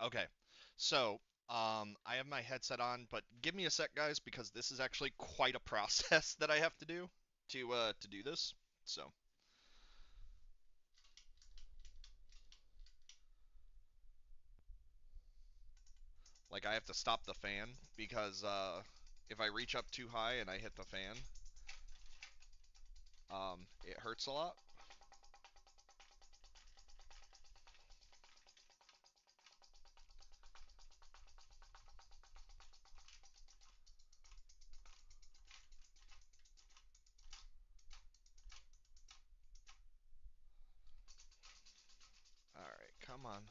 Okay. So, I have my headset on, but give me a sec, guys, because this is actually quite a process that I have to do to do this. So, like, I have to stop the fan because if I reach up too high and I hit the fan, it hurts a lot. All right, come on.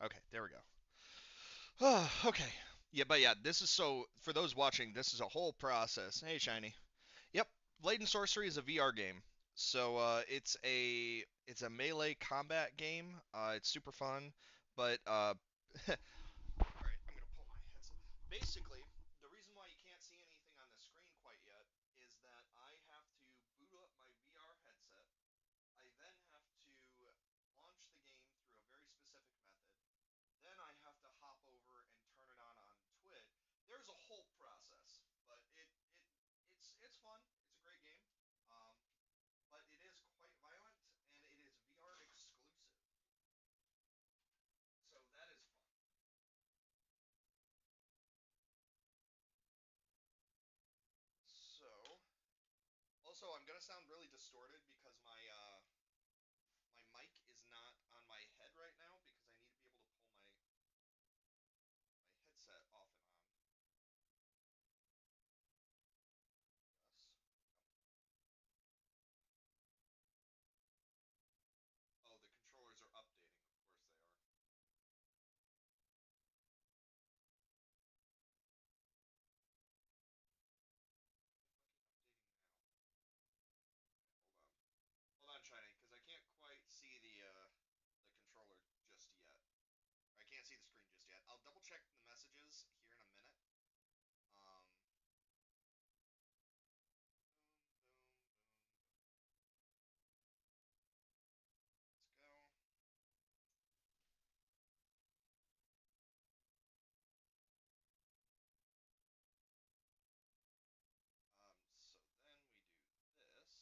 Okay, there we go. Okay. Yeah, but yeah, this is so for those watching, this is a whole process. Hey, Shiny. Yep, Blade and Sorcery is a VR game. So it's a melee combat game. It's super fun, but all right, I'm gonna pull my headset. Basically, the reason why you can't see anything on the screen quite yet is that I have to boot up my VR headset. I then have to launch the game through a very specific method. Then I have to hop over and turn it on Twitch. There's a whole process, but it's fun. It's a great game. Um, but it is quite violent and it is VR exclusive. So that is fun. So also I'm gonna sound really distorted because my mic is not on my head right now because I need to be able to pull my headset off and on. Yes. Oh, the controllers are updating. Of course they are. Fucking updating now. Hold on. Hold on, Shiny, because I can't quite see the controller just yet. I can't see the screen just yet. I'll double check the messages here in a minute. Um, boom, boom, boom, boom. Let's go. So then we do this.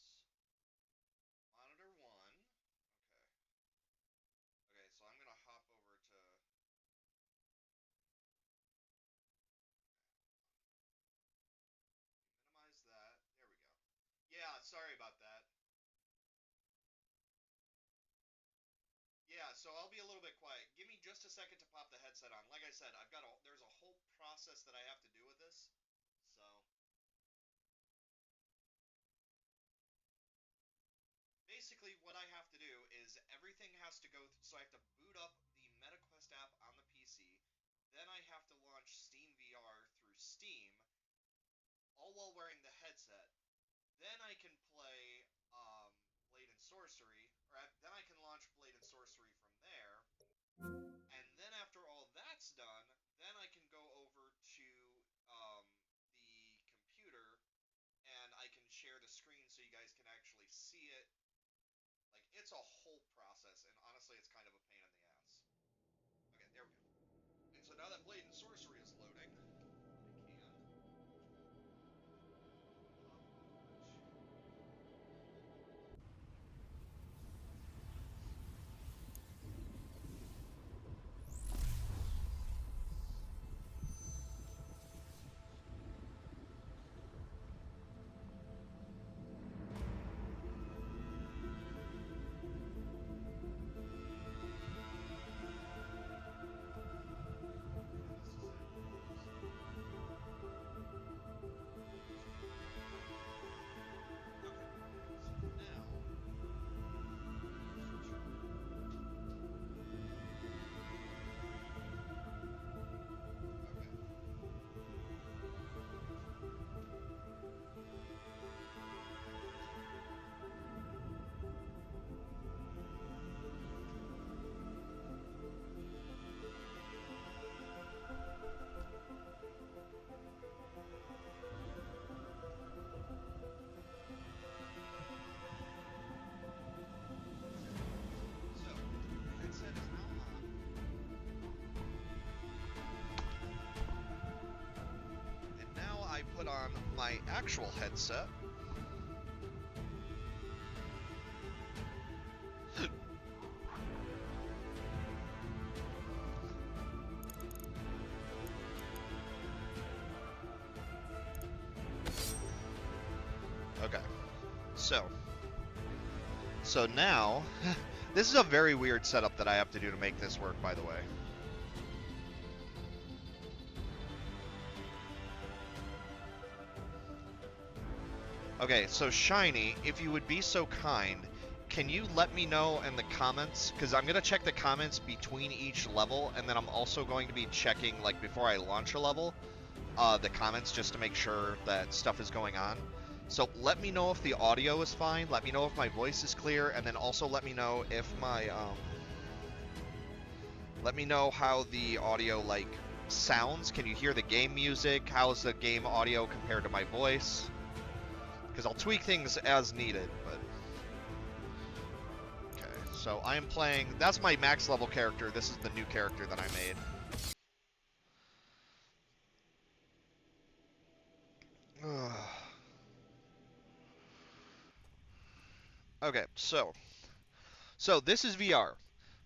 Monitor one. Okay. Okay, so I'm gonna hop over to minimize that. There we go. Yeah, sorry about that. Yeah, so I'll be a little bit quiet. Give me just a second to pop the headset on. Like I said, there's a whole process that I have to do with this. So basically what I have to do is everything has to so I have to boot up the MetaQuest app on the PC. Then I have to launch Steam VR through Steam, all while wearing the headset. Then I can play Blade and Sorcery, then I can launch Blade and Sorcery from there. And then after all that's done, then I can go over to the computer and I can share the screen so you guys can actually see it. Like it's a whole process, and honestly, it's kind of a pain in the ass. Okay, there we go. And so now that Blade and Sorcery is loading, I can hop over to yeah, this is it. my actual headset. Okay, so now, this is a very weird setup that I have to do to make this work, by the way. Okay, so Shiny, if you would be so kind, can you let me know in the comments, because I'm going to check the comments between each level, and then I'm also going to be checking, like, before I launch a level, the comments just to make sure that stuff is going on. So let me know if the audio is fine, let me know if my voice is clear, and then also let me know if my, let me know how the audio, like, sounds. Can you hear the game music? How's the game audio compared to my voice? Because I'll tweak things as needed, but... Okay, so I am playing... That's my max level character. This is the new character that I made. Okay, so this is VR.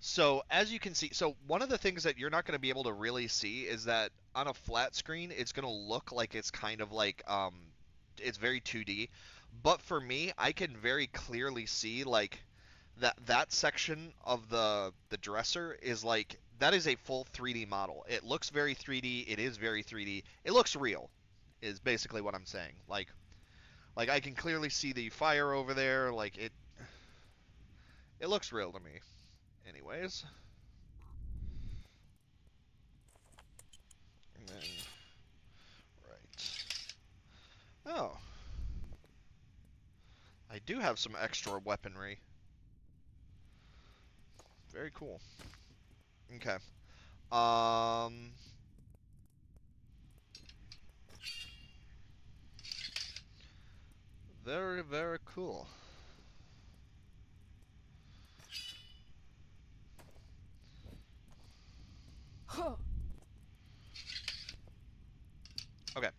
So as you can see, so one of the things that you're not going to be able to really see is that on a flat screen, it's going to look like it's kind of like it's very 2D. But for me, I can very clearly see like that section of the dresser is like that is a full 3D model. It looks very 3D. It is very 3D. It looks real, is basically what I'm saying. Like I can clearly see the fire over there. Like it looks real to me. Anyways, and then right. Oh, I do have some extra weaponry. Very cool. Okay. Um. Very, very cool. Okay.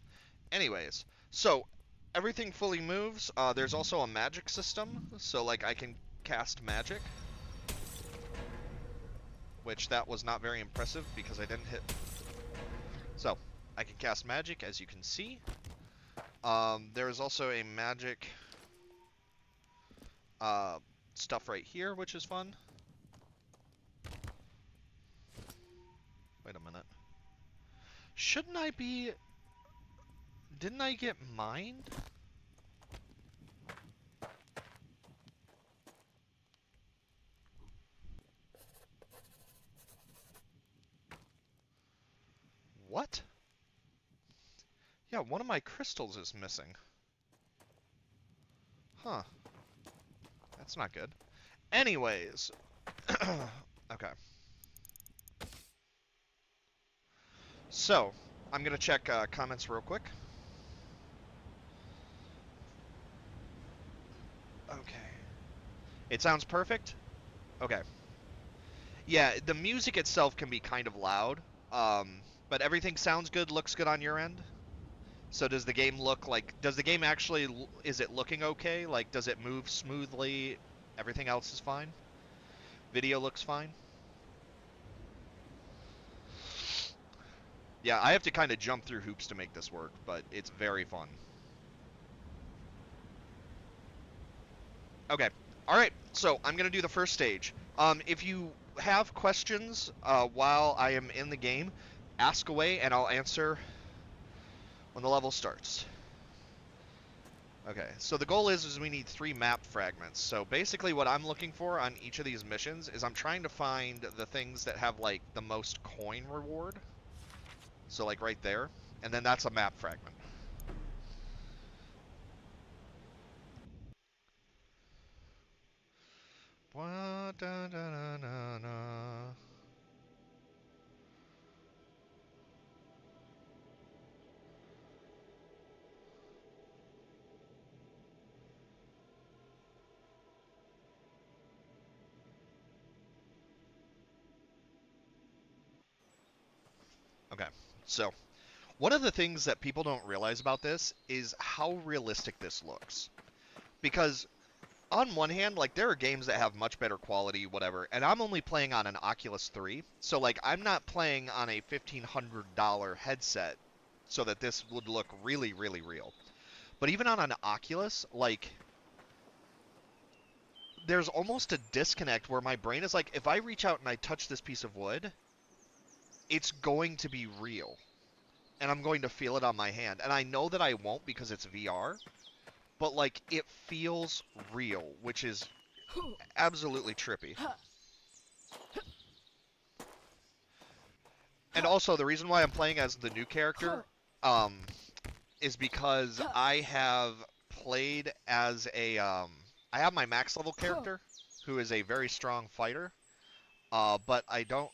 Anyways, so everything fully moves. There's also a magic system, so like I can cast magic, which that was not very impressive because I didn't hit. So I can cast magic, as you can see. There is also a magic stuff right here, which is fun. Wait a minute. Shouldn't I be... Didn't I get mined? What? Yeah, one of my crystals is missing. Huh. That's not good. Anyways. Okay. So, I'm gonna check comments real quick. Okay. It sounds perfect? Okay. Yeah, the music itself can be kind of loud, but everything sounds good, looks good on your end? So does the game look like, does the game actually, is it looking okay? Like, does it move smoothly? Everything else is fine? Video looks fine? Yeah, I have to kind of jump through hoops to make this work, but it's very fun. Okay. All right. So I'm gonna do the first stage. If you have questions while I am in the game, ask away, and I'll answer when the level starts. Okay. So the goal is we need 3 map fragments. So basically, what I'm looking for on each of these missions is I'm trying to find the things that have like the most coin reward. So like right there, and then that's a map fragment. Okay, so One of the things that people don't realize about this is how realistic this looks. Because on one hand, like, there are games that have much better quality, whatever, and I'm only playing on an Oculus 3, so, like, I'm not playing on a $1,500 headset so that this would look really, really real. But even on an Oculus, like, there's almost a disconnect where my brain is like, if I reach out and I touch this piece of wood, it's going to be real. And I'm going to feel it on my hand. And I know that I won't because it's VR, but, like, it feels real, which is absolutely trippy. And also, the reason why I'm playing as the new character, is because I have played as a, I have my max level character, who is a very strong fighter, but I don't.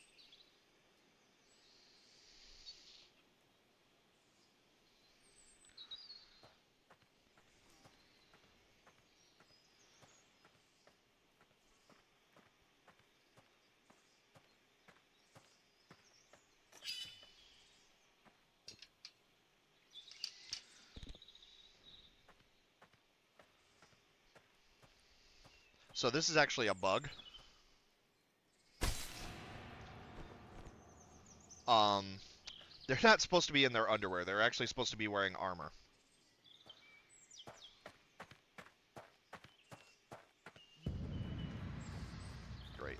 So this is actually a bug. They're not supposed to be in their underwear. They're actually supposed to be wearing armor. Great.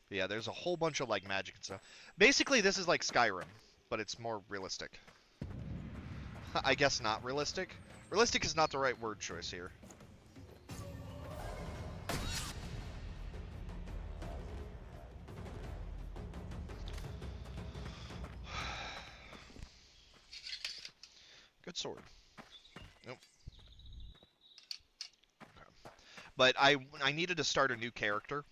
But yeah, there's a whole bunch of, like, magic and stuff. Basically, this is like Skyrim, but it's more realistic. I guess not realistic. Realistic is not the right word choice here. Good sword. Nope. Okay. But I needed to start a new character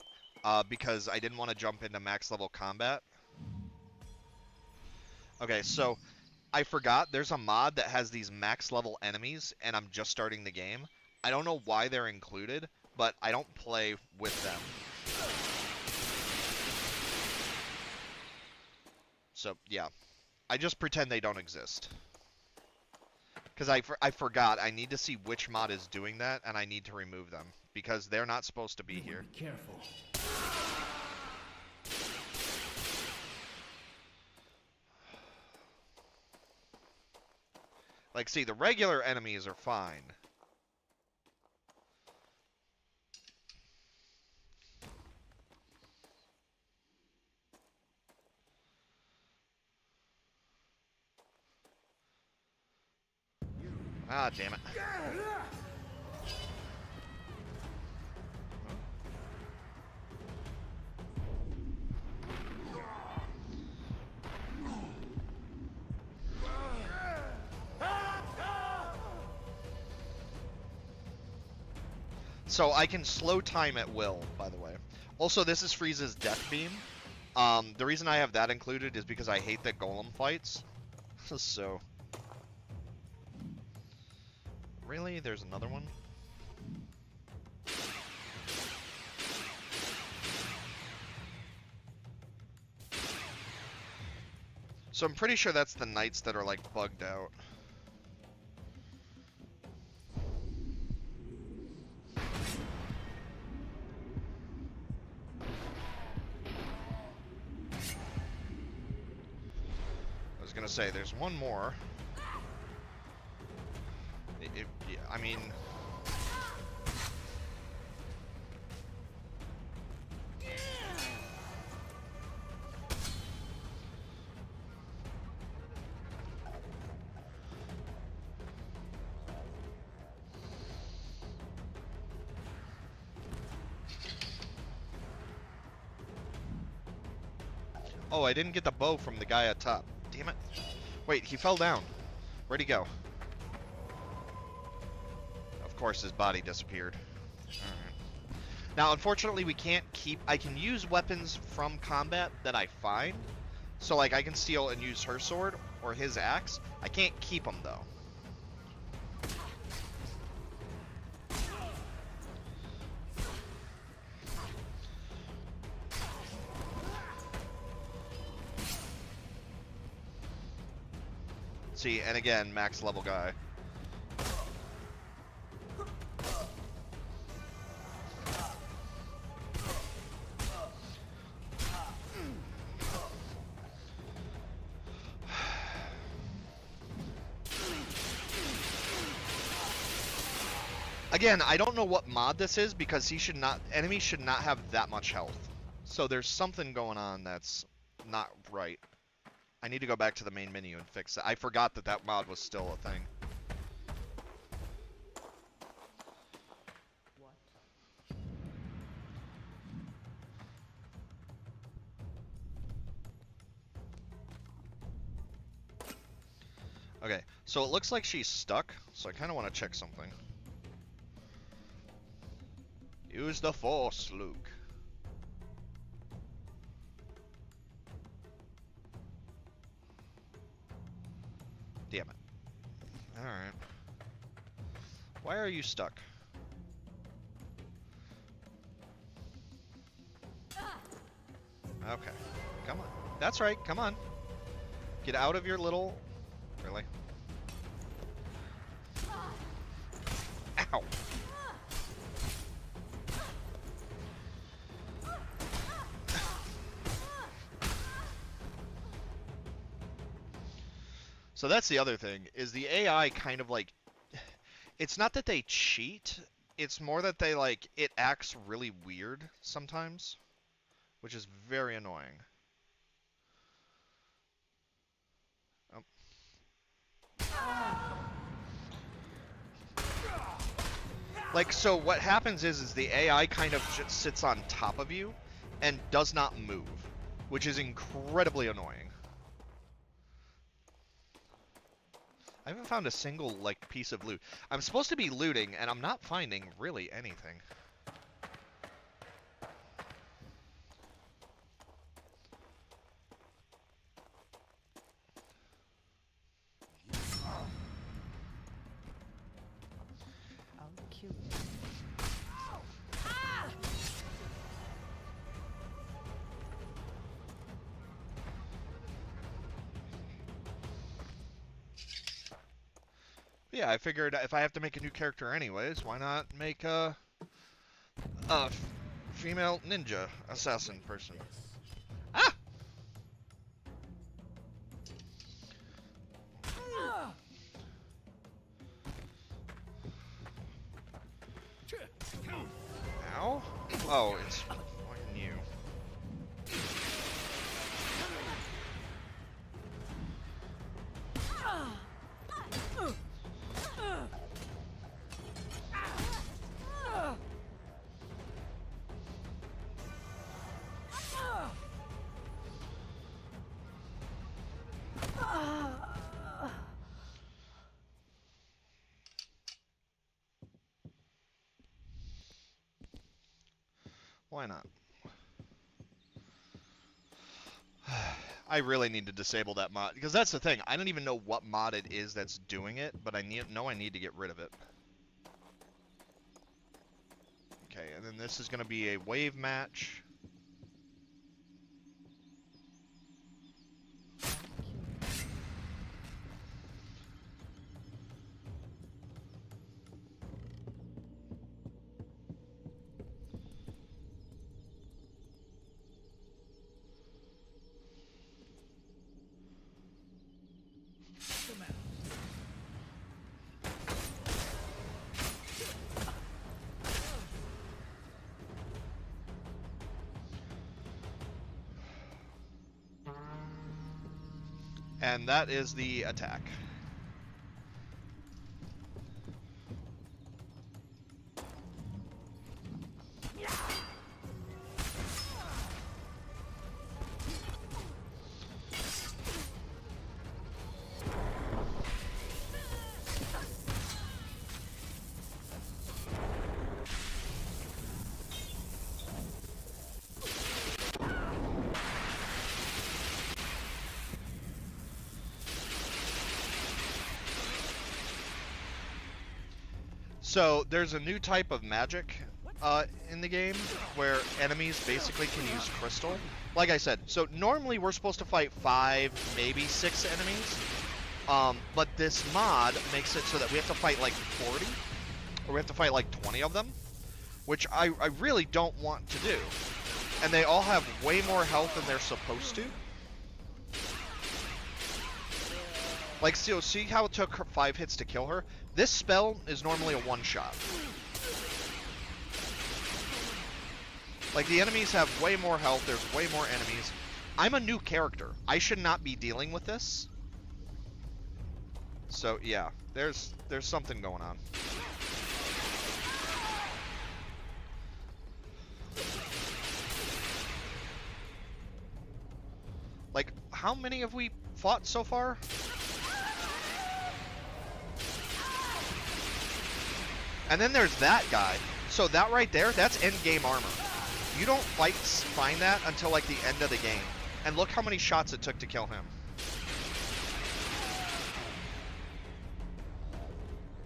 because I didn't want to jump into max level combat. Okay, so I forgot there's a mod that has these max level enemies, and I'm just starting the game. I don't know why they're included, but I don't play with them. So, yeah. I just pretend they don't exist. Because I forgot, I need to see which mod is doing that, and I need to remove them. Because they're not supposed to be here. Be careful. Like, see, the regular enemies are fine. Ah, damn it. So I can slow time at will, by the way. Also, this is Frieza's death beam. The reason I have that included is because I hate the golem fights. So... Really? There's another one? So I'm pretty sure that's the knights that are, like, bugged out. I was gonna say, there's one more. I mean... Oh, I didn't get the bow from the guy at top. Damn it. Wait, he fell down. Where'd he go? Of course, his body disappeared. Alright. Now, unfortunately, we can't keep... I can use weapons from combat that I find, So, like, I can steal and use her sword or his axe. I can't keep them, though. See, and again, max level guy. Again, I don't know what mod this is because enemies should not have that much health. So there's something going on that's not right. I need to go back to the main menu and fix it. I forgot that that mod was still a thing. Okay, so it looks like she's stuck, so I kind of want to check something. Use the Force, Luke. Damn it. Alright. Why are you stuck? Okay. Come on. That's right, come on. Get out of your little... Really? Ow! So that's the other thing, is the AI kind of like... It's not that they cheat, it's more that they like... It acts really weird sometimes, which is very annoying. Like, so what happens is the AI kind of just sits on top of you and does not move, which is incredibly annoying. I haven't found a single, like, piece of loot. I'm supposed to be looting, and I'm not finding really anything. Yeah, I figured if I have to make a new character anyways, why not make a female ninja assassin person? Ah! Ow? Oh, it's fucking you. Why not? I really need to disable that mod, because that's the thing. I don't even know what mod it is that's doing it, but I know I need to get rid of it. Okay, and then this is going to be a wave match. And that is the attack. So there's a new type of magic in the game where enemies basically can use crystal. Like I said, so normally we're supposed to fight 5, maybe 6 enemies. But this mod makes it so that we have to fight like 40, or we have to fight like 20 of them, which I really don't want to do. And they all have way more health than they're supposed to. Like, so see how it took her 5 hits to kill her? This spell is normally a one-shot. Like, the enemies have way more health, there's way more enemies. I'm a new character. I should not be dealing with this. So, yeah, there's something going on. Like, how many have we fought so far? And then there's that guy. So that right there, that's end-game armor. You don't find that until, like, the end of the game. And look how many shots it took to kill him.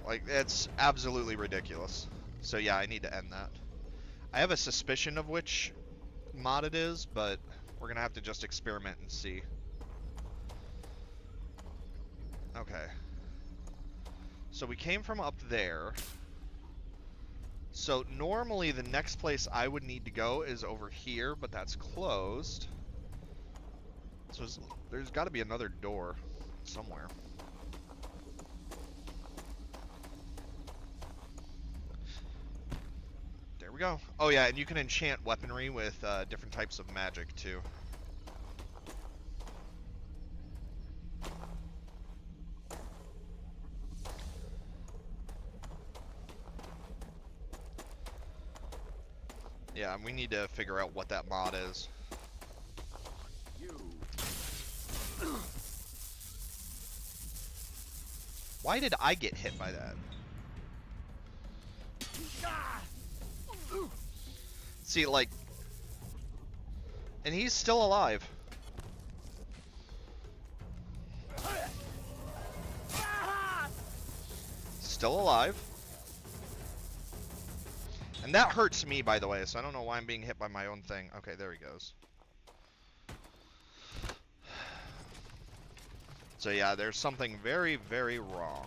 Like, it's absolutely ridiculous. So yeah, I need to end that. I have a suspicion of which mod it is, but we're gonna have to just experiment and see. Okay. So we came from up there. So normally the next place I would need to go is over here, but that's closed. So there's got to be another door somewhere. There we go. Oh yeah, and you can enchant weaponry with different types of magic too. Yeah, we need to figure out what that mod is. Why did I get hit by that? See, like... And he's still alive. Still alive. And that hurts me, by the way, so I don't know why I'm being hit by my own thing. Okay, there he goes. So yeah, there's something very, very wrong.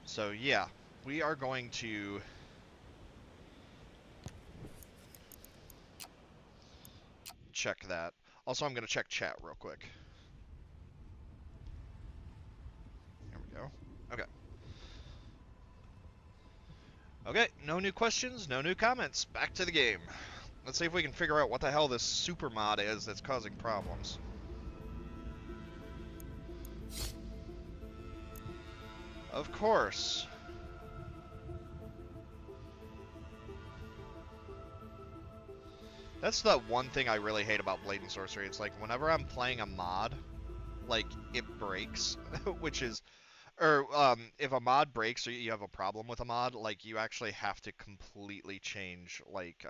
So yeah, we are going to check that. Also, I'm going to check chat real quick. There we go. Okay. Okay, no new questions, no new comments. Back to the game. Let's see if we can figure out what the hell this super mod is that's causing problems. Of course. That's the one thing I really hate about Blade and Sorcery. It's like whenever I'm playing a mod, like it breaks, which is, or if a mod breaks or you have a problem with a mod, like you actually have to completely change, like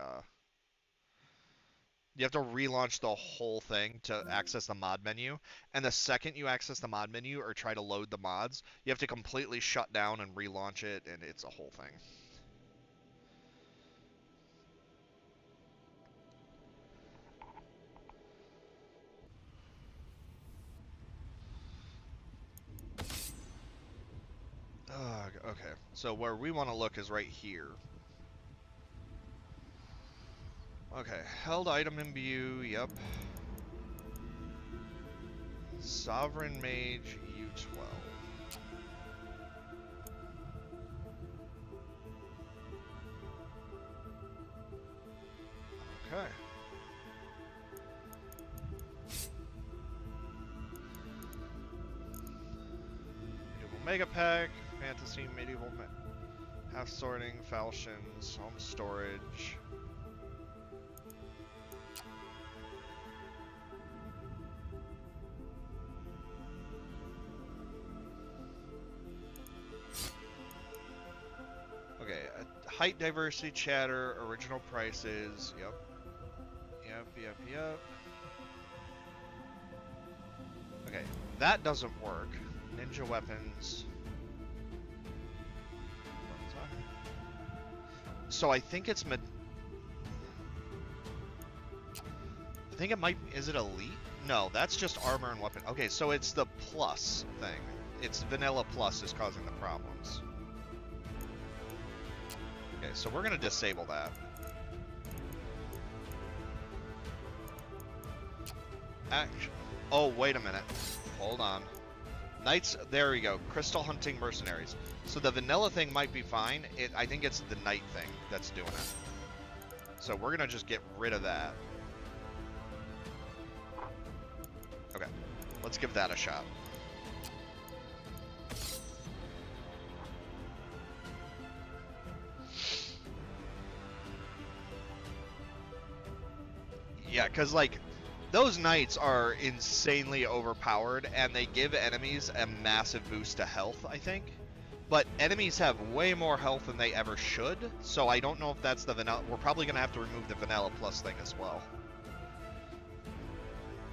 you have to relaunch the whole thing to access the mod menu. And the second you access the mod menu or try to load the mods, you have to completely shut down and relaunch it, and it's a whole thing. Okay, so where we want to look is right here. Okay, held item imbue, yep. Sovereign Mage U12. Okay. Mega Pack, Fantasy, Medieval, Half Sorting, Falchions, Home Storage. Okay, height diversity chatter, original prices, yep. Yep. Okay, that doesn't work. Ninja weapons. So I think it's I think it might, is it elite? No, that's just armor and weapon. Okay, so it's the plus thing. It's vanilla plus is causing the problems. Okay, so we're gonna disable that. Oh, wait a minute. Hold on. Knights, there we go. Crystal hunting mercenaries. So the vanilla thing might be fine. I think it's the knight thing that's doing it. So we're gonna just get rid of that. Okay, let's give that a shot. Yeah, because, like, those knights are insanely overpowered, and they give enemies a massive boost to health, I think. But enemies have way more health than they ever should, so I don't know if that's the vanilla. We're probably going to have to remove the vanilla plus thing as well.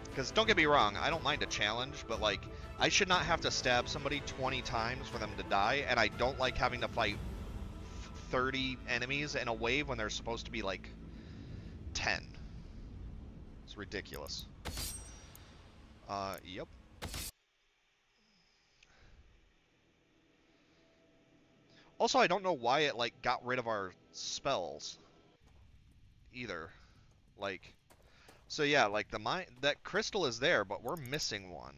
Because don't get me wrong, I don't mind a challenge, but, like, I should not have to stab somebody 20 times for them to die, and I don't like having to fight 30 enemies in a wave when there's supposed to be, like, 10. It's ridiculous. Yep. Also, I don't know why it, like, got rid of our spells. Either. Like, so yeah, like, that crystal is there, but we're missing one.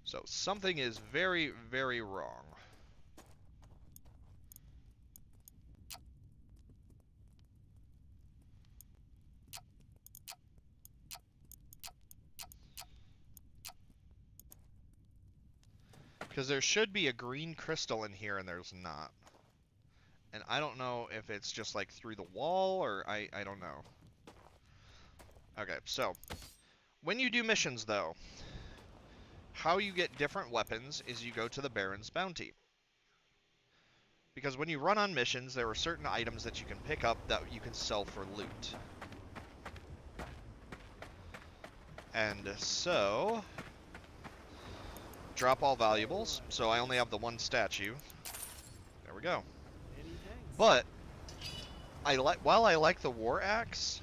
So something is very, very wrong. Because there should be a green crystal in here, and there's not. And I don't know if it's just, like, through the wall, or I don't know. Okay, so, when you do missions, though, how you get different weapons is you go to the Baron's Bounty. Because when you run on missions, there are certain items that you can pick up that you can sell for loot. And so, drop all valuables. So I only have the one statue. There we go. But while I like the war axe,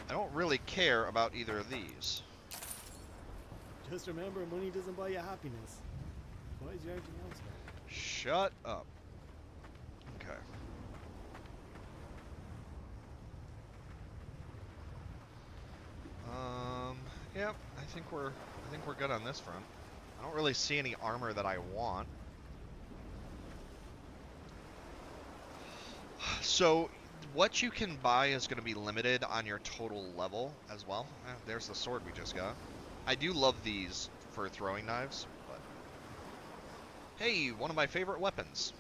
I don't really care about either of these. Just remember, money doesn't buy you happiness. Why is there anything else? Shut up. Okay. Yep. I think we're good on this front. I don't really see any armor that I want. So, what you can buy is going to be limited on your total level as well. There's the sword we just got. I do love these for throwing knives, but... Hey, one of my favorite weapons.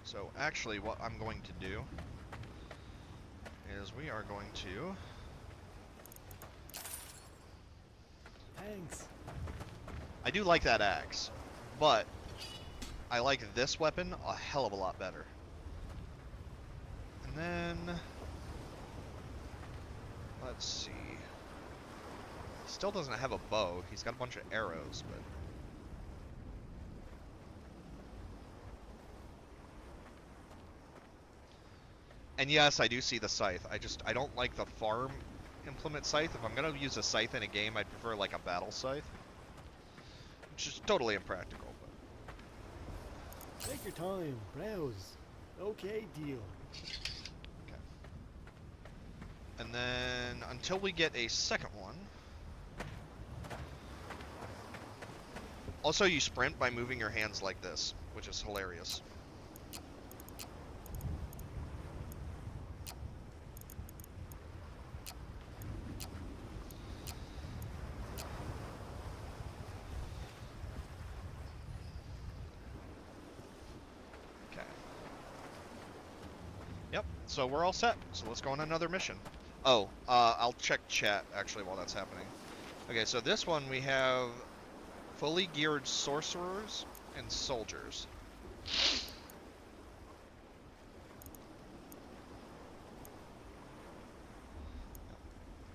So, actually, what I'm going to do is we are going to... Thanks. I do like that axe, but I like this weapon a hell of a lot better. And then, let's see. He still doesn't have a bow. He's got a bunch of arrows, but... And yes, I do see the scythe. I don't like the farm implement scythe. If I'm going to use a scythe in a game, I'd prefer like a battle scythe. Which is totally impractical. But... Take your time, browse. Okay, deal. Okay. And then until we get a second one. Also, you sprint by moving your hands like this, which is hilarious. Okay. Yep, so we're all set. So let's go on another mission. Oh, I'll check chat, actually, while that's happening. Okay, so this one we have fully geared sorcerers and soldiers.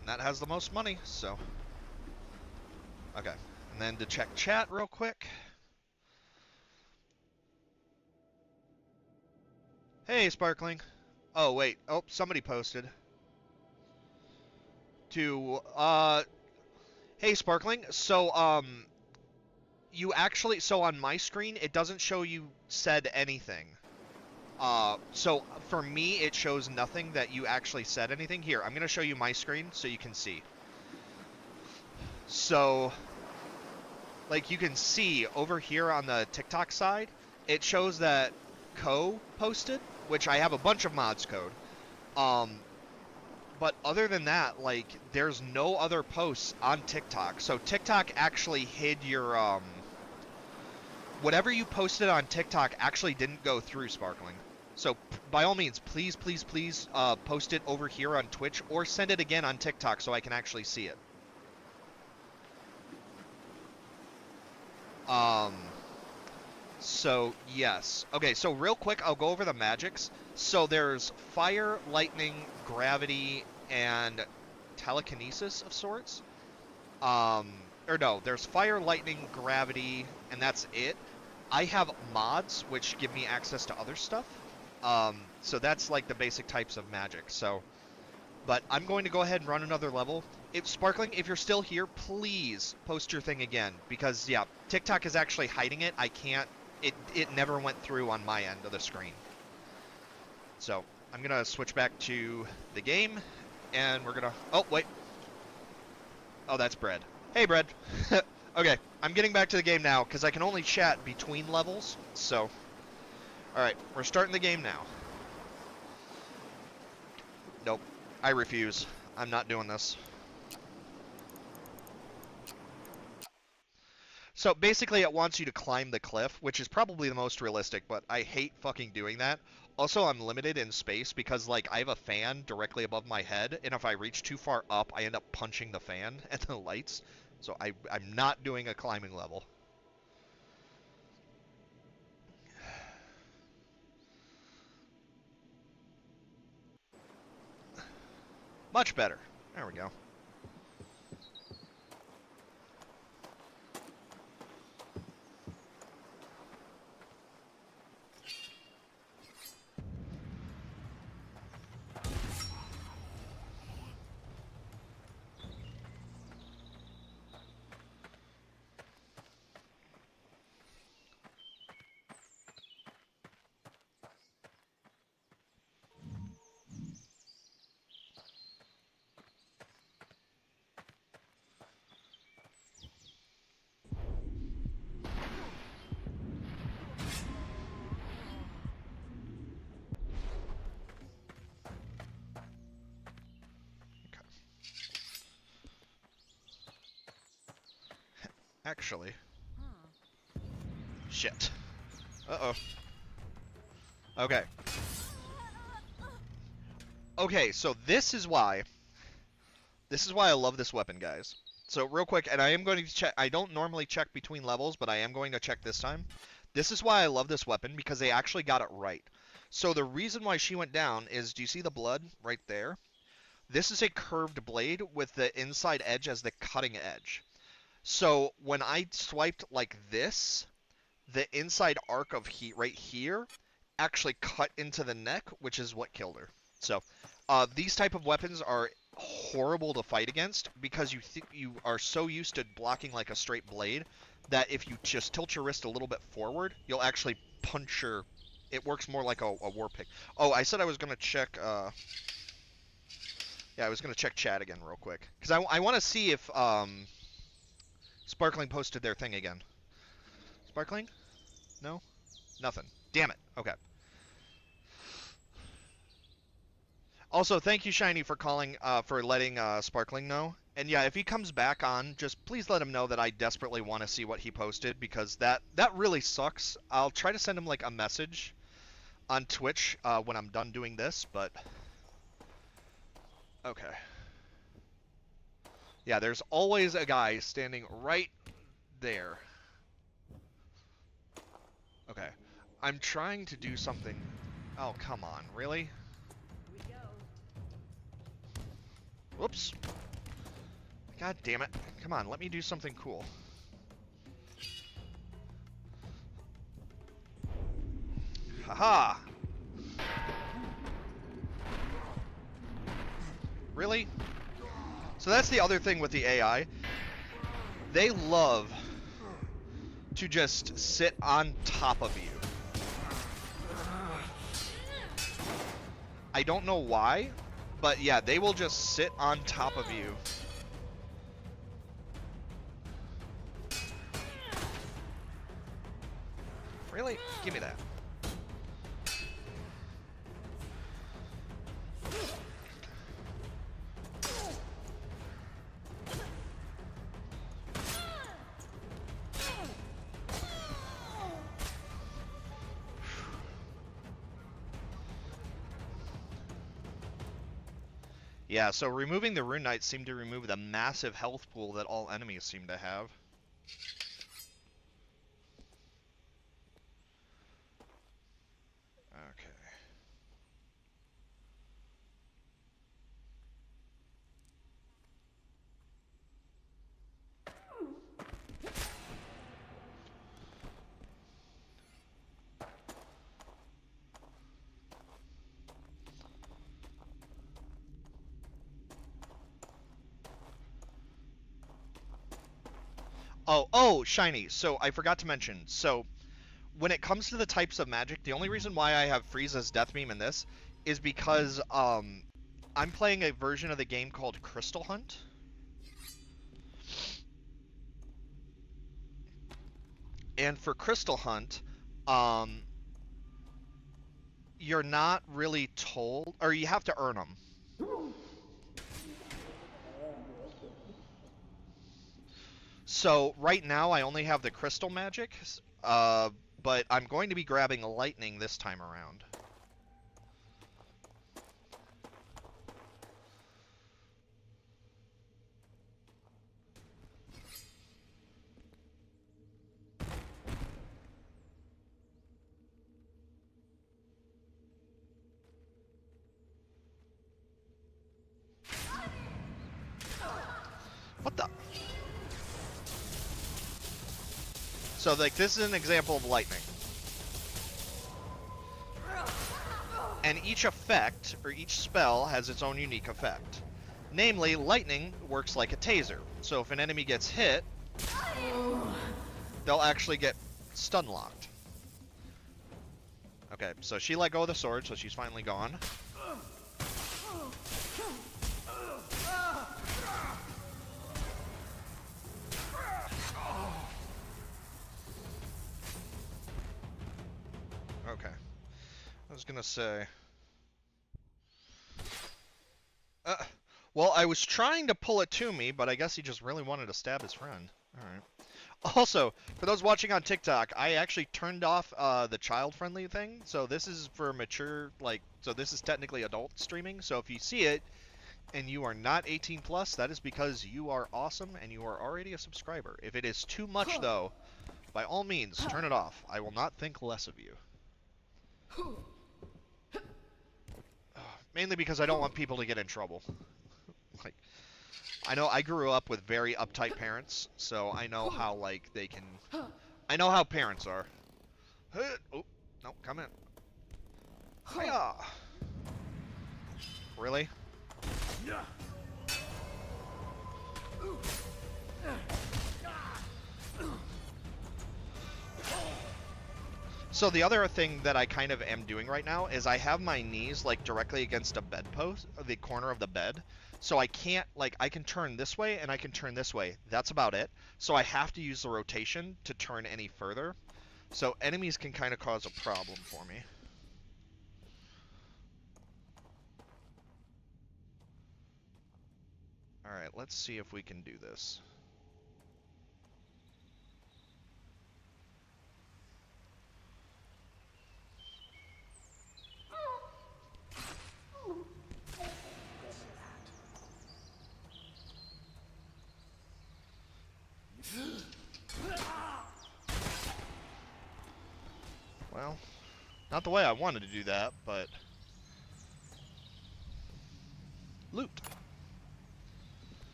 And that has the most money, so. Okay, and then to check chat real quick. Hey, Sparkling. Oh, wait. Oh, somebody posted. Hey, Sparkling. So, you actually, so on my screen, it doesn't show you said anything. So for me, it shows nothing that you actually said anything. Here, I'm going to show you my screen so you can see. So, like you can see over here on the TikTok side, it shows that Co posted, which I have a bunch of mods code. But other than that, like, there's no other posts on TikTok. So TikTok actually hid your, whatever you posted on TikTok actually didn't go through, Sparkling. So by all means, please, please, please post it over here on Twitch or send it again on TikTok so I can actually see it. So yes. Okay, so real quick, I'll go over the magics. So there's fire, lightning, gravity, and telekinesis of sorts. Or no, there's fire, lightning, gravity, and that's it. I have mods which give me access to other stuff. So that's like the basic types of magic. So, but I'm going to go ahead and run another level. If Sparkling, if you're still here, please post your thing again because yeah, TikTok is actually hiding it. I can't. It never went through on my end of the screen. So I'm gonna switch back to the game, and we're gonna. Oh wait. Oh, that's Bread. Hey, Bread. Okay, I'm getting back to the game now because I can only chat between levels. So, all right, we're starting the game now. Nope, I refuse. I'm not doing this. So basically it wants you to climb the cliff, which is probably the most realistic, but I hate fucking doing that. Also, I'm limited in space because, like, I have a fan directly above my head, and if I reach too far up, I end up punching the fan and the lights. So I'm not doing a climbing level. Much better. There we go. Actually. Shit. Uh-oh. Okay. Okay, so this is why I love this weapon, guys. So real quick, and I am going to check, I don't normally check between levels, but I am going to check this time. This is why I love this weapon, because they actually got it right. So the reason why she went down is, do you see the blood right there? This is a curved blade with the inside edge as the cutting edge. So when I swiped like this, the inside arc of heat right here actually cut into the neck, which is what killed her. So These type of weapons are horrible to fight against because you are so used to blocking like a straight blade that if you just tilt your wrist a little bit forward, you'll actually punch your. It works more like a war pick. Oh, I said I was gonna check. Yeah, I was gonna check chat again real quick because I want to see if Sparkling posted their thing again. Sparkling? No? Nothing. Damn it. Okay. Also, thank you, Shiny, for calling, for letting Sparkling know. And yeah, if he comes back on, just please let him know that I desperately want to see what he posted because that really sucks. I'll try to send him like a message on Twitch when I'm done doing this, but okay. Yeah, there's always a guy standing right there. Okay. I'm trying to do something. Oh, come on. Really? Whoops. God damn it. Come on, let me do something cool. Haha! Really? So that's the other thing with the AI. They love to just sit on top of you. I don't know why, but yeah, they will just sit on top of you. Really? Give me that. Yeah, so removing the Rune Knight seemed to remove the massive health pool that all enemies seem to have. Okay. Oh, Shiny. So I forgot to mention. So when it comes to the types of magic, the only reason why I have Frieza's Death Beam in this is because I'm playing a version of the game called Crystal Hunt. And for Crystal Hunt, you're not really told, or you have to earn them. So right now I only have the crystal magic, but I'm going to be grabbing lightning this time around. What the? So like this is an example of lightning. And each effect, or each spell, has its own unique effect. Namely, lightning works like a taser. So if an enemy gets hit, they'll actually get stun locked. Okay, so she let go of the sword, so she's finally gone. Okay. I was gonna say... well, I was trying to pull it to me, but I guess he just really wanted to stab his friend. Alright. Also, for those watching on TikTok, I actually turned off the child-friendly thing, so this is for mature, like, so this is technically adult streaming, so if you see it, and you are not 18 plus, that is because you are awesome and you are already a subscriber. If it is too much, though, by all means, turn it off. I will not think less of you. Mainly because I don't want people to get in trouble. Like, I know I grew up with very uptight parents, so I know how, like, they can... I know how parents are. Oh, no, come in. Hiya! really? So the other thing that I kind of am doing right now is I have my knees like directly against a bedpost, the corner of the bed. So I can't, like, I can turn this way and I can turn this way. That's about it. So I have to use the rotation to turn any further. So enemies can kind of cause a problem for me. Alright, let's see if we can do this. Well, not the way I wanted to do that, but... Loot!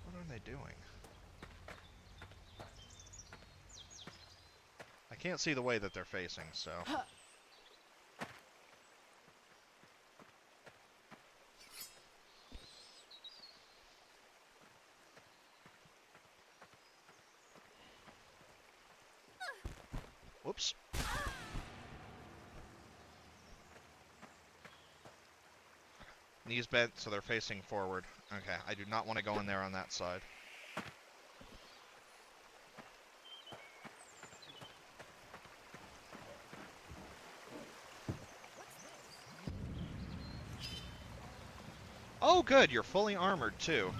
What are they doing? I can't see the way that they're facing, so... Whoops. Knees bent, so they're facing forward. Okay, I do not want to go in there on that side. Oh, good, you're fully armored, too.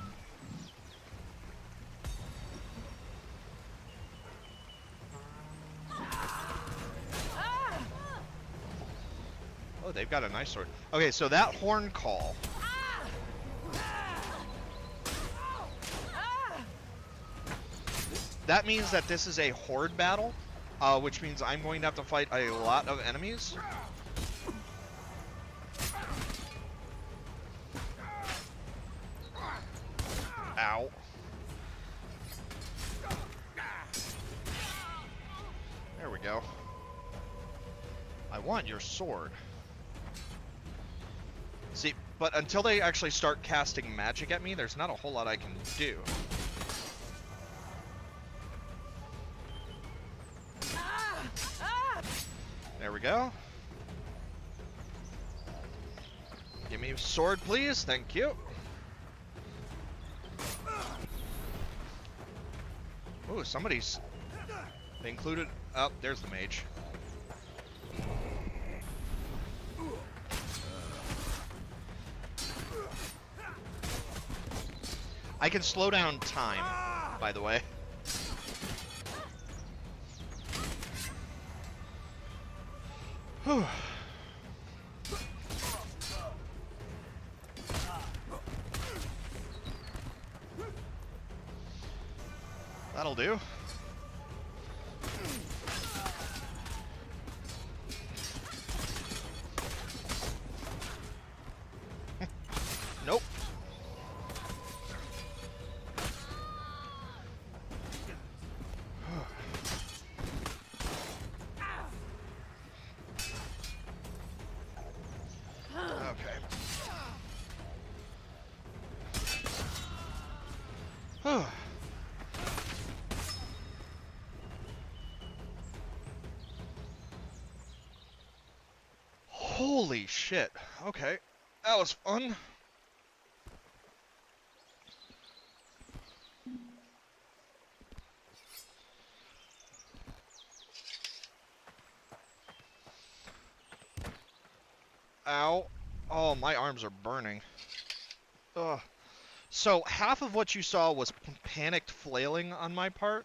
Oh, they've got a nice sword. Okay, so that horn call... That means that this is a horde battle, which means I'm going to have to fight a lot of enemies. Ow. There we go. I want your sword. See, but until they actually start casting magic at me, there's not a whole lot I can do. There we go. Give me a sword, please. Thank you. Ooh, somebody's... They included... Oh, there's the mage. I can slow down time, by the way. Whew. That'll do. Nope. Okay. Holy shit. Okay. That was fun. Ow. Oh, my arms are burning. Ugh. So, half of what you saw was panicked flailing on my part.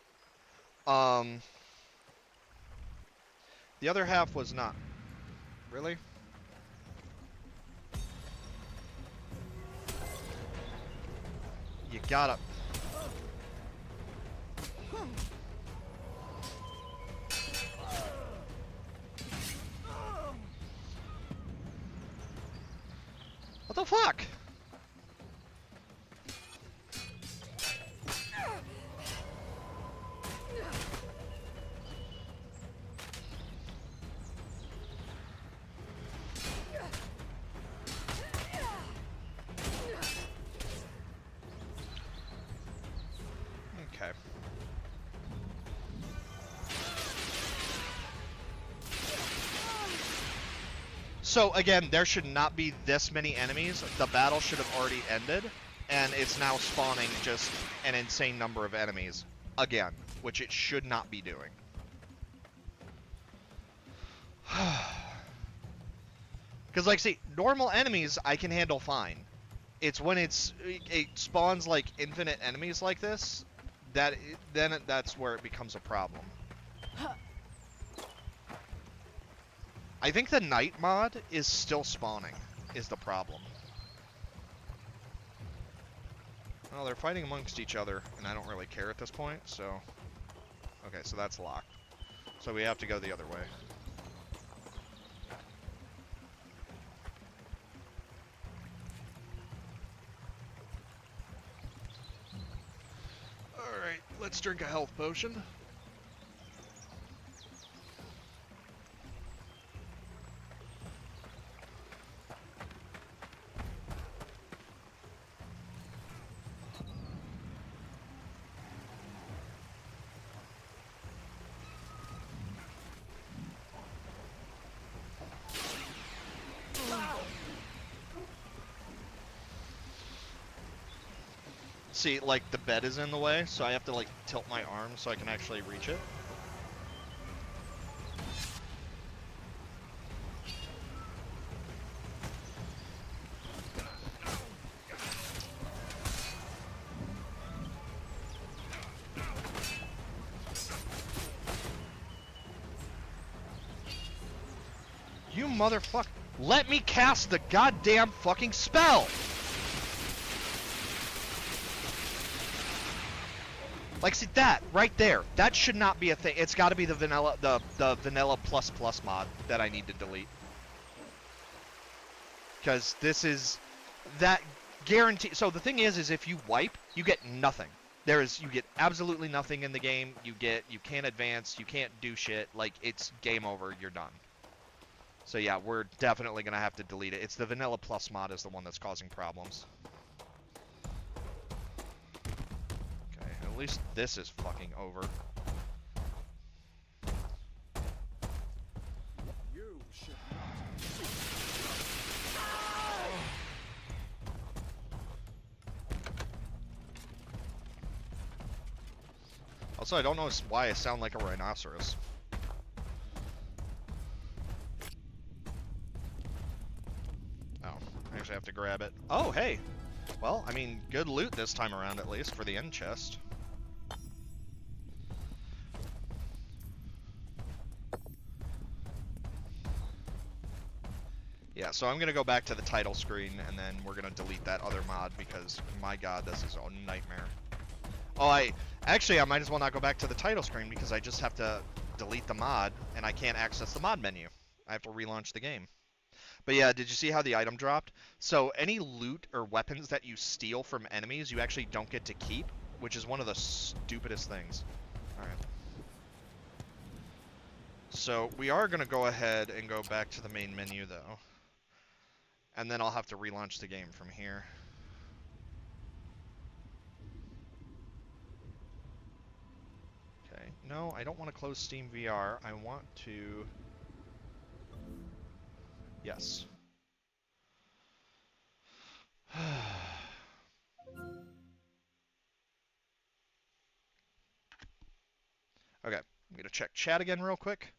The other half was not. Really? You gotta... What the fuck? So again, there should not be this many enemies. The battle should have already ended, and it's now spawning just an insane number of enemies again, which it should not be doing. Because, like, see, normal enemies I can handle fine. It's when it spawns like infinite enemies like this that's where it becomes a problem. I think the night mod is still spawning, is the problem. Well, they're fighting amongst each other, and I don't really care at this point, so... Okay, so that's locked. So we have to go the other way. Alright, let's drink a health potion. See, like, the bed is in the way, so I have to, like, tilt my arm so I can actually reach it. You motherfucker! Let me cast the goddamn fucking spell! Like, see that right there? That should not be a thing. It's got to be the vanilla, the vanilla plus plus mod that I need to delete. Because this is that guarantee. So the thing is if you wipe, you get nothing. You get absolutely nothing in the game. You can't advance. You can't do shit. Like, it's game over. You're done. So yeah, we're definitely gonna have to delete it. It's the vanilla plus mod is the one that's causing problems. At least this is fucking over. You should not. Also, I don't know why I sound like a rhinoceros. Oh, I actually have to grab it. Oh, hey! Well, I mean, good loot this time around at least for the end chest. Yeah, so I'm going to go back to the title screen, and then we're going to delete that other mod, because, my god, this is a nightmare. Oh, I might as well not go back to the title screen, because I just have to delete the mod, and I can't access the mod menu. I have to relaunch the game. But yeah, did you see how the item dropped? So, any loot or weapons that you steal from enemies, you actually don't get to keep, which is one of the stupidest things. Alright. So, we are going to go ahead and go back to the main menu, though. And then I'll have to relaunch the game from here. Okay, no, I don't want to close Steam VR. I want to... Yes. Okay, I'm gonna check chat again real quick.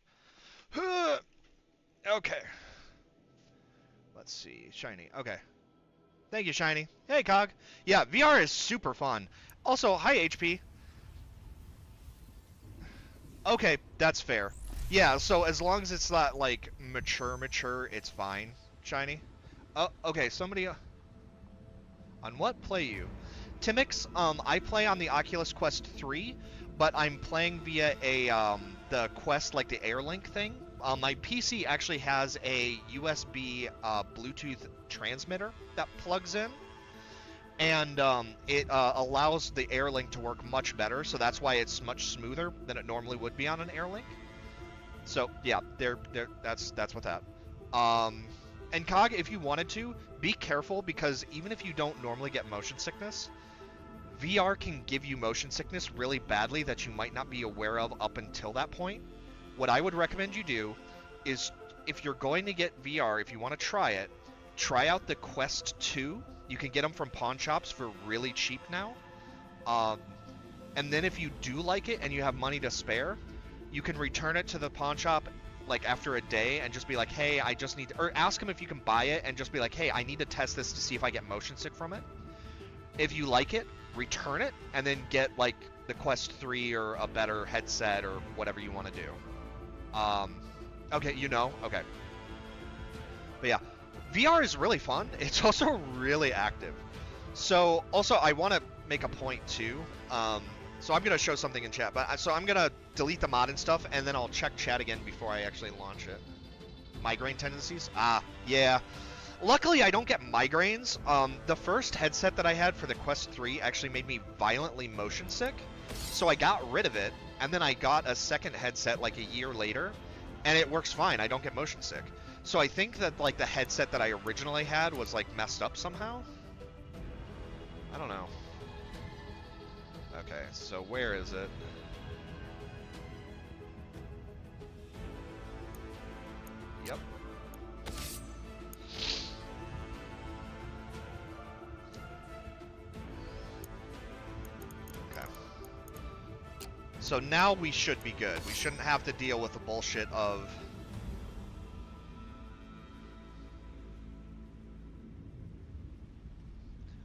Okay. Let's see, Shiny. Okay. Thank you, Shiny. Hey, Cog. Yeah, VR is super fun. Also, hi, HP. Okay, that's fair. Yeah, so as long as it's not, like, mature, it's fine, Shiny. Oh, okay, somebody... On what play you? Timix, I play on the Oculus Quest 3, but I'm playing via the Quest, like the Airlink thing. My PC actually has a USB Bluetooth transmitter that plugs in, and it allows the Airlink to work much better, so that's why it's much smoother than it normally would be on an Airlink. So yeah, that's with that. And Cog, if you wanted to, be careful, because even if you don't normally get motion sickness, VR can give you motion sickness really badly that you might not be aware of up until that point. What I would recommend you do is if you're going to get VR, if you want to try it, try out the Quest 2. You can get them from pawn shops for really cheap now. And then if you do like it and you have money to spare, you can return it to the pawn shop like after a day and just be like, hey, I just need to, or ask them if you can buy it and just be like, hey, I need to test this to see if I get motion sick from it. If you like it, return it and then get like the Quest 3 or a better headset or whatever you want to do. Okay, okay. But yeah, VR is really fun. It's also really active. So also I want to make a point too. So I'm going to show something in chat, but so I'm going to delete the mod and stuff, and then I'll check chat again before I actually launch it. Migraine tendencies? Ah, yeah. Luckily, I don't get migraines. The first headset that I had for the Quest 3 actually made me violently motion sick, so I got rid of it, and then I got a second headset like a year later, and it works fine. I don't get motion sick. So I think that like the headset that I originally had was like messed up somehow. I don't know. Okay, so where is it? Yep. Okay. So now we should be good. We shouldn't have to deal with the bullshit of...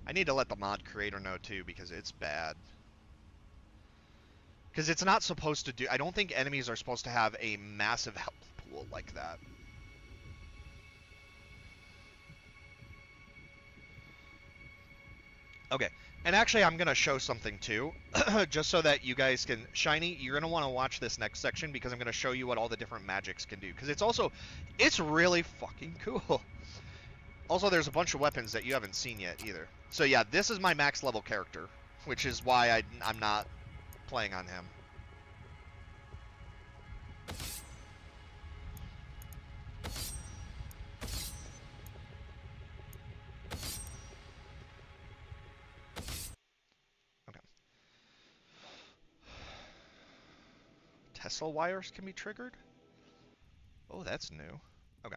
I need to let the mod creator know too, because it's bad. Because it's not supposed to do... I don't think enemies are supposed to have a massive health pool like that. Okay, and actually I'm going to show something too, just so that you guys can... Shiny, you're going to want to watch this next section, because I'm going to show you what all the different magics can do. Because it's also... It's really fucking cool. Also, there's a bunch of weapons that you haven't seen yet either. So yeah, this is my max level character, which is why I'm not... playing on him. Okay. Tesla wires can be triggered? Oh, that's new. Okay.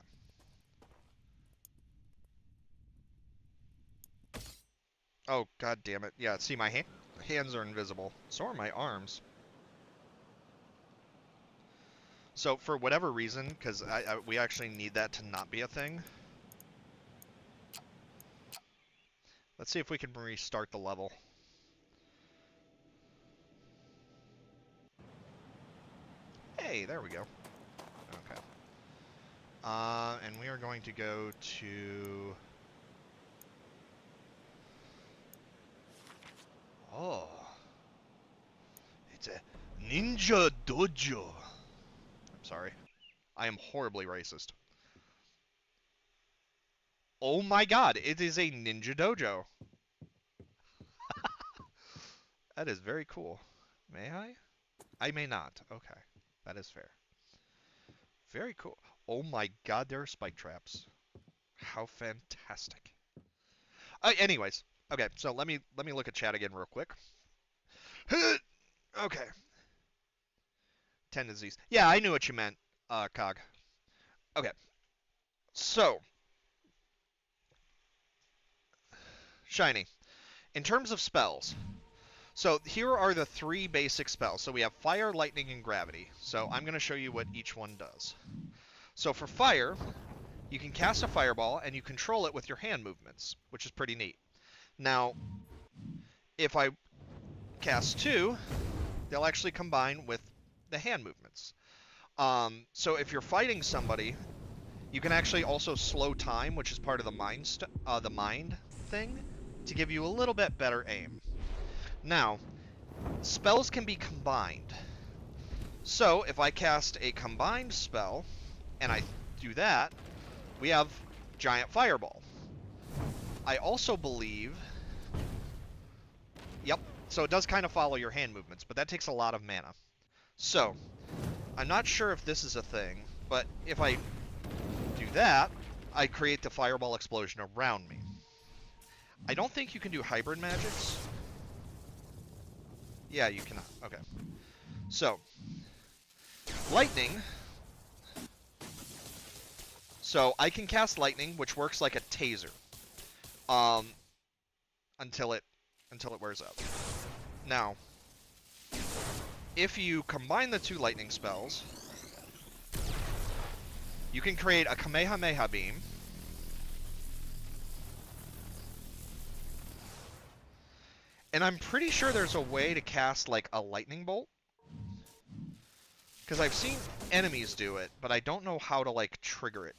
Oh, god damn it. Yeah, see, my hands are invisible. So are my arms. So, for whatever reason, because we actually need that to not be a thing. Let's see if we can restart the level. Hey, there we go. Okay. And we are going to go to... Oh. It's a Ninja Dojo. I'm sorry. I am horribly racist. Oh my god, it is a Ninja Dojo. That is very cool. May I? I may not. Okay. That is fair. Very cool. Oh my god, there are spike traps. How fantastic. Anyways. Okay, so let me look at chat again real quick. Okay. Tendencies. Yeah, I knew what you meant, Cog. Okay. So, Shiny. In terms of spells, so here are the 3 basic spells. So we have Fire, Lightning, and Gravity. So I'm going to show you what each one does. So for Fire, you can cast a fireball and you control it with your hand movements, which is pretty neat. Now, if I cast 2, they'll actually combine with the hand movements. So if you're fighting somebody, you can actually also slow time, which is part of the mind thing, to give you a little bit better aim. Now, spells can be combined. So if I cast a combined spell, and I do that, we have Giant Fireball. I also believe... Yep, so it does kind of follow your hand movements, but that takes a lot of mana. So, I'm not sure if this is a thing, but if I do that, I create the fireball explosion around me. I don't think you can do hybrid magics. Yeah, you cannot. Okay. So, lightning So I can cast lightning, which works like a taser, um, until it wears out. Now, if you combine the two lightning spells, you can create a Kamehameha beam. And I'm pretty sure there's a way to cast like a lightning bolt. Because I've seen enemies do it, but I don't know how to like trigger it.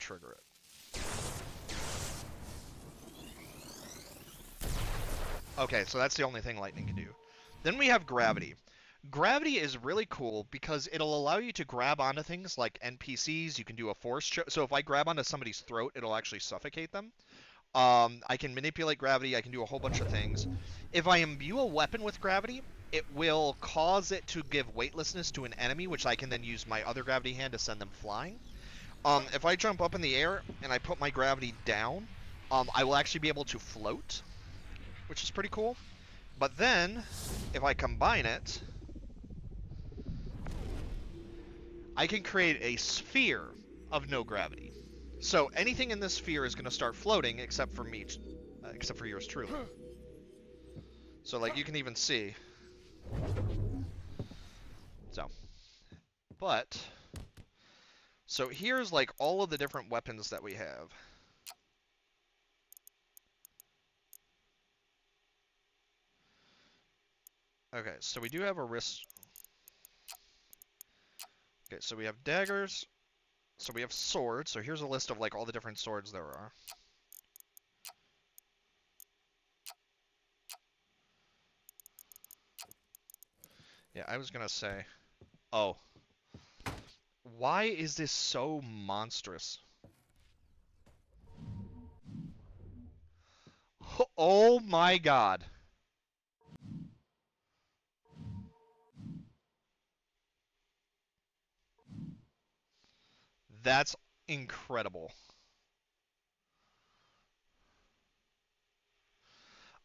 Okay, so that's the only thing lightning can do. Then we have gravity. Gravity is really cool because it'll allow you to grab onto things like NPCs. You can do a force choke. So if I grab onto somebody's throat, it'll actually suffocate them. I can manipulate gravity. I can do a whole bunch of things. If I imbue a weapon with gravity, it will cause it to give weightlessness to an enemy, which I can then use my other gravity hand to send them flying. If I jump up in the air and I put my gravity down, I will actually be able to float, which is pretty cool. But then, if I combine it, I can create a sphere of no gravity. So anything in this sphere is going to start floating, except for me, except for yours truly. So like you can even see. So here's like all of the different weapons that we have. Okay, so we do have a wrist. Okay, so we have daggers. So we have swords. So here's a list of like all the different swords there are. Yeah, I was gonna say. Oh. Why is this so monstrous? Oh my god. That's incredible.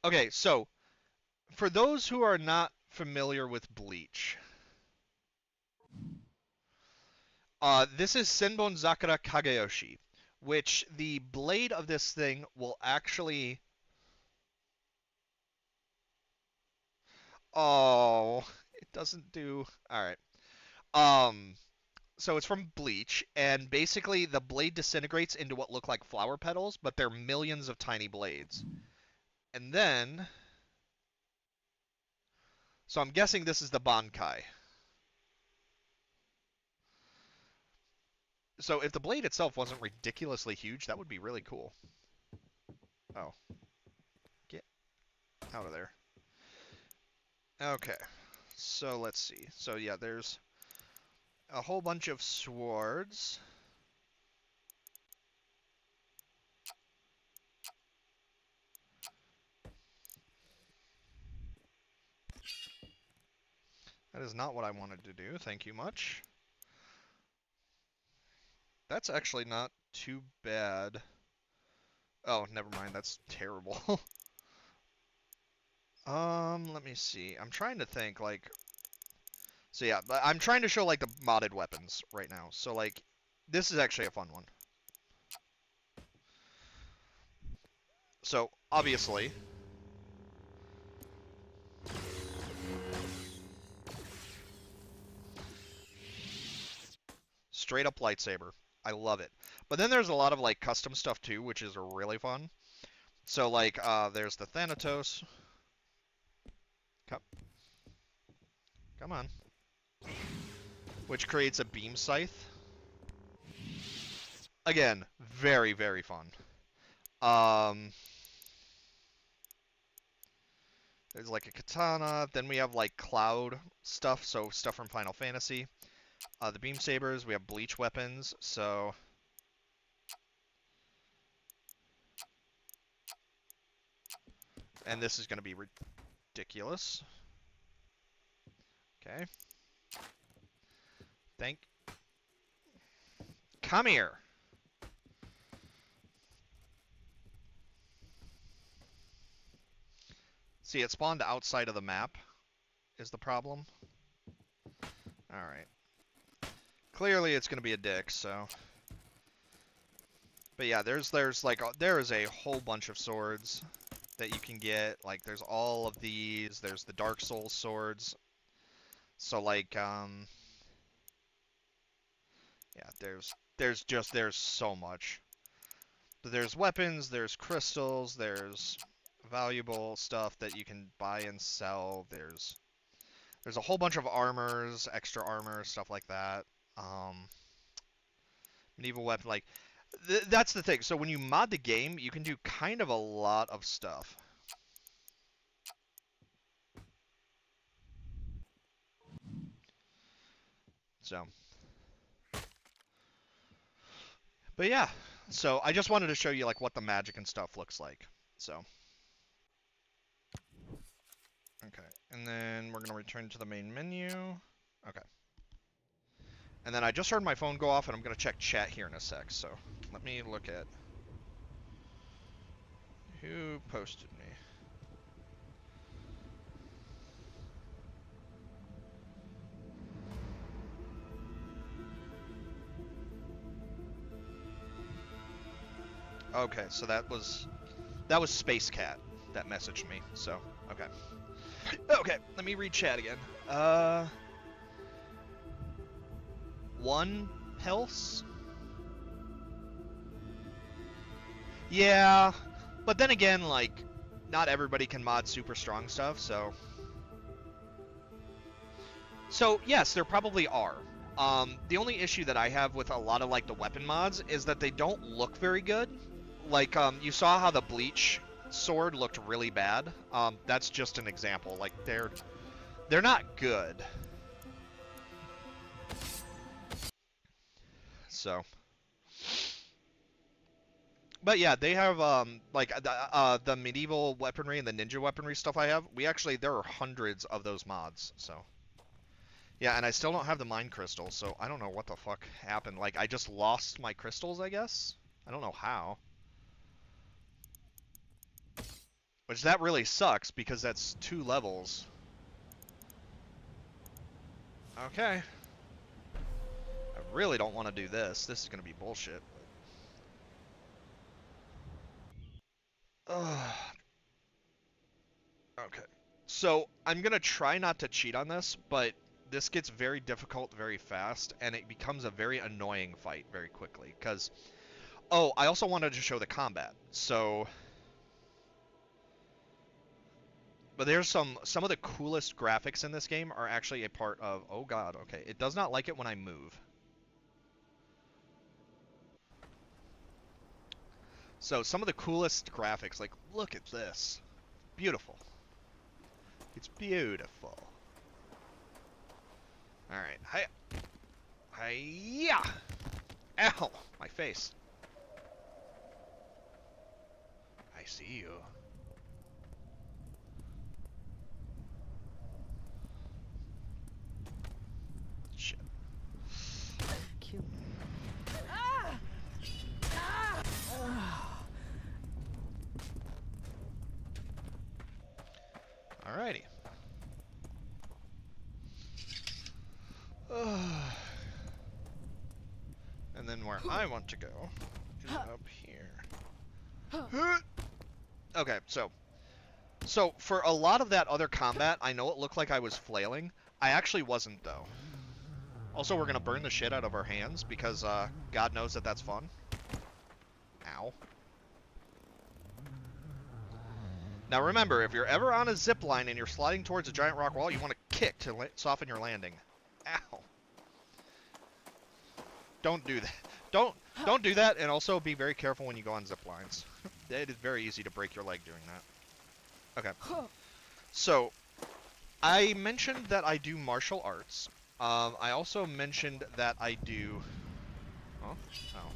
Okay, so for those who are not familiar with Bleach, this is Senbon Zakura Kageyoshi, which the blade of this thing will actually... Oh, it doesn't do... Alright. So it's from Bleach, and basically the blade disintegrates into what look like flower petals, but they're millions of tiny blades. And then... So I'm guessing this is the Bankai. So if the blade itself wasn't ridiculously huge, that would be really cool. Oh. Get out of there. Okay. So let's see. So yeah, there's a whole bunch of swords. That is not what I wanted to do. Thank you much. That's actually not too bad. Oh, never mind. That's terrible. Let me see. I'm trying to think, like... So yeah, I'm trying to show, like, the modded weapons right now. So, like, this is actually a fun one. So, obviously... Straight up lightsaber. I love it. But then there's a lot of, like, custom stuff, too, which is really fun. So, like, there's the Thanatos. Come on. Which creates a beam scythe. Again, very, very fun. There's like a katana. Then we have like cloud stuff, so stuff from Final Fantasy. The beam sabers. We have bleach weapons. So and this is going to be ridiculous. Okay. Come here. See, it spawned outside of the map is the problem. Alright. Clearly it's going to be a dick, so... But yeah, there's like there is a whole bunch of swords that you can get. Like there's all of these. There's the Dark Souls swords. So like yeah, there's so much. There's weapons, there's crystals, there's valuable stuff that you can buy and sell. There's a whole bunch of armors, extra armor, stuff like that. Medieval weapon, like that's the thing. So when you mod the game, you can do kind of a lot of stuff. So, but yeah. So I just wanted to show you like what the magic and stuff looks like. So, okay, and then we're gonna return to the main menu. Okay. And then I just heard my phone go off, and I'm going to check chat here in a sec, so let me look at who posted me. Okay, so that was Space Cat that messaged me, so, okay. Okay, let me read chat again. One health? Yeah, but then again, like, not everybody can mod super strong stuff, so... So, yes, there probably are. The only issue that I have with a lot of, like, the weapon mods is that they don't look very good. Like, you saw how the Bleach sword looked really bad. That's just an example. Like, they're not good. So... But yeah, they have like the medieval weaponry and the ninja weaponry stuff I have. There are hundreds of those mods. So yeah, and I still don't have the mine crystal, so I don't know what the fuck happened. Like I just lost my crystals, I guess. I don't know how. Which that really sucks because that's 2 levels. Okay. I really don't want to do this. This is gonna be bullshit. Ugh. Okay. So, I'm gonna try not to cheat on this, but this gets very difficult very fast, and it becomes a very annoying fight very quickly, because... Oh, I also wanted to show the combat, so... But there's some of the coolest graphics in this game are actually a part of... Oh god, okay. It does not like it when I move. So, some of the coolest graphics, like, look at this. Beautiful. It's beautiful. Alright, hi. Hi-ya! Ow! My face. I see you. Shit. Cute. Alrighty. And then where I want to go is up here. Okay, so for a lot of that other combat, I know it looked like I was flailing. I actually wasn't, though. Also, we're gonna burn the shit out of our hands because God knows that that's fun. Ow. Now remember, if you're ever on a zip line and you're sliding towards a giant rock wall, you want to kick to soften your landing. Ow. Don't do that. Don't do that, and also be very careful when you go on zip lines. It is very easy to break your leg doing that. Okay. So, I mentioned that I do martial arts. I also mentioned that I do... Oh? Oh.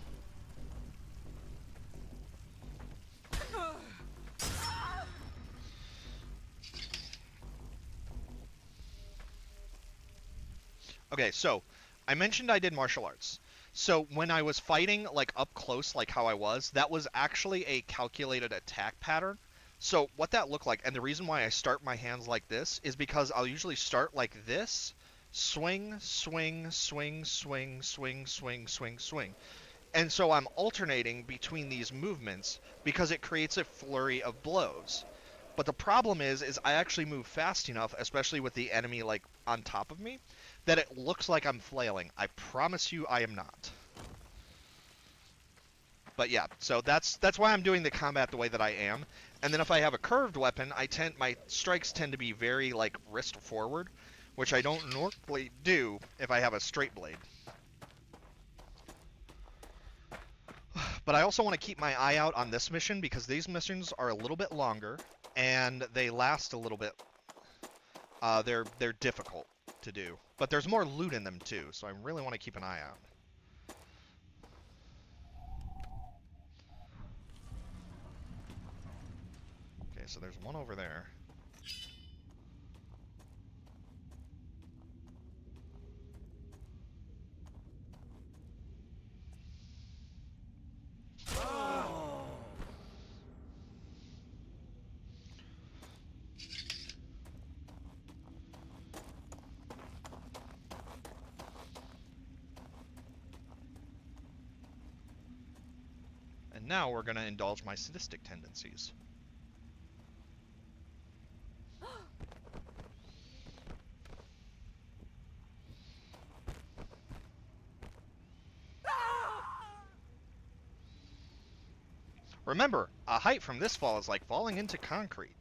Okay, so, I mentioned I did martial arts. So, when I was fighting, like, up close, like how I was, that was actually a calculated attack pattern. So, what that looked like, and the reason why I start my hands like this, is because I'll usually start like this, swing, swing, swing, swing, swing, swing, swing, swing. And so I'm alternating between these movements because it creates a flurry of blows. But the problem is I actually move fast enough, especially with the enemy like on top of me, that it looks like I'm flailing. I promise you I am not. But yeah, so that's why I'm doing the combat the way that I am. And then if I have a curved weapon, my strikes tend to be very like wrist forward, which I don't normally do if I have a straight blade. But I also want to keep my eye out on this mission because these missions are a little bit longer and they last a little bit. They're difficult to do, but there's more loot in them too, so I really want to keep an eye out. Okay, so there's one over there. And now we're going to indulge my sadistic tendencies. Remember, a height from this fall is like falling into concrete.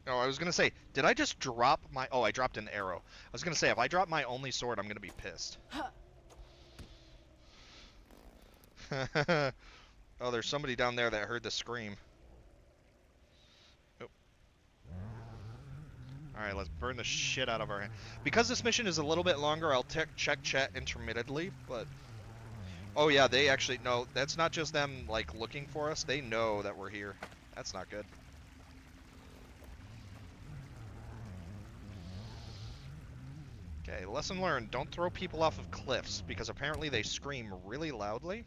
Oh, I was going to say, did I just drop my... Oh, I dropped an arrow. I was going to say, if I drop my only sword, I'm going to be pissed. Oh, there's somebody down there that heard the scream. Oh. Alright, let's burn the shit out of our... Because this mission is a little bit longer, I'll check chat intermittently, but... Oh yeah, they actually... No, that's not just them, like, looking for us. They know that we're here. That's not good. Okay, lesson learned. Don't throw people off of cliffs, because apparently they scream really loudly.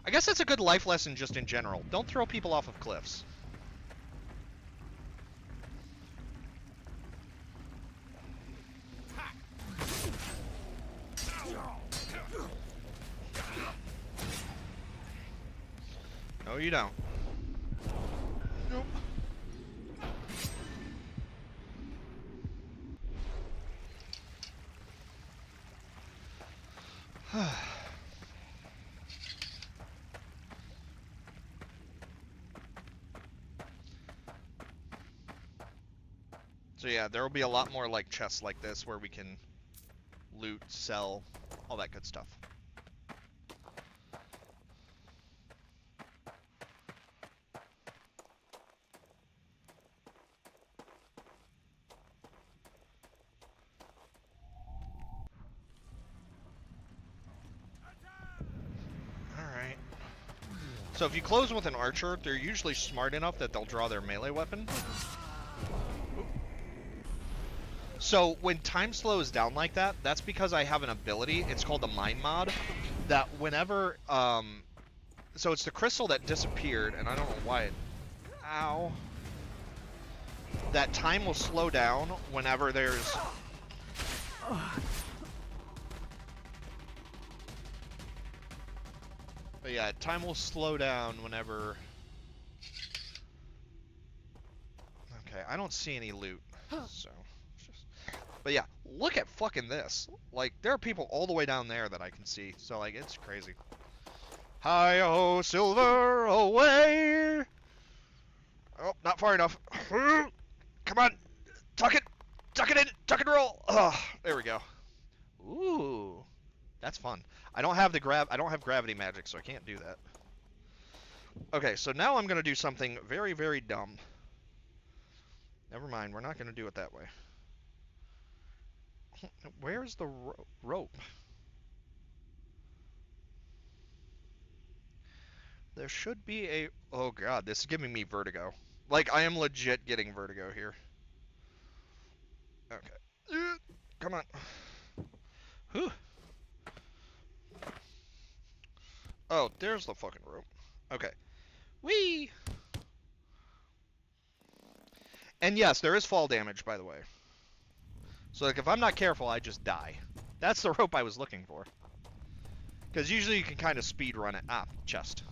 I guess that's a good life lesson just in general. Don't throw people off of cliffs. No, you don't. Nope. So yeah, there will be a lot more like chests like this where we can loot, sell, all that good stuff. Alright. So if you close with an archer, they're usually smart enough that they'll draw their melee weapon. So when time slows down like that, that's because I have an ability. It's called the Mind Mod. That whenever, so it's the crystal that disappeared, and I don't know why it, ow. That time will slow down whenever there's, but yeah, time will slow down whenever, okay, I don't see any loot, so. But yeah, look at fucking this. Like, there are people all the way down there that I can see. So, like, it's crazy. Hi-ho, silver, away! Oh, not far enough. Come on. Tuck it in. Tuck and roll. Oh, there we go. Ooh. That's fun. I don't have gravity magic, so I can't do that. Okay, so now I'm going to do something very, very dumb. Never mind, we're not going to do it that way. Where's the rope? There should be a... Oh god, this is giving me vertigo. Like, I am legit getting vertigo here. Okay. Come on. Whew. Oh, there's the fucking rope. Okay. Whee! And yes, there is fall damage, by the way. So like if I'm not careful, I just die. That's the rope I was looking for. Because usually you can kind of speed run it. Ah, chest.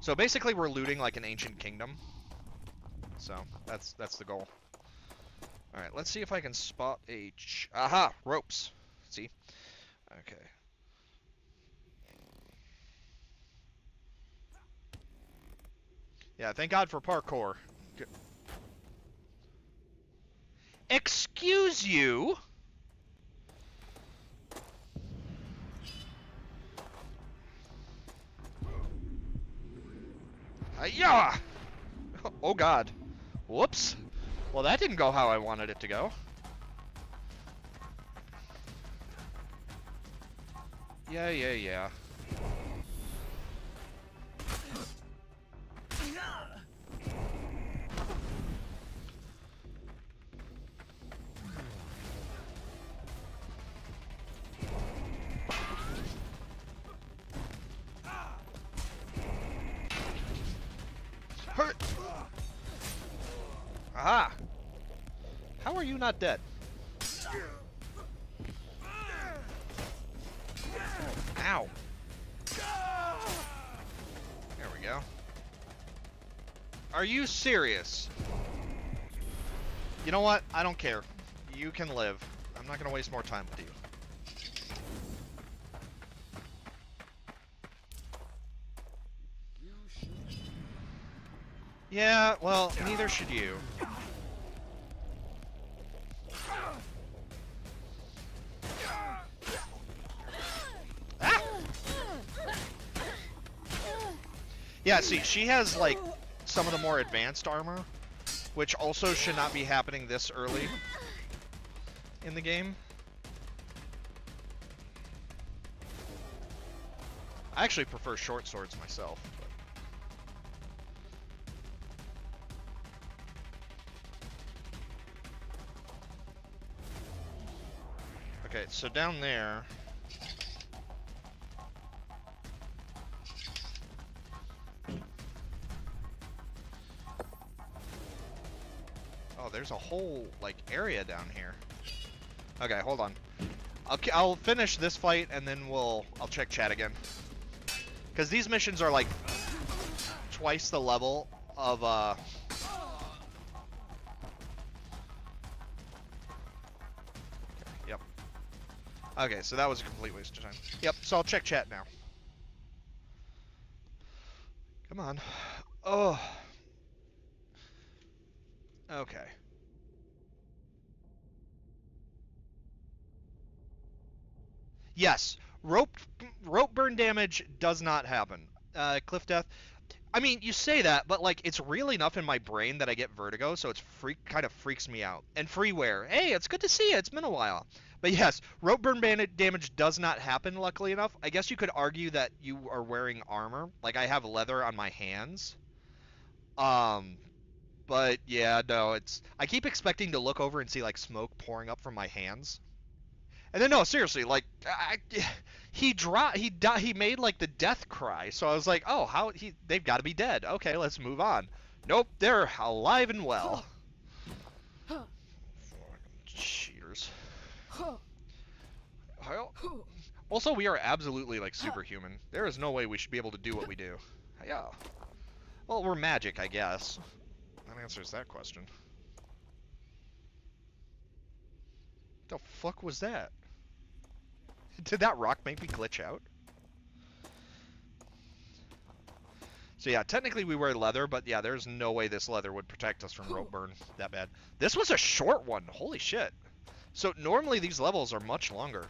So basically we're looting like an ancient kingdom. So that's the goal. Alright, let's see if I can spot a... Aha! Ropes. See? Okay. Yeah, thank God for parkour. Good. Excuse you? Yeah! Oh God. Whoops. Well, that didn't go how I wanted it to go. Yeah. Hurt! Aha! How are you not dead? Ow! There we go. Are you serious? You know what? I don't care. You can live. I'm not gonna waste more time with you. Yeah, well, neither should you. Ah! Yeah, see, she has, like, some of the more advanced armor, which also should not be happening this early in the game. I actually prefer short swords myself. Okay, so down there... Oh, there's a whole, like, area down here. Okay, hold on. I'll finish this fight, and then I'll check chat again. Because these missions are, like, twice the level of, Yep. Okay, so that was a complete waste of time. Yep, so I'll check chat now. Come on. Oh. Okay. Yes, rope burn damage does not happen. Cliff death. I mean, you say that, but like it's real enough in my brain that I get vertigo, so it's kind of freaks me out. And freeware. Hey, it's good to see you. It's been a while. But yes, rope burn damage does not happen. Luckily enough, I guess you could argue that you are wearing armor. Like I have leather on my hands. But yeah, no, I keep expecting to look over and see like smoke pouring up from my hands. And then no, seriously, like he made like the death cry. So I was like, "Oh, they've got to be dead." Okay, let's move on. Nope, they're alive and well. Fucking cheaters. Also, we are absolutely like superhuman. There is no way we should be able to do what we do. Yeah. Well, we're magic, I guess. That answers that question. The fuck was that? Did that rock make me glitch out? So yeah, technically we wear leather, but yeah, there's no way this leather would protect us from rope burn that bad. This was a short one. Holy shit. So normally these levels are much longer.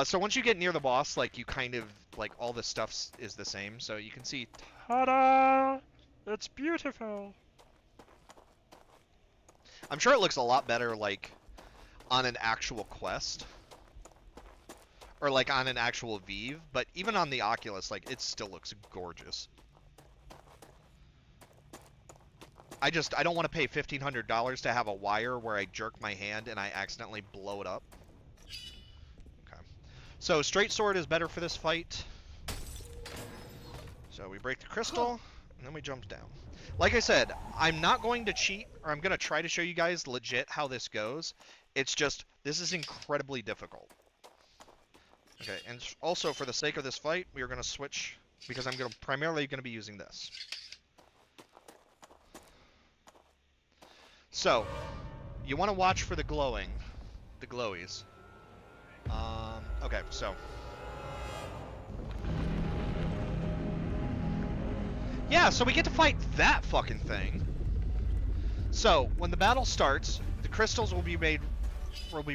So once you get near the boss, like you kind of, like all this stuff is the same. So you can see, ta-da! It's beautiful. I'm sure it looks a lot better, like, on an actual Quest. Or, like, on an actual Vive. But even on the Oculus, like, it still looks gorgeous. I don't want to pay $1,500 to have a wire where I jerk my hand and I accidentally blow it up. Okay. So, straight sword is better for this fight. So, we break the crystal, and then we jump down. Like I said, I'm not going to cheat, or I'm going to try to show you guys legit how this goes. It's just, this is incredibly difficult. Okay, and also for the sake of this fight, we are going to switch, because I'm primarily going to be using this. So, you want to watch for the glowies. Okay, so. Yeah, so we get to fight that fucking thing. So, when the battle starts, the crystals will be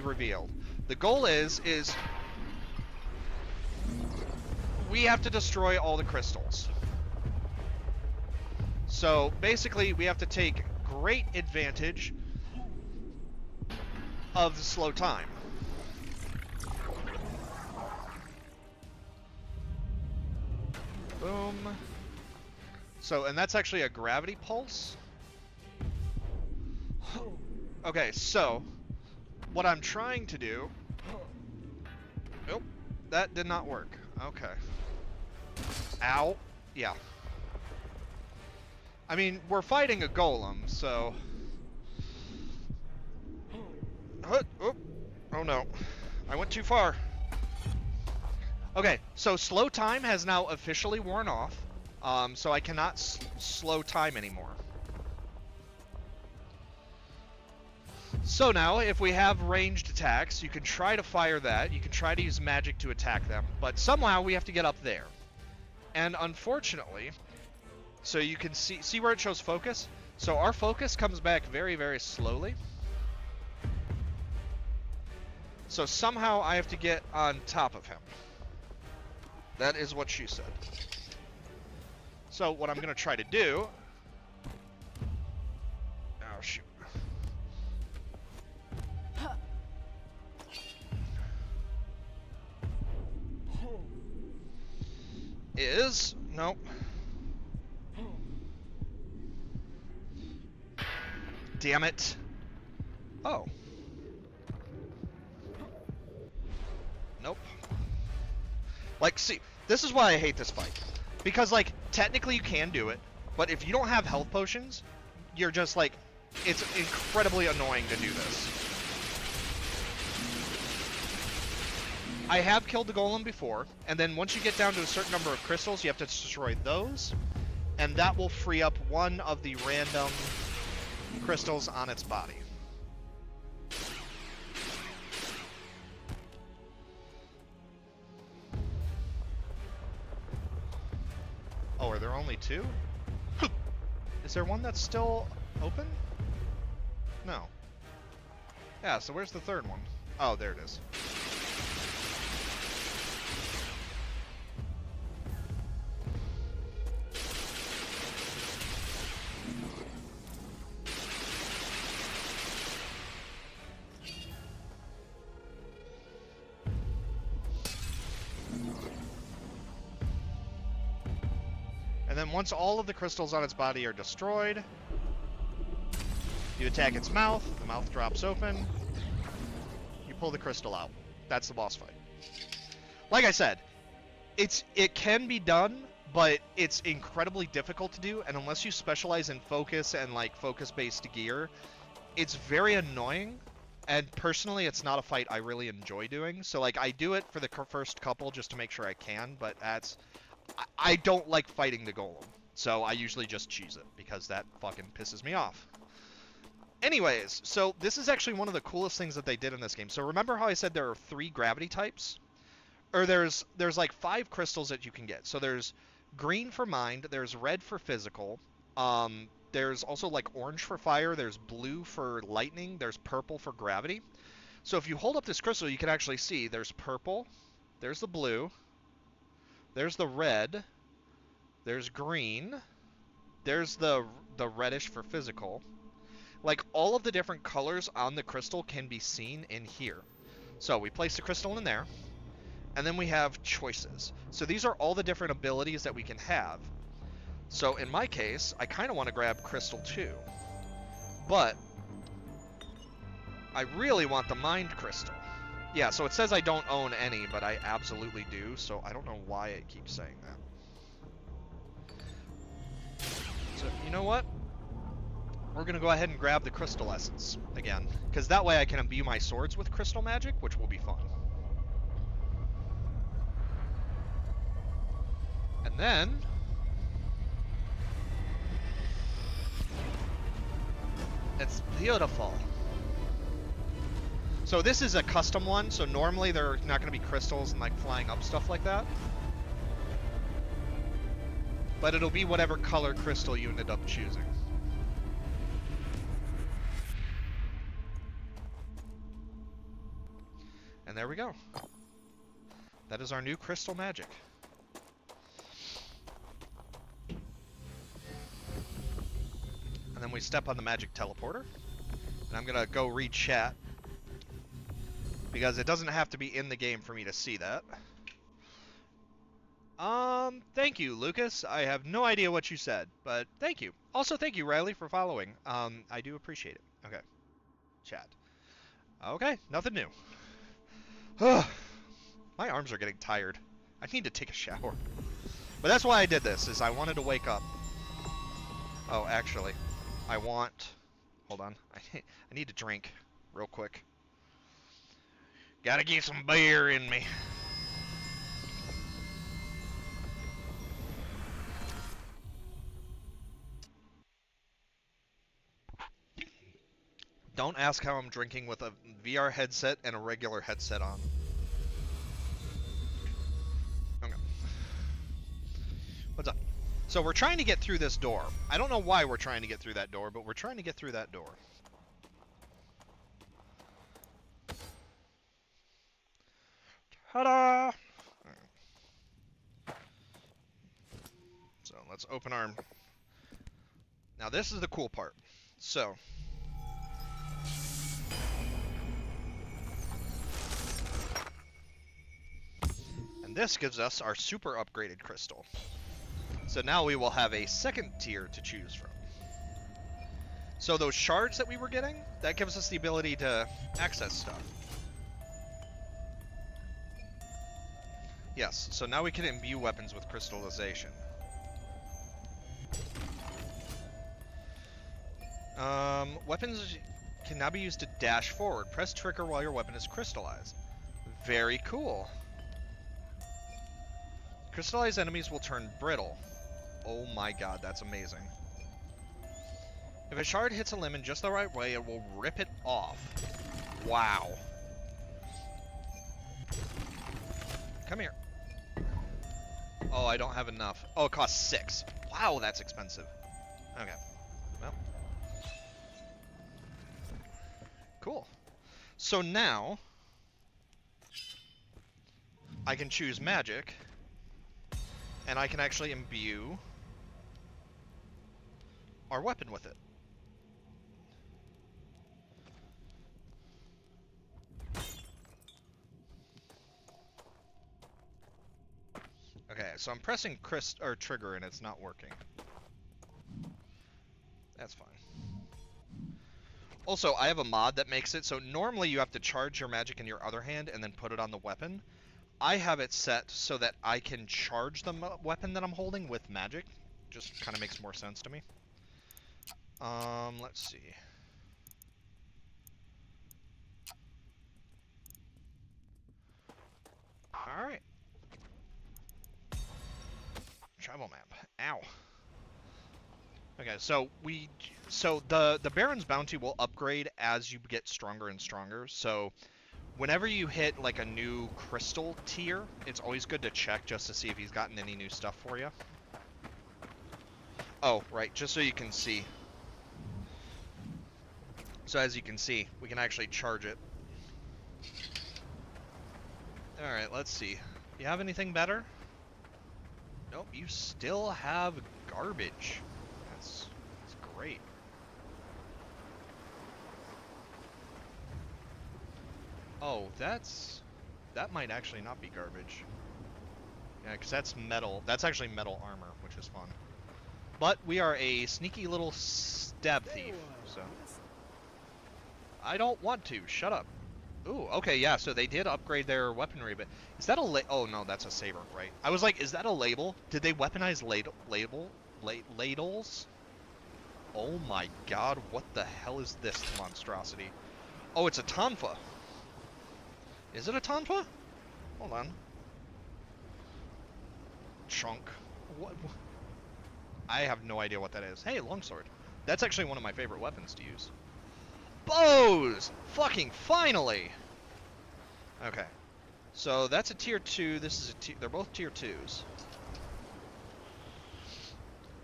revealed. The goal is we have to destroy all the crystals. So, basically, we have to take great advantage of the slow time. Boom. So, and that's actually a gravity pulse. Okay, so what I'm trying to do. Oh, that did not work. Okay. Ow. Yeah. I mean, we're fighting a golem, so. Oh no. I went too far. Okay, so slow time has now officially worn off. So I cannot slow time anymore. So now, if we have ranged attacks, you can try to fire that. You can try to use magic to attack them. But somehow we have to get up there. And unfortunately, so you can see where it shows focus? So our focus comes back very, very slowly. So somehow I have to get on top of him. That is what she said. So what I'm going to try to do... Oh, shoot. Is... Nope. Damn it. Oh. Nope. Like, see, this is why I hate this fight. Because, like, technically you can do it, but if you don't have health potions, you're just, like, it's incredibly annoying to do this. I have killed the golem before, and then once you get down to a certain number of crystals, you have to destroy those, and that will free up one of the random crystals on its body. Oh, are there only two? Is there one that's still open? No. Yeah, so where's the third one? Oh, there it is. And then once all of the crystals on its body are destroyed, you attack its mouth, the mouth drops open, you pull the crystal out. That's the boss fight. Like I said, it can be done, but it's incredibly difficult to do, and unless you specialize in focus and like focus-based gear, it's very annoying, and personally it's not a fight I really enjoy doing. So like I do it for the first couple just to make sure I can, but I don't like fighting the golem, so I usually just cheese it, because that fucking pisses me off. Anyways, so this is actually one of the coolest things that they did in this game. So remember how I said there are 3 gravity types? Or there's like 5 crystals that you can get. So there's green for mind, there's red for physical, there's also like orange for fire, there's blue for lightning, there's purple for gravity. So if you hold up this crystal, you can actually see there's purple, there's the blue, there's the red, there's green, there's the reddish for physical. Like, all of the different colors on the crystal can be seen in here. So we place the crystal in there, and then we have choices. So these are all the different abilities that we can have. So in my case, I kind of want to grab crystal 2. But I really want the mind crystal. Yeah, so it says I don't own any, but I absolutely do, so I don't know why it keeps saying that. So, you you know what? We're going to go ahead and grab the crystal essence again, because that way I can imbue my swords with crystal magic, which will be fun. And then... it's beautiful. So this is a custom one, so normally they're not going to be crystals and like flying up stuff like that. But it'll be whatever color crystal you ended up choosing. And there we go. That is our new crystal magic. And then we step on the magic teleporter. And I'm gonna go read chat, because it doesn't have to be in the game for me to see that. Thank you, Lucas. I have no idea what you said, but thank you. Also, thank you, Riley, for following. I do appreciate it. Okay. Chat. Okay, nothing new. My arms are getting tired. I need to take a shower. But that's why I did this, is I wanted to wake up. Oh, actually, I want... hold on. I need to drink real quick. Gotta get some beer in me. Don't ask how I'm drinking with a VR headset and a regular headset on. Okay. What's up? So we're trying to get through this door. I don't know why we're trying to get through that door, but we're trying to get through that door. Ta-da! So let's open our... now this is the cool part. So... and this gives us our super upgraded crystal. So now we will have a second tier to choose from. So those shards that we were getting, that gives us the ability to access stuff. Yes, so now we can imbue weapons with crystallization. Weapons can now be used to dash forward. Press trigger while your weapon is crystallized. Very cool. Crystallized enemies will turn brittle. Oh my god, that's amazing. If a shard hits a limb in just the right way, it will rip it off. Wow. Come here. Oh, I don't have enough. Oh, it costs 6. Wow, that's expensive. Okay. Well. Cool. So now, I can choose magic, and I can actually imbue our weapon with it. Okay, so I'm pressing trigger and it's not working. That's fine. Also, I have a mod that makes it so normally you have to charge your magic in your other hand and then put it on the weapon. I have it set so that I can charge the weapon that I'm holding with magic. Just kind of makes more sense to me. Let's see. Alright. Travel map. Ow. Okay, so the Baron's Bounty will upgrade as you get stronger and stronger. So whenever you hit like a new crystal tier, it's always good to check just to see if he's gotten any new stuff for you. Oh, right, just so you can see. So as you can see, we can actually charge it. Alright, let's see. You have anything better? Nope, you still have garbage. That's great. Oh, that might actually not be garbage. Yeah, because that's metal. That's actually metal armor, which is fun. But we are a sneaky little stab thief, so... I don't want to. Shut up. Ooh, okay, yeah, so they did upgrade their weaponry, but... is that a oh, no, that's a saber, right? I was like, is that a label? Did they weaponize ladles? Oh my god, what the hell is this monstrosity? Oh, it's a Tonfa. Is it a Tonfa? Hold on. Chunk. What? I have no idea what that is. Hey, longsword. That's actually one of my favorite weapons to use. Bows! Fucking finally! Okay. So that's a tier 2, this is a tier... They're both tier 2s.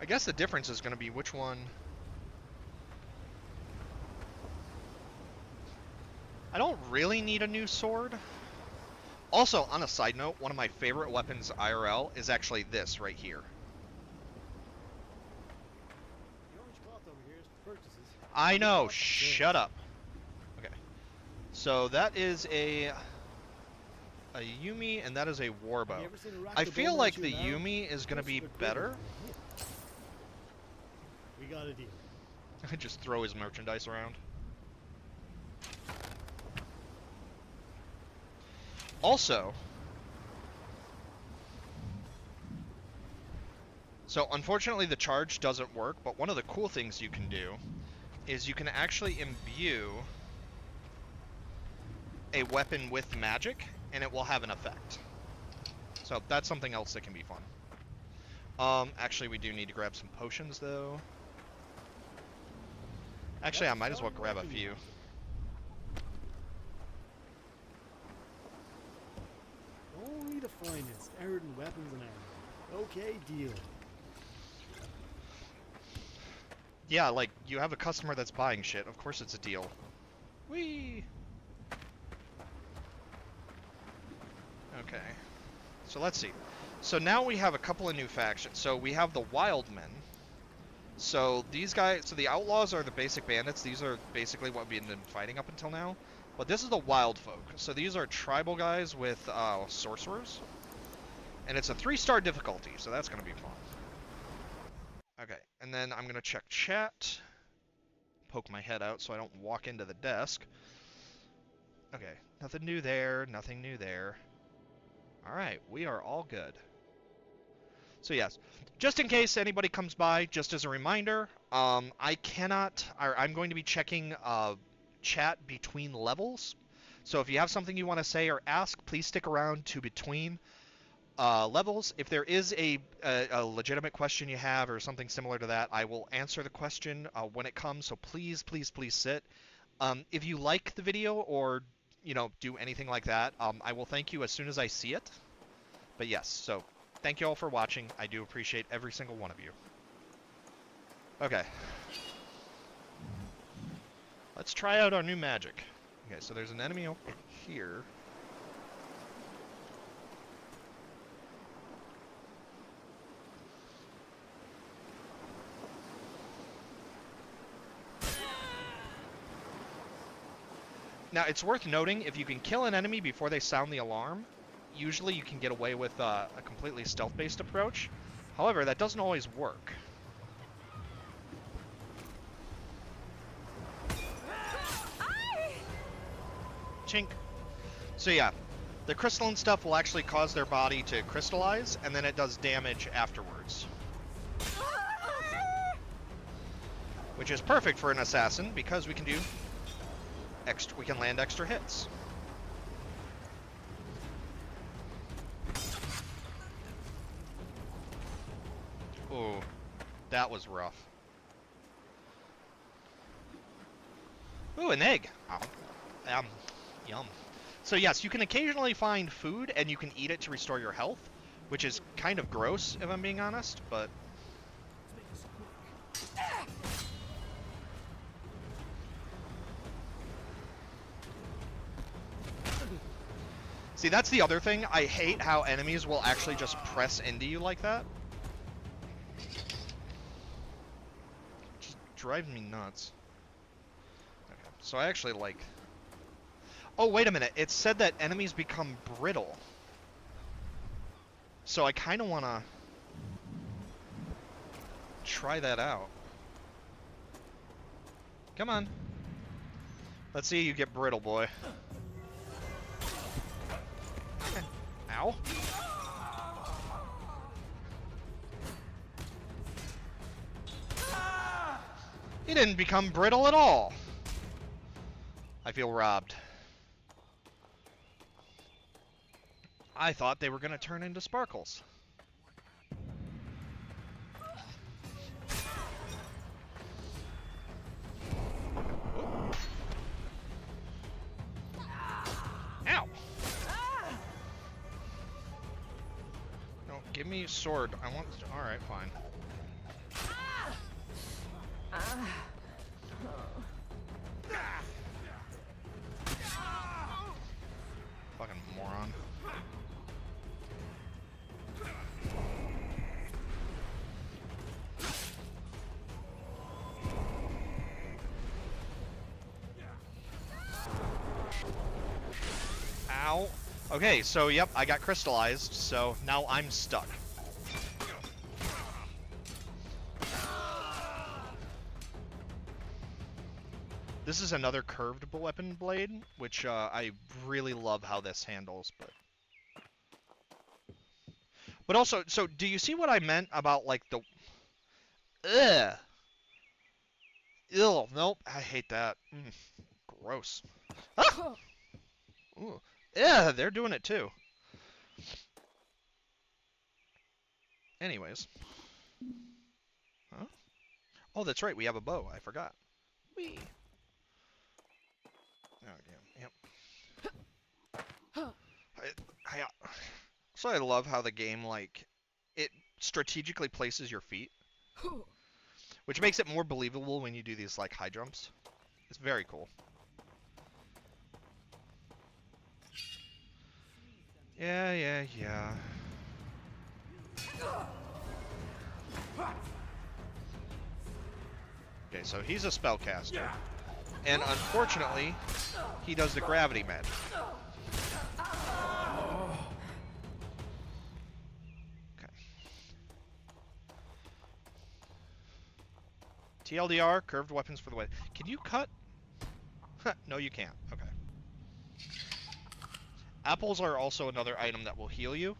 I guess the difference is going to be which one... I don't really need a new sword. Also, on a side note, one of my favorite weapons IRL is actually this right here. The orange cloth over here is for purchases. I know, Cloth is shut up. Okay. So that is a Yumi, and that is a yours. Have Warbow. you ever seen a rack I of feel bone like at the you now? Yumi is going to be Just a better. quiver. We got a deal. I just throw his merchandise around. Also, so unfortunately the charge doesn't work, but one of the cool things you can do is you can actually imbue a weapon with magic, and it will have an effect. So that's something else that can be fun. Actually, we do need to grab some potions, though. Actually, I might as well grab a few. Only the finest, Eridan weapons and ammo. Okay, deal. Yeah, like, you have a customer that's buying shit. Of course it's a deal. Whee! Okay. So let's see. So now we have a couple of new factions. So we have the Wildmen. So these guys, so the Outlaws are the basic bandits. These are basically what we've been fighting up until now. But this is the Wild Folk. So these are tribal guys with sorcerers. And it's a 3-star difficulty, so that's going to be fun. Okay, and then I'm going to check chat. Poke my head out so I don't walk into the desk. Okay, nothing new there, nothing new there. Alright, we are all good. So yes, just in case anybody comes by, just as a reminder, I'm going to be checking chat between levels. So if you have something you want to say or ask, please stick around to between levels. If there is a legitimate question you have or something similar to that, I will answer the question when it comes, so please, please, please sit. If you like the video or, do anything like that, I will thank you as soon as I see it. But yes, so thank you all for watching. I do appreciate every single one of you. Okay. Let's try out our new magic. Okay, so there's an enemy over here. Now, it's worth noting, if you can kill an enemy before they sound the alarm, usually you can get away with a completely stealth-based approach. However, that doesn't always work. Chink. So yeah, the crystalline stuff will actually cause their body to crystallize, and then it does damage afterwards. Which is perfect for an assassin, because we can do we can land extra hits. Ooh, that was rough. Ooh, an egg. Oh, yum. So yes, you can occasionally find food and you can eat it to restore your health, which is kind of gross if I'm being honest, but see, that's the other thing. I hate how enemies will actually just press into you like that. Just drives me nuts. Okay, so I actually like... Oh, wait a minute. It said that enemies become brittle. So I kind of want to try that out. Come on. Let's see you get brittle, boy. Ow. He didn't become brittle at all. I feel robbed. I thought they were going to turn into sparkles. Ow! No, give me a sword. I want... Alright, fine. Fucking moron. Ow. Okay, so yep, I got crystallized, so now I'm stuck. This is another curved weapon blade, which I really love how this handles, but also, so do you see what I meant about like the... Ugh. Ew, nope, I hate that. Gross. Ah! Ooh. Yeah, they're doing it too. Anyways. Huh? Oh, that's right, we have a bow. I forgot. Whee! Oh, yeah. Yep. So I love how the game, like, it strategically places your feet. Which makes it more believable when you do these, like, high jumps. It's very cool. Yeah. Okay, so he's a spellcaster. And unfortunately, he does the gravity magic. Okay. TLDR, curved weapons for the way. Can you cut? No, you can't. Okay. Apples are also another item that will heal you.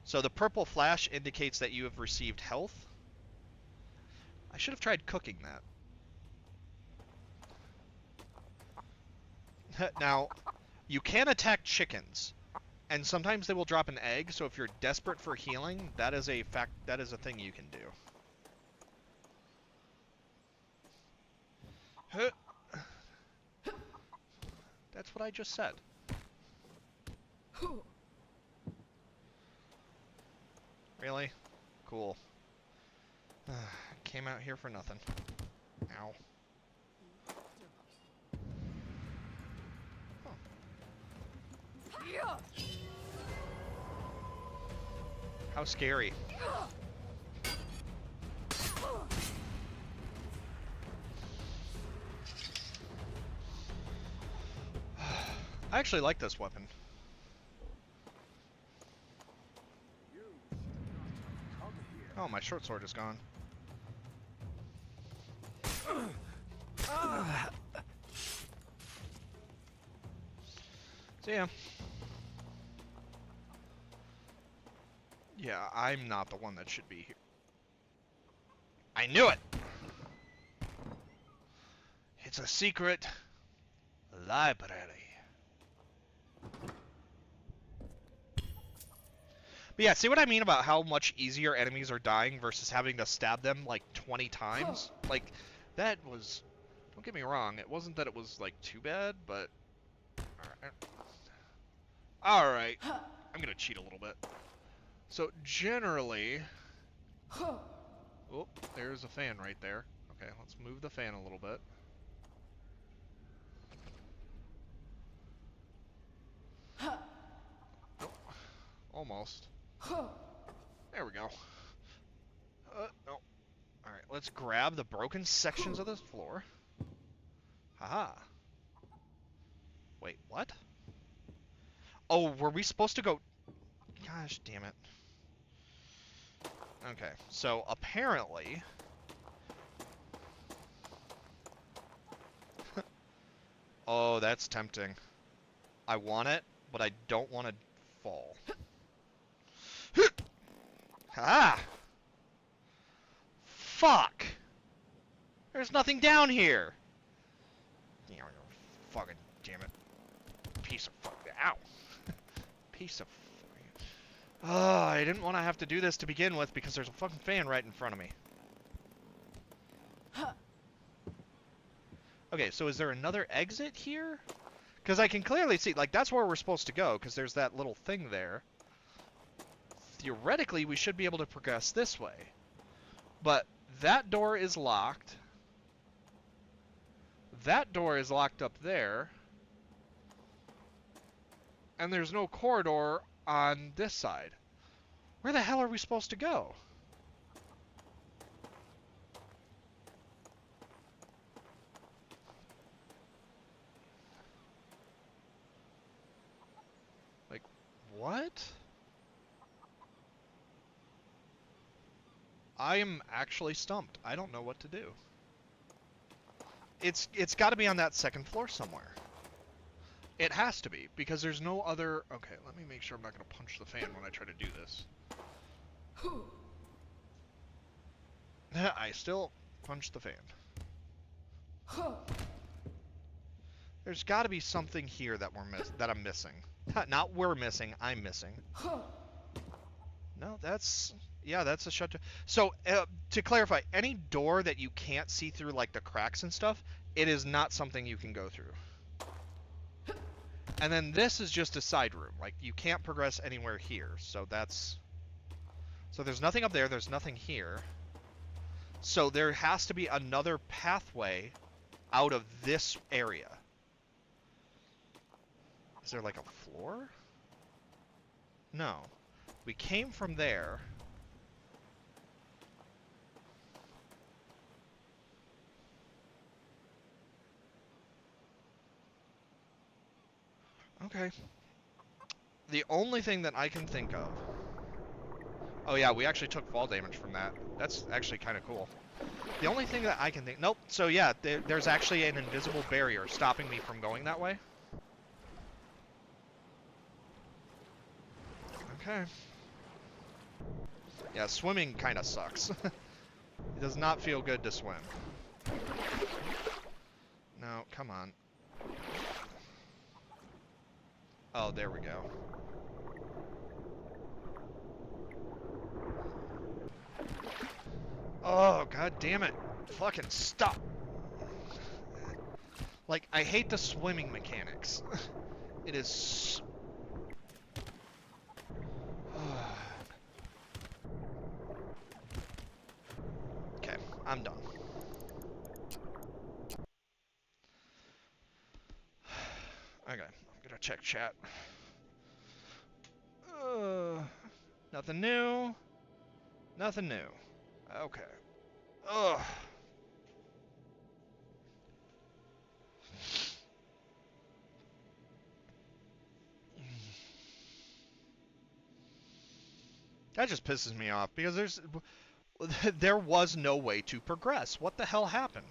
So the purple flash indicates that you have received health. I should have tried cooking that. Now, you can attack chickens, and sometimes they will drop an egg, so if you're desperate for healing, that is a thing you can do. That's what I just said. Really? Cool. Came out here for nothing. Ow. Huh. How scary. I actually like this weapon. Oh, my short sword is gone. So yeah. Yeah, I'm not the one that should be here. I knew it! It's a secret library. But yeah, see what I mean about how much easier enemies are dying versus having to stab them like 20 times? Like, that was... Don't get me wrong, it wasn't that it was like too bad, but... Alright. I'm gonna cheat a little bit. So, generally... Oh, there's a fan right there. Okay, let's move the fan a little bit. Oh, almost. There we go. No. Alright, let's grab the broken sections of this floor. Haha. Wait, what? Oh, were we supposed to go... Gosh damn it. Okay, so apparently... Oh, that's tempting. I want it, but I don't want to fall. Ah! fuck? There's nothing down here. Fucking damn it. Piece of fuck. Ow. Piece of fucking. Oh, I didn't want to have to do this to begin with because there's a fucking fan right in front of me. Okay, so is there another exit here? Because I can clearly see, like, that's where we're supposed to go, because there's that little thing there. Theoretically, we should be able to progress this way. But that door is locked. That door is locked up there. And there's no corridor on this side. Where the hell are we supposed to go? Like, what? I am actually stumped. I don't know what to do. It's got to be on that second floor somewhere. It has to be, because there's no other... Okay, let me make sure I'm not going to punch the fan when I try to do this. I still punch the fan. There's got to be something here that I'm missing. Not we're missing, I'm missing. No, that's... Yeah, that's a shut. So, to clarify, any door that you can't see through, like, the cracks and stuff, it is not something you can go through. And then this is just a side room. Like, you can't progress anywhere here. So that's... So there's nothing up there. There's nothing here. So there has to be another pathway out of this area. Is there, like, a floor? No. We came from there... Okay. The only thing that I can think of... Oh yeah, we actually took fall damage from that. That's actually kind of cool. The only thing that I can think... Nope. So yeah, there's actually an invisible barrier stopping me from going that way. Okay. Yeah, swimming kind of sucks. It does not feel good to swim. No, come on. Oh, there we go. Oh, god damn it. Fucking stop. Like, I hate the swimming mechanics. It is... Okay, I'm done. Okay, I'm gonna check chat. Nothing new. Nothing new. Okay. Ugh. That just pisses me off because there was no way to progress. What the hell happened?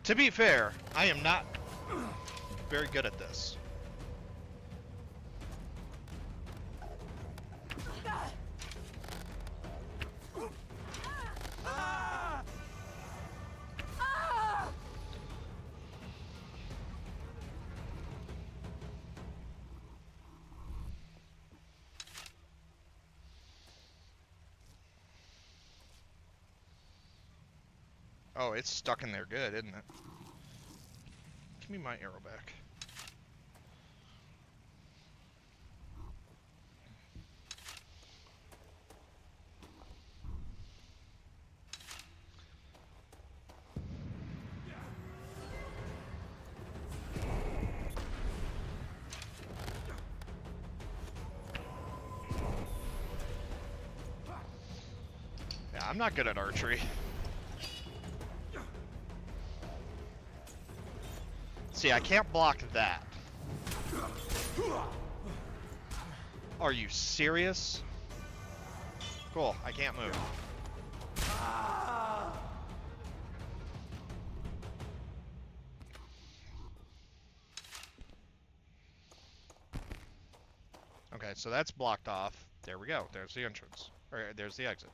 To be fair, I am not very good at this. Oh, it's stuck in there good, isn't it? me my arrow back. Yeah, I'm not good at archery. See, I can't block that. Are you serious? Cool, I can't move. Okay, so that's blocked off. There we go. There's the entrance. Or there's the exit.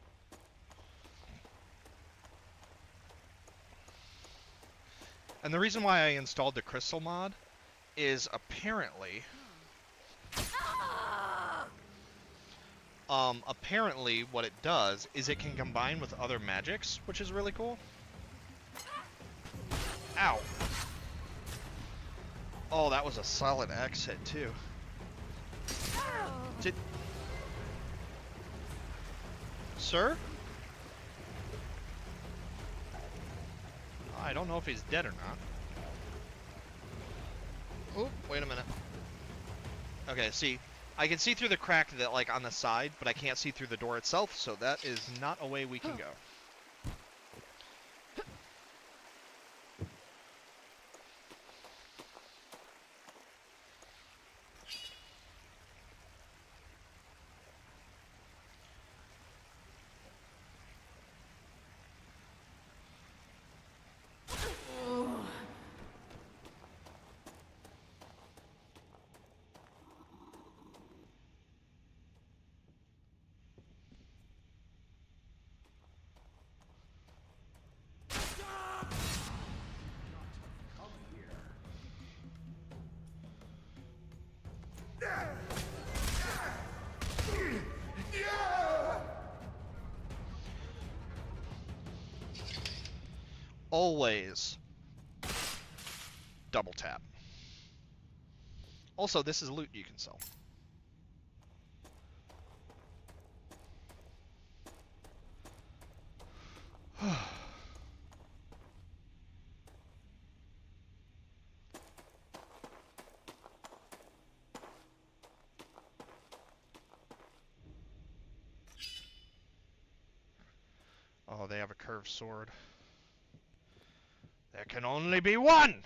And the reason why I installed the crystal mod is apparently what it does is it can combine with other magics, which is really cool. Ow. Oh, that was a solid axe hit too. Did... Sir? I don't know if he's dead or not. Oh, wait a minute. Okay, see, I can see through the crack that, like, on the side, but I can't see through the door itself, so that is not a way we can go. Always double tap. Also, this is loot you can sell. Oh, they have a curved sword. There can only be one!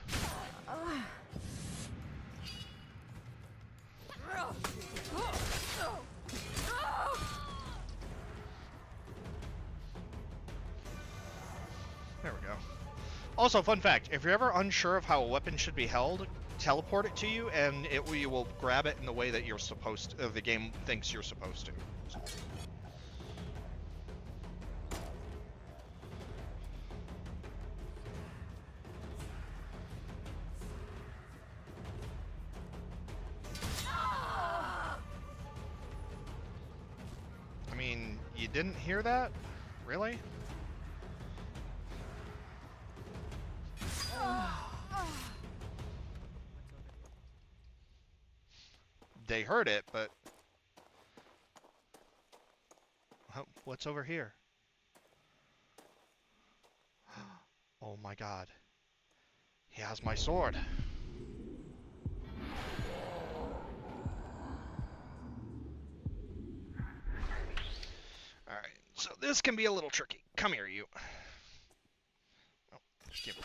There we go. Also, fun fact, if you're ever unsure of how a weapon should be held, teleport it to you, and you will grab it in the way that you're supposed to, the game thinks you're supposed to. I mean, you didn't hear that? Really? They heard it, but... Oh, what's over here? Oh my god. He has my sword. Alright, so this can be a little tricky. Come here, you. Oh, give it.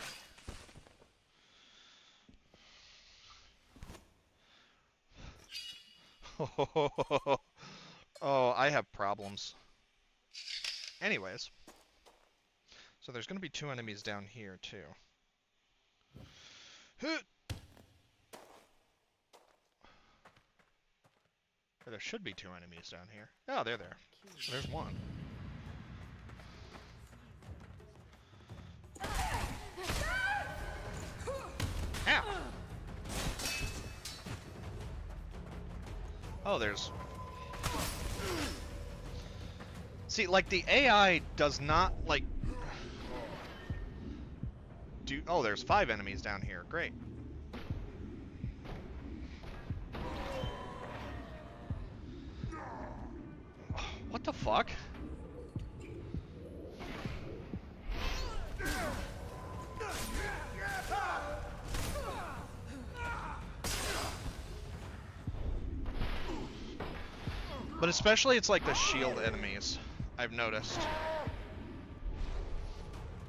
Oh, I have problems. Anyways. So there's going to be 2 enemies down here, too. Or there should be 2 enemies down here. Oh, they're there. There's one. Ow! Oh, there's... See, like, the AI does not, like... do... Oh, there's 5 enemies down here. Great. What the fuck? But especially it's like the shield enemies, I've noticed,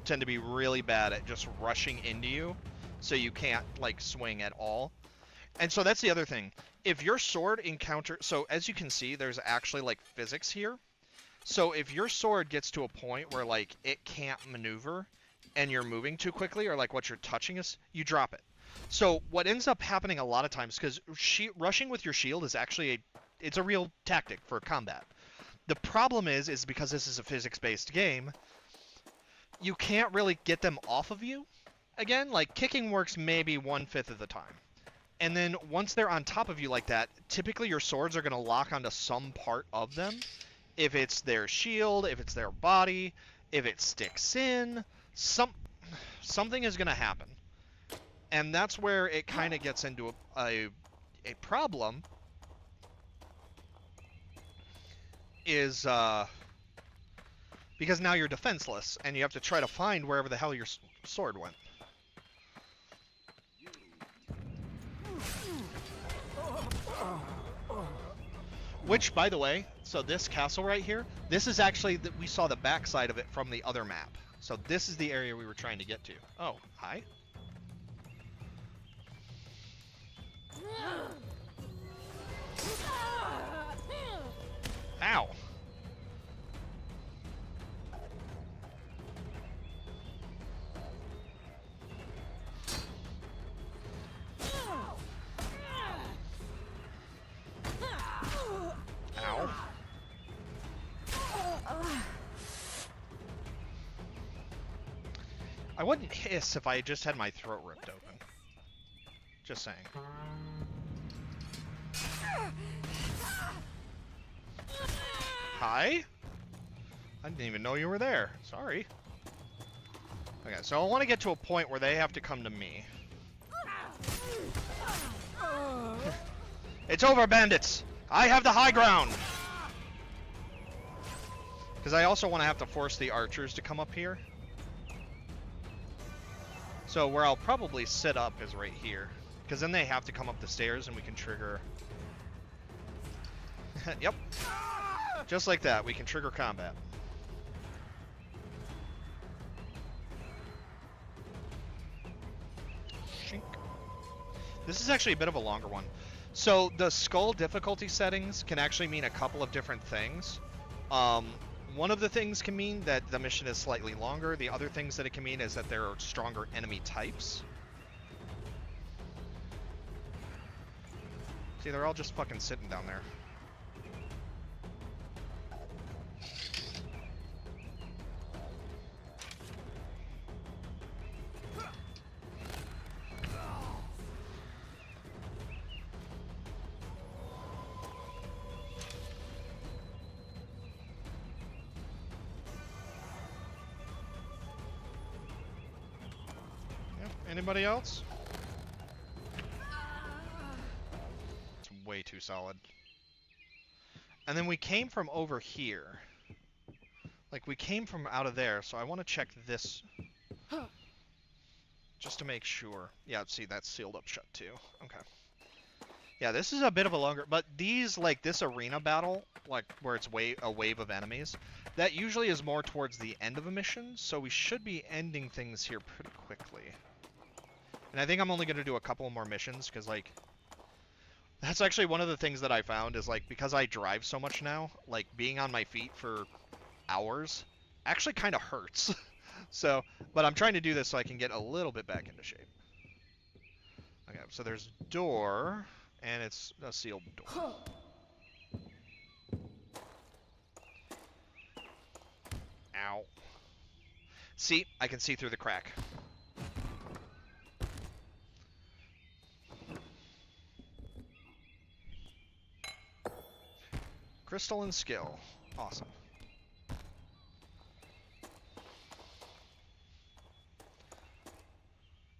tend to be really bad at just rushing into you, so you can't like swing at all. And so that's the other thing. If your sword encounters, so as you can see, there's actually like physics here. So if your sword gets to a point where like it can't maneuver and you're moving too quickly, or like what you're touching is, you drop it. So what ends up happening a lot of times, because rushing with your shield is actually it's a real tactic for combat. The problem is because this is a physics-based game, you can't really get them off of you. Again, like kicking works maybe 1/5 of the time. And then once they're on top of you like that, typically your swords are going to lock onto some part of them. If it's their shield, if it's their body, if it sticks in, something is going to happen. And that's where it kind of gets into a problem. Is because now you're defenseless and you have to try to find wherever the hell your sword went. Which, by the way, so this castle right here, this is actually we saw the backside of it from the other map. So this is the area we were trying to get to. Oh, hi. Ow. Ow. I wouldn't hiss if I just had my throat ripped open. Just saying. Hi? I didn't even know you were there. Sorry. Okay, so I want to get to a point where they have to come to me. It's over, bandits! I have the high ground! Because I also want to have to force the archers to come up here. So where I'll probably sit up is right here. Because then they have to come up the stairs and we can trigger... Yep. Just like that, we can trigger combat. Shink. This is actually a bit of a longer one. So the skull difficulty settings can actually mean a couple of different things. One of the things can mean that the mission is slightly longer. The other things that it can mean is that there are stronger enemy types. See, they're all just fucking sitting down there. Anybody else? It's way too solid. And then we came from over here. Like, we came from out of there, so I want to check this. Just to make sure. Yeah, see, that's sealed up shut too. Okay. Yeah, this is a bit of a longer... But these, like, this arena battle, like, where it's a wave of enemies, that usually is more towards the end of a mission, so we should be ending things here pretty quickly. And I think I'm only going to do a couple more missions, because, like, that's actually one of the things that I found is, like, because I drive so much now, like, being on my feet for hours actually kind of hurts. So, but I'm trying to do this so I can get a little bit back into shape. Okay, so there's a door, and it's a sealed door. Ow. See, I can see through the crack. Crystal and skill. Awesome.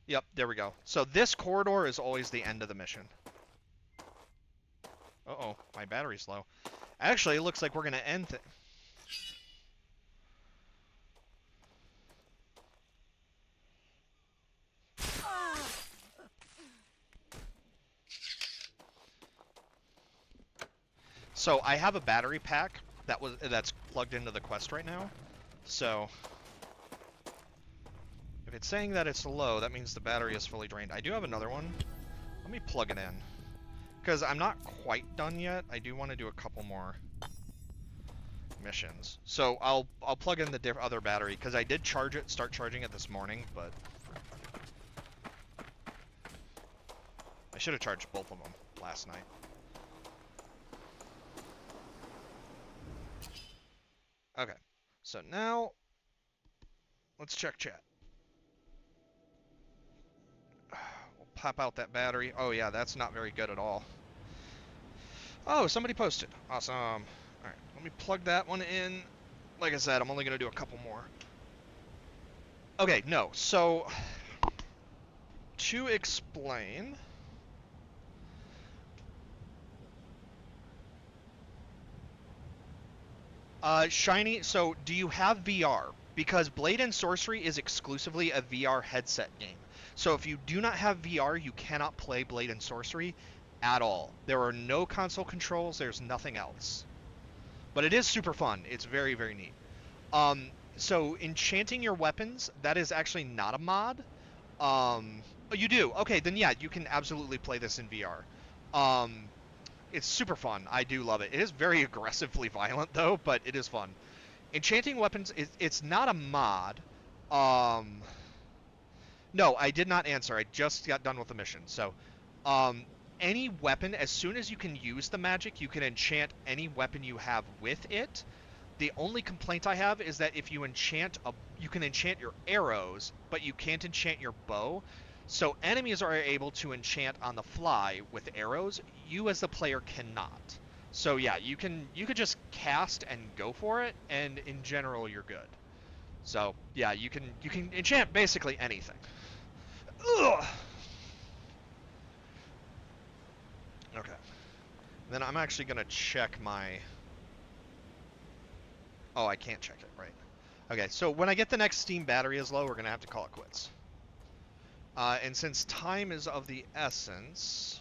Yep, there we go. So this corridor is always the end of the mission. Uh-oh, my battery's low. Actually, it looks like we're going to end it. So I have a battery pack that's plugged into the quest right now. So if it's saying that it's low, that means the battery is fully drained. I do have another one. Let me plug it in. Because I'm not quite done yet. I do want to do a couple more missions. So I'll plug in the other battery, because I did start charging it this morning, but I should have charged both of them last night. Okay, so now let's check chat. We'll pop out that battery. Oh yeah, that's not very good at all. Oh, somebody posted. Awesome. Alright, let me plug that one in. Like I said, I'm only going to do a couple more. Okay, no, so to explain... Shiny, so do you have VR? Because Blade and Sorcery is exclusively a VR headset game. So if you do not have VR, you cannot play Blade and Sorcery at all. There are no console controls, there's nothing else. But it is super fun. It's very, very neat. So enchanting your weapons, that is actually not a mod. Oh, you do? Okay, then yeah, you can absolutely play this in VR. It's super fun. I do love it. It is very aggressively violent, though, but it is fun. Enchanting weapons, it's not a mod. No, I did not answer. I just got done with the mission. So, any weapon, as soon as you can use the magic, you can enchant any weapon you have with it. The only complaint I have is that if you enchant you can enchant your arrows, but you can't enchant your bow. So enemies are able to enchant on the fly with arrows. You as the player cannot. So yeah, you could just cast and go for it, and in general you're good. So yeah, you can enchant basically anything. Ugh. Okay. Then I'm actually gonna check my... Oh, I can't check it, right. Okay, so when I get the next Steam battery is low, we're gonna have to call it quits. And since time is of the essence...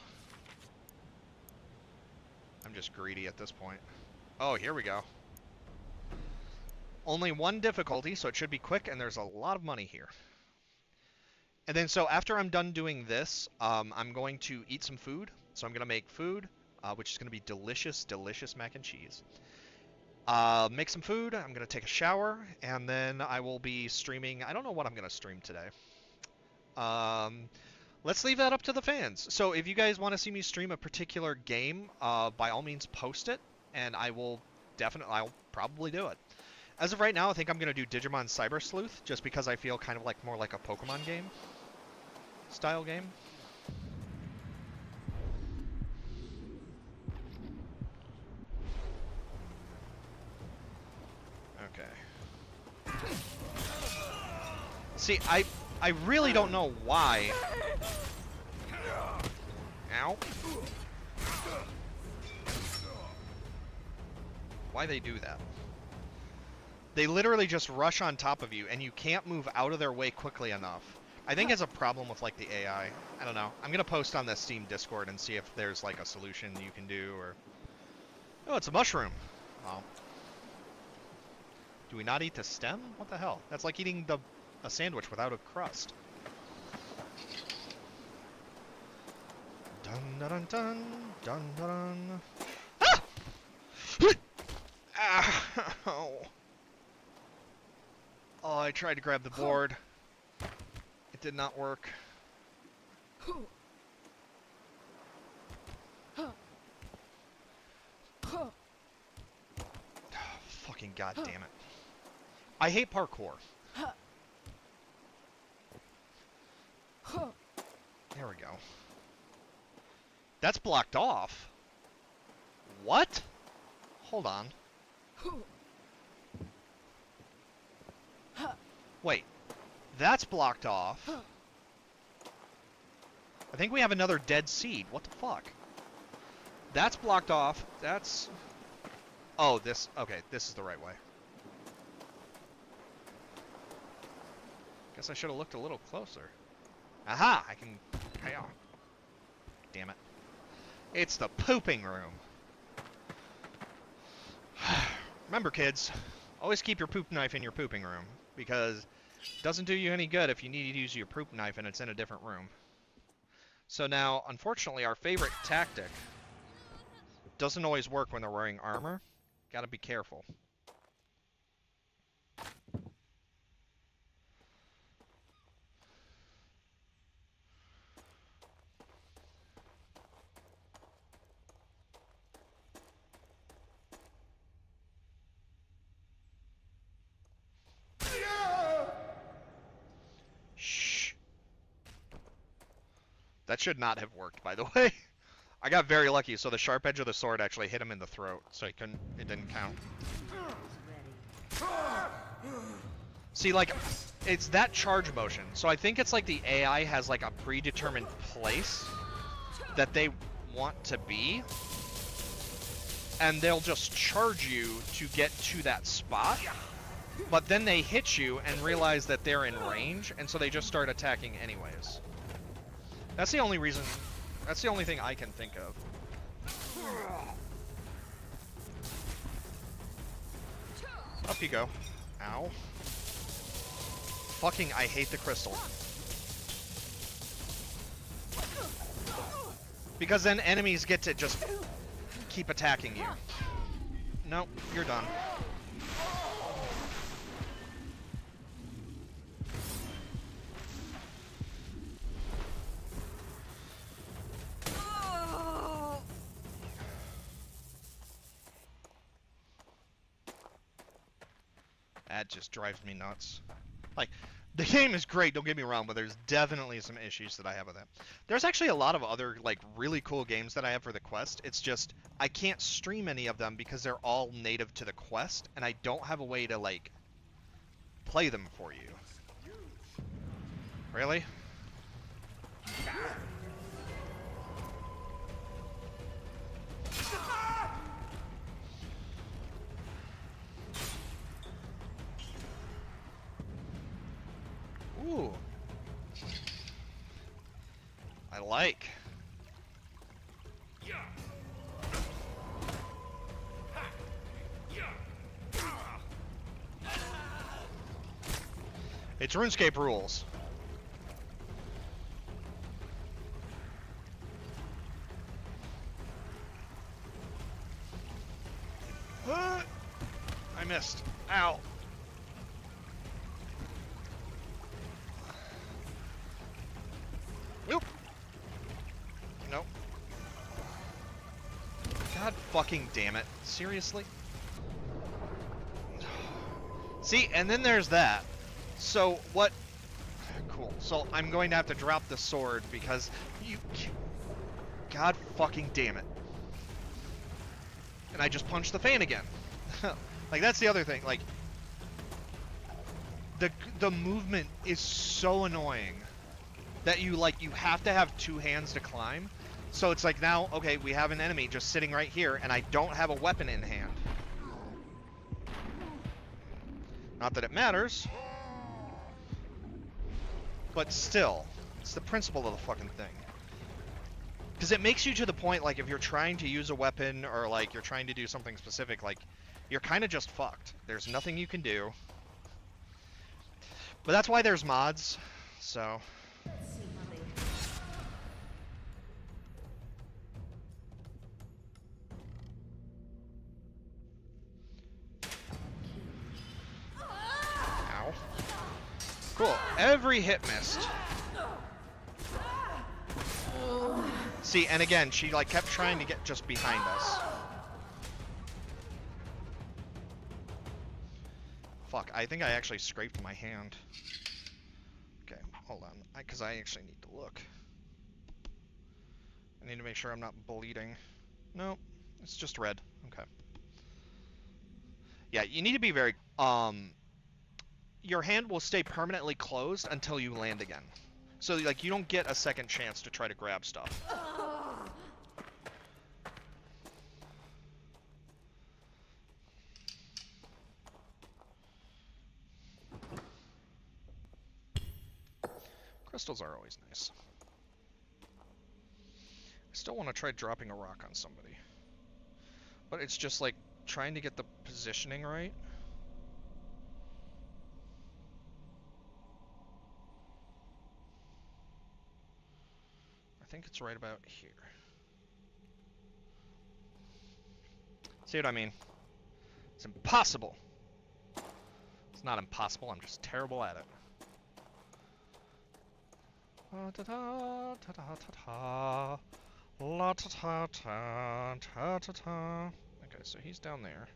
I'm just greedy at this point. Oh, here we go. Only one difficulty, so it should be quick, and there's a lot of money here. And then, so after I'm done doing this, I'm going to eat some food. So I'm going to make food, which is going to be delicious, delicious mac and cheese. Make some food, I'm going to take a shower, and then I will be streaming. I don't know what I'm going to stream today. Let's leave that up to the fans. So if you guys want to see me stream a particular game, by all means post it, and I'll probably do it. As of right now, I think I'm going to do Digimon Cyber Sleuth, just because I feel kind of like more like a Pokemon game style game. Okay. See, I really don't know why. Ow. Why they do that. They literally just rush on top of you, and you can't move out of their way quickly enough. I think it's a problem with, like, the AI. I don't know. I'm gonna post on the Steam Discord and see if there's, like, a solution you can do, or... Oh, it's a mushroom. Oh. Do we not eat the stem? What the hell? That's like eating a sandwich without a crust. Dun dun dun dun dun dun. Ah! Ow. Oh, I tried to grab the board. It did not work. Fucking goddamn it. I hate parkour. There we go. That's blocked off. What? Hold on. Wait. That's blocked off. I think we have another dead seed. What the fuck? That's blocked off. That's... Oh, this... Okay, this is the right way. Guess I should have looked a little closer. Aha! I can... Hiya. Damn it. It's the pooping room. Remember, kids, always keep your poop knife in your pooping room, because it doesn't do you any good if you need to use your poop knife and it's in a different room. So now, unfortunately, our favorite tactic doesn't always work when they're wearing armor. Gotta be careful. Shh. That should not have worked, by the way. I got very lucky, so the sharp edge of the sword actually hit him in the throat, so it didn't count. See, like, it's that charge motion, so I think it's like the AI has like a predetermined place that they want to be, and they'll just charge you to get to that spot, but then they hit you and realize that they're in range, and so they just start attacking anyways. That's the only reason, that's the only thing I can think of. Up you go. Ow. Fucking, I hate the crystal. Because then enemies get to just keep attacking you. Nope, you're done. That just drives me nuts. Like, the game is great, don't get me wrong, but there's definitely some issues that I have with it. There's actually a lot of other, like, really cool games that I have for the Quest. It's just, I can't stream any of them because they're all native to the Quest, and I don't have a way to, like, play them for you. Really? Ooh. I like. It's RuneScape rules. I missed. Ow. Nope. Nope. God fucking damn it. Seriously? See, and then there's that. So, what... Cool. So, I'm going to have to drop the sword because you... God fucking damn it. And I just punched the fan again. Like, that's the other thing. Like, the movement is so annoying that you have to have two hands to climb. So it's like now, okay, we have an enemy just sitting right here, and I don't have a weapon in hand. Not that it matters. But still, it's the principle of the fucking thing. Because it makes you to the point, like, if you're trying to use a weapon, or, like, you're trying to do something specific, like, you're kind of just fucked. There's nothing you can do. But that's why there's mods, so... Ow. Cool. Every hit missed. See, and again, she, like, kept trying to get just behind us. Fuck, I think I actually scraped my hand. Okay, hold on, because I actually need to look. I need to make sure I'm not bleeding. No, it's just red. Okay. Yeah, you need to be very... Your hand will stay permanently closed until you land again. So, like, you don't get a second chance to try to grab stuff. Crystals are always nice. I still want to try dropping a rock on somebody. But it's just like trying to get the positioning right. I think it's right about here. See what I mean? It's impossible. It's not impossible, I'm just terrible at it. La ta ta ta ta ta ta. La ta ta ta ta ta ta. Okay, so he's down there.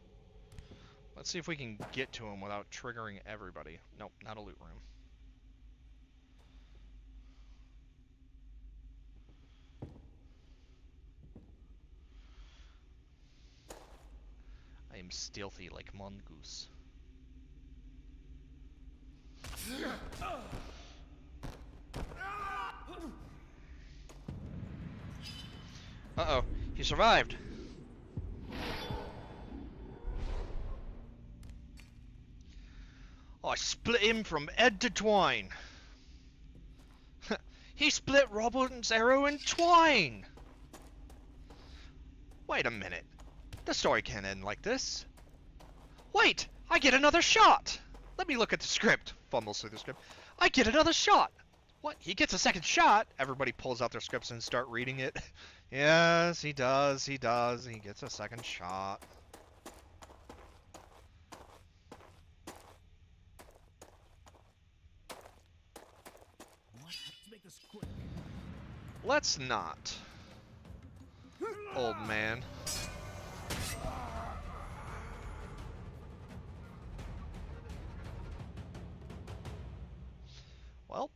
Let's see if we can get to him without triggering everybody. Nope, not a loot room. I am stealthy like mongoose. Uh-oh, he survived. I split him from head to twine. He split Robert's arrow in twine. Wait a minute. The story can't end like this. Wait, I get another shot. Let me look at the script. Fumbles through the script. I get another shot. What? He gets a second shot? Everybody pulls out their scripts and start reading it. Yes, he does. He does. He gets a second shot. Let's not. Old man. Well,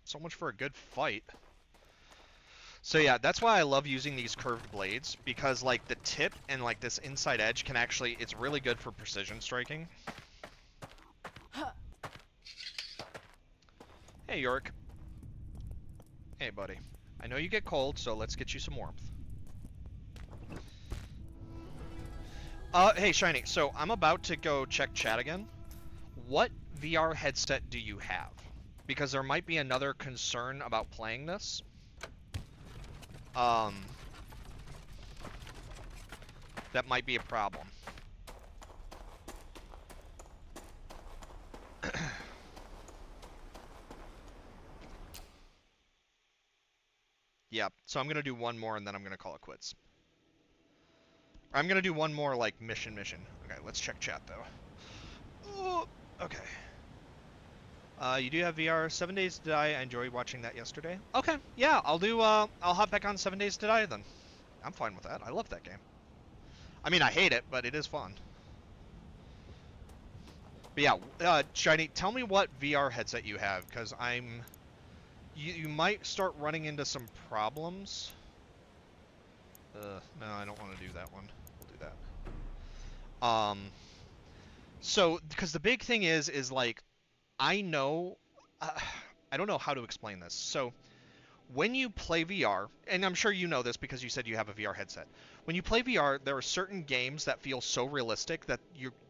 so much for a good fight. So yeah, that's why I love using these curved blades, because like the tip and like this inside edge can actually, it's really good for precision striking. Hey York. Hey buddy. I know you get cold, so let's get you some warmth. Hey Shiny, so I'm about to go check chat again. What VR headset do you have? Because there might be another concern about playing this. That might be a problem. Yeah, so I'm gonna do one more and then I'm gonna call it quits. I'm gonna do one more, like, mission. Okay, let's check chat, though. Oh, okay. You do have VR 7 Days to Die. I enjoyed watching that yesterday. Okay, yeah, I'll hop back on 7 Days to Die then. I'm fine with that. I love that game. I mean, I hate it, but it is fun. But yeah, Shiny, tell me what VR headset you have, because you might start running into some problems. No, I don't want to do that one. We'll do that. So, because the big thing is like, I know, I don't know how to explain this. So, when you play VR, and I'm sure you know this because you said you have a VR headset. When you play VR, there are certain games that feel so realistic that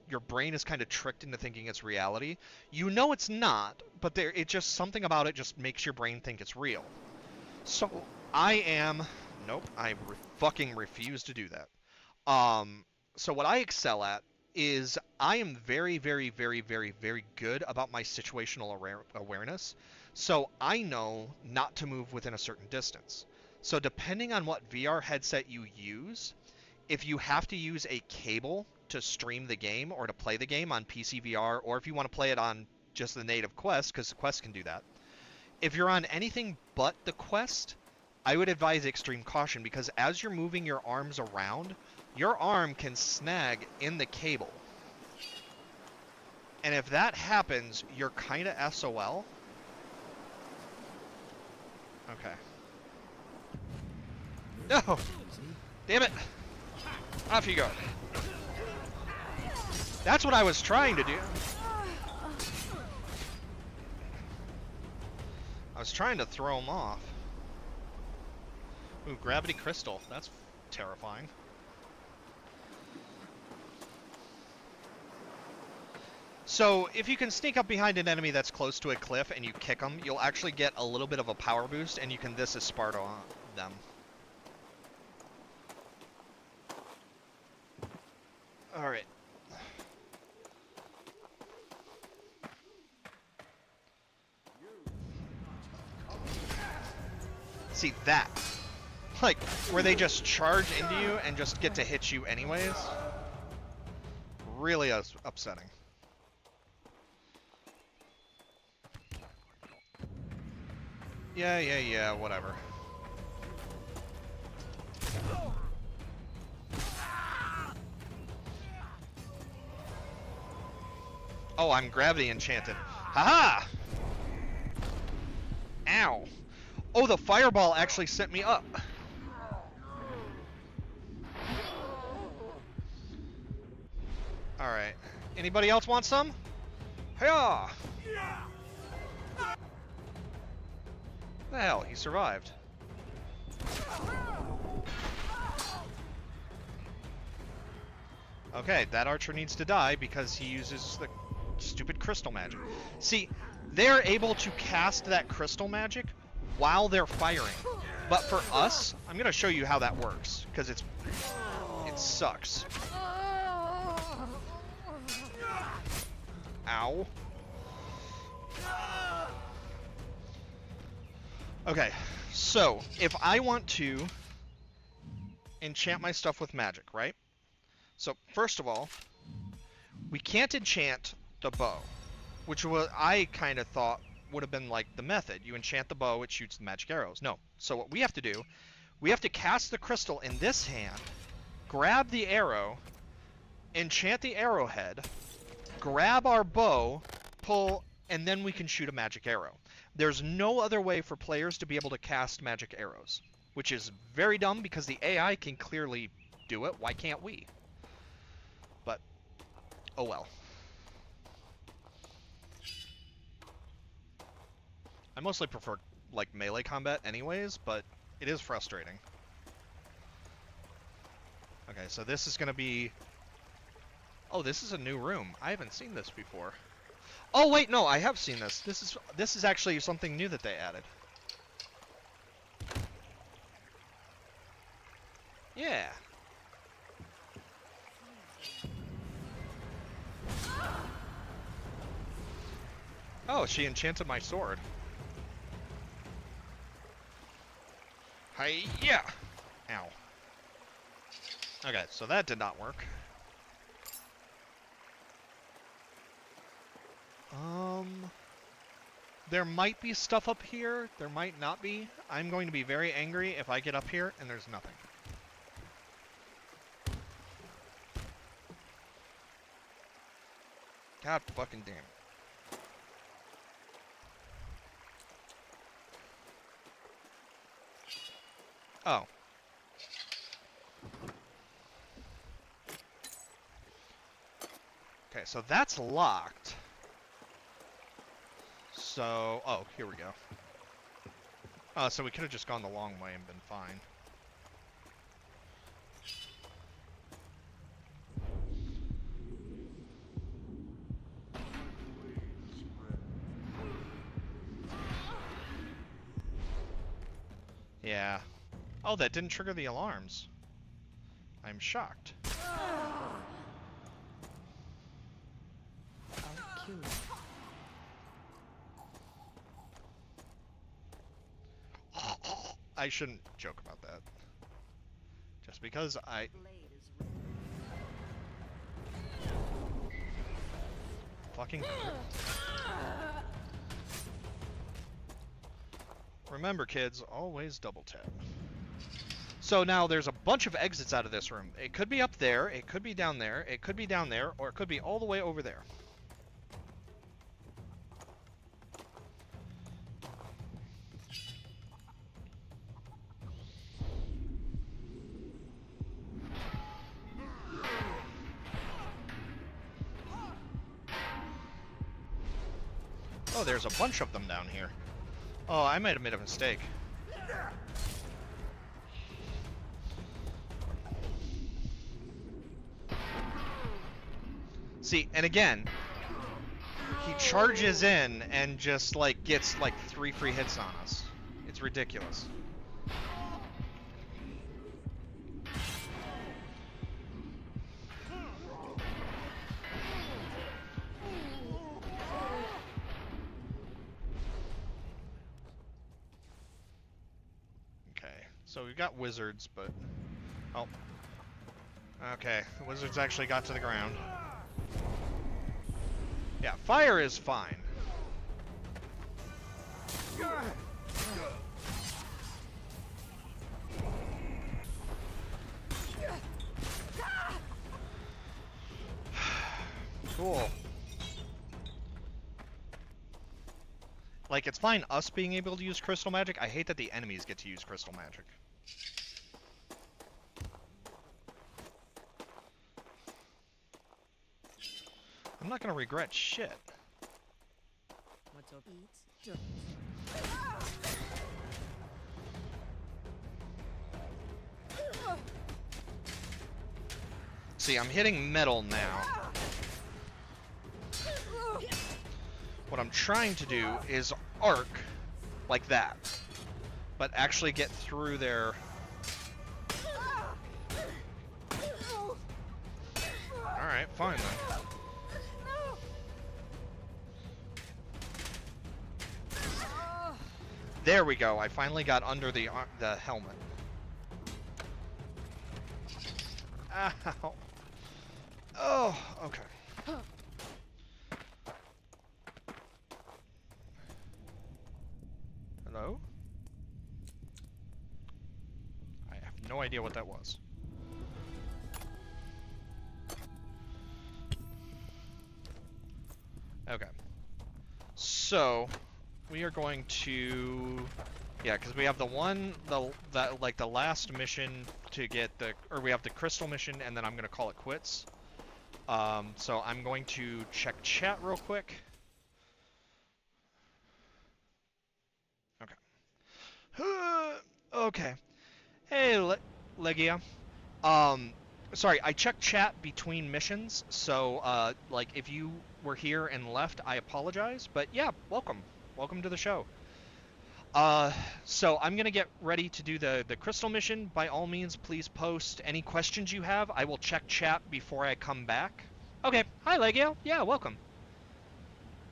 your brain is kind of tricked into thinking it's reality. You know it's not, but it just, something about it just makes your brain think it's real. So, nope, I fucking refuse to do that. So what I excel at is I am very, very, very, very, very good about my situational awareness. So I know not to move within a certain distance. So depending on what VR headset you use, if you have to use a cable to stream the game or to play the game on PC VR, or if you want to play it on just the native Quest, because the Quest can do that. If you're on anything but the Quest, I would advise extreme caution, because as you're moving your arms around, your arm can snag in the cable. And if that happens, you're kind of SOL. Okay. No! Damn it! Off you go. That's what I was trying to do. I was trying to throw him off. Ooh, gravity crystal. That's terrifying. So if you can sneak up behind an enemy that's close to a cliff and you kick them, you'll actually get a little bit of a power boost, and you can This Is Sparta on them. Alright. See that? Like, where they just charge into you and just get to hit you anyways? Really upsetting. Yeah, whatever. Oh, I'm gravity enchanted. Haha! Ow. Oh, the fireball actually sent me up. Alright. Anybody else want some? Hiya! The hell, he survived. Okay, that archer needs to die because he uses the stupid crystal magic. See, they're able to cast that crystal magic while they're firing. But for us, I'm going to show you how that works, because it sucks. Ow. Okay, so if I want to enchant my stuff with magic, right? So first of all, we can't enchant the bow, which I kind of thought would have been like the method. You enchant the bow, it shoots the magic arrows. No. So what we have to do, we have to cast the crystal in this hand, grab the arrow, enchant the arrowhead, grab our bow, pull, and then we can shoot a magic arrow. There's no other way for players to be able to cast magic arrows, which is very dumb because the AI can clearly do it. Why can't we? But, oh well. I mostly prefer, like, melee combat anyways, but it is frustrating. Okay, so this is going to be... Oh, this is a new room. I haven't seen this before. Oh, wait, no, I have seen this. This is actually something new that they added. Yeah. Oh, she enchanted my sword. Hi-ya! Ow. Okay, so that did not work. There might be stuff up here. There might not be. I'm going to be very angry if I get up here and there's nothing. God fucking damn it. Oh. Okay, so that's locked. So, oh, here we go. Oh, so we could have just gone the long way and been fine. Yeah. Oh, that didn't trigger the alarms. I'm shocked. I'll kill you. I shouldn't joke about that. Just because I... Fucking... Remember, kids, always double tap. So now there's a bunch of exits out of this room. It could be up there, it could be down there, it could be down there, or it could be all the way over there. Oh, there's a bunch of them down here. Oh, I might have made a mistake. See, and again, He charges in and just, like, gets, like, 3 free hits on us. It's ridiculous. Okay, so we've got wizards, but... Oh. Okay, the wizards actually got to the ground. Yeah, fire is fine. Cool. Like, it's fine us being able to use crystal magic. I hate that the enemies get to use crystal magic. I'm not gonna regret shit. What's up? See, I'm hitting metal now. What I'm trying to do is arc like that, but actually get through their... Alright, fine then. There we go, I finally got under the helmet. Ow. Oh, okay. Hello? I have no idea what that was. Okay. So, we are going to... Yeah, because we have the one, like the last mission to get the... Or we have the crystal mission, and then I'm going to call it quits. So I'm going to check chat real quick. Okay. Okay. Hey, Legia. Sorry, I checked chat between missions, so, like, if you were here and left, I apologize, but yeah, welcome. Welcome to the show. So I'm gonna get ready to do the crystal mission. By all means, please post any questions you have. I will check chat before I come back. Okay. Hi, Legio. Yeah, welcome.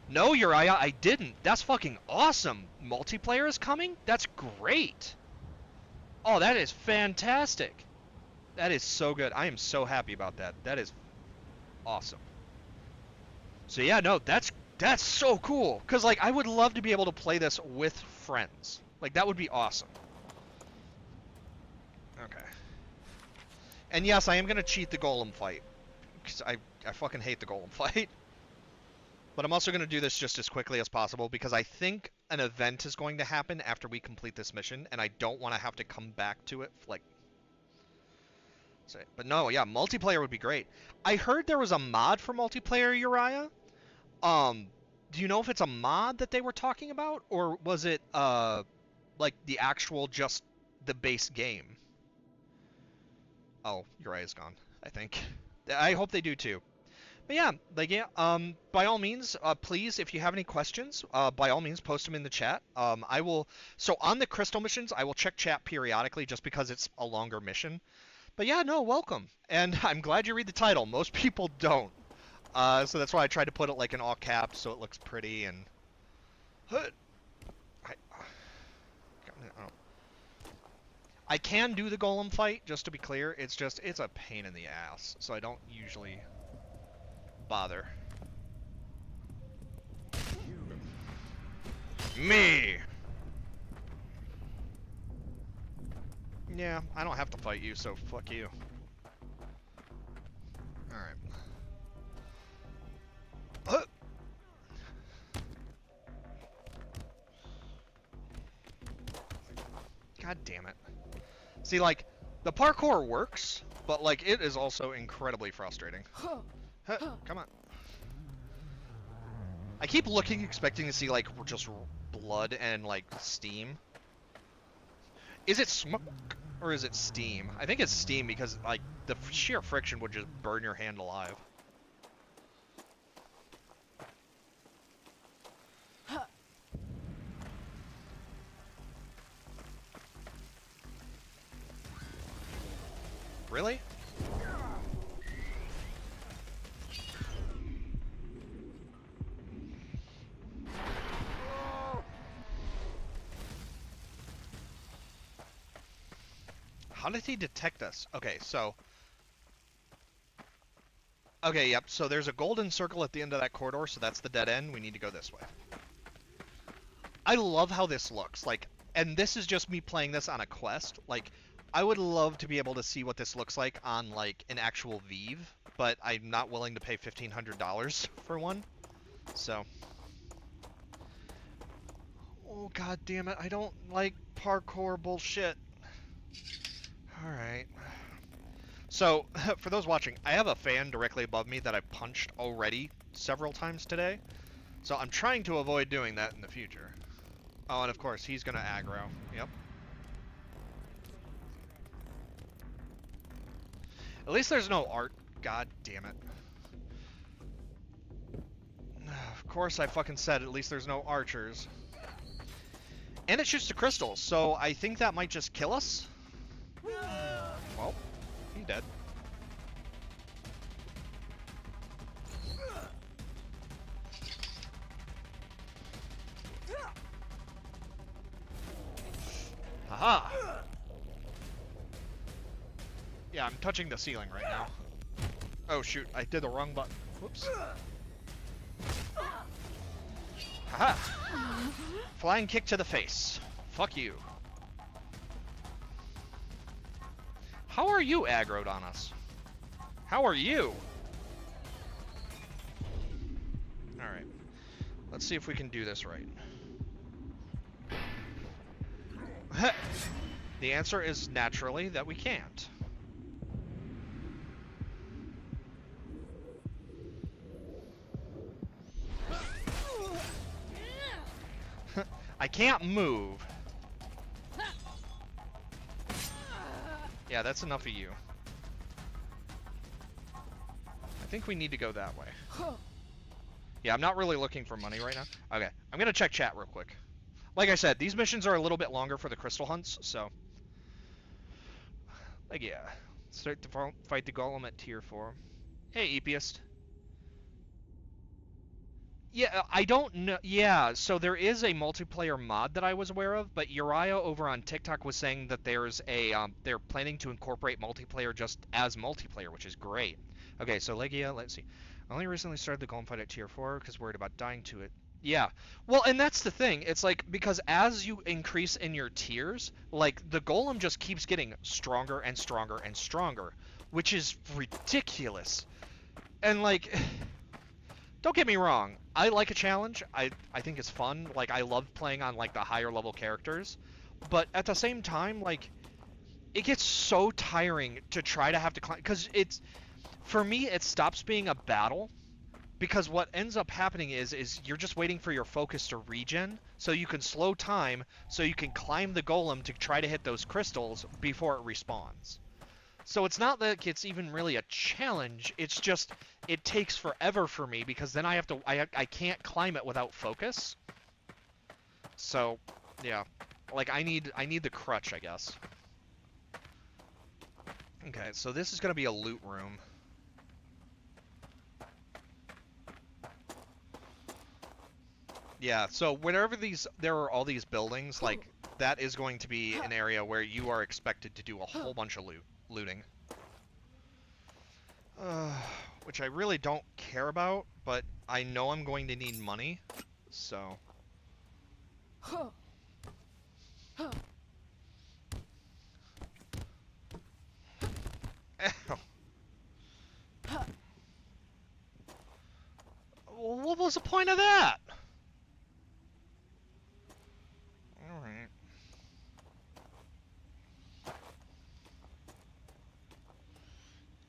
No, Uriah, I didn't. That's fucking awesome. Multiplayer is coming? That's great. Oh, that is fantastic. That is so good. I am so happy about that. That is awesome. So yeah, no, that's so cool. Cause like I would love to be able to play this with friends. Like that would be awesome. Okay. And yes, I am gonna cheat the golem fight. Cause I fucking hate the golem fight. But I'm also gonna do this just as quickly as possible because I think an event is going to happen after we complete this mission, and I don't want to have to come back to it like. But no, yeah, multiplayer would be great. I heard there was a mod for multiplayer, Uriah. Do you know if it's a mod that they were talking about, or was it like the actual just the base game? Oh, Uriah's gone, I think. I hope they do too. But yeah, like yeah, by all means, please, if you have any questions, by all means, post them in the chat. I will. So on the crystal missions, I will check chat periodically, just because it's a longer mission. But yeah, no, welcome, and I'm glad you read the title. Most people don't, so that's why I tried to put it like in all caps so it looks pretty and. I can do the golem fight, just to be clear. It's a pain in the ass, so I don't usually bother. Me! Yeah, I don't have to fight you, so fuck you. Alright. God damn it. See, like, the parkour works, but, like, it is also incredibly frustrating. Come on. I keep looking, expecting to see, like, just blood and, like, steam. Is it smoke, or is it steam? I think it's steam because, like, the sheer friction would just burn your hand alive. Really? How did he detect us? Okay, so... Okay, yep, so there's a golden circle at the end of that corridor, so that's the dead end. We need to go this way. I love how this looks, like, and this is just me playing this on a quest. Like, I would love to be able to see what this looks like on, like, an actual Vive, but I'm not willing to pay $1,500 for one, so... Oh, god damn it, I don't like parkour bullshit. Alright. So, for those watching, I have a fan directly above me that I've punched already several times today. So I'm trying to avoid doing that in the future. Oh, and of course, he's gonna aggro. Yep. At least there's no art. God damn it. Of course I fucking said at least there's no archers. And it shoots the crystals, so I think that might just kill us. Well, he's dead. Haha! Yeah, I'm touching the ceiling right now. Oh shoot, I did the wrong button. Whoops. Haha! Flying kick to the face. Fuck you. How are you aggroed on us? How are you? Alright. Let's see if we can do this right. The answer is naturally that we can't. I can't move. Yeah, that's enough of you. I think we need to go that way. Yeah, I'm not really looking for money right now. Okay, I'm gonna check chat real quick. Like I said, these missions are a little bit longer for the crystal hunts, so... Like, yeah. Start to fight the golem at tier 4. Hey, Epiest. Yeah, I don't know. Yeah, so there is a multiplayer mod that I was aware of, but Uriah over on TikTok was saying that there's a, they're planning to incorporate multiplayer just as multiplayer, which is great. Okay, so Legia, let's see. I only recently started the golem fight at tier 4 because worried about dying to it. Yeah, well, and that's the thing. It's like, because as you increase in your tiers, like, the golem just keeps getting stronger and stronger and stronger, which is ridiculous. And, like, don't get me wrong, I like a challenge. I think it's fun. Like, I love playing on, like, the higher level characters. But at the same time, like, it gets so tiring to try to have to climb, because it's, for me, it stops being a battle. Because what ends up happening is you're just waiting for your focus to regen, so you can slow time, so you can climb the golem to try to hit those crystals before it respawns. So it's not that it's even really a challenge, it's just, it takes forever for me, because then I have to, I can't climb it without focus. So, yeah. Like, I need the crutch, I guess. Okay, so this is gonna be a loot room. Yeah, so whenever there are all these buildings, like, that is going to be an area where you are expected to do a whole bunch of looting. Which I really don't care about, but I know I'm going to need money, so... Ow. What was the point of that? Alright.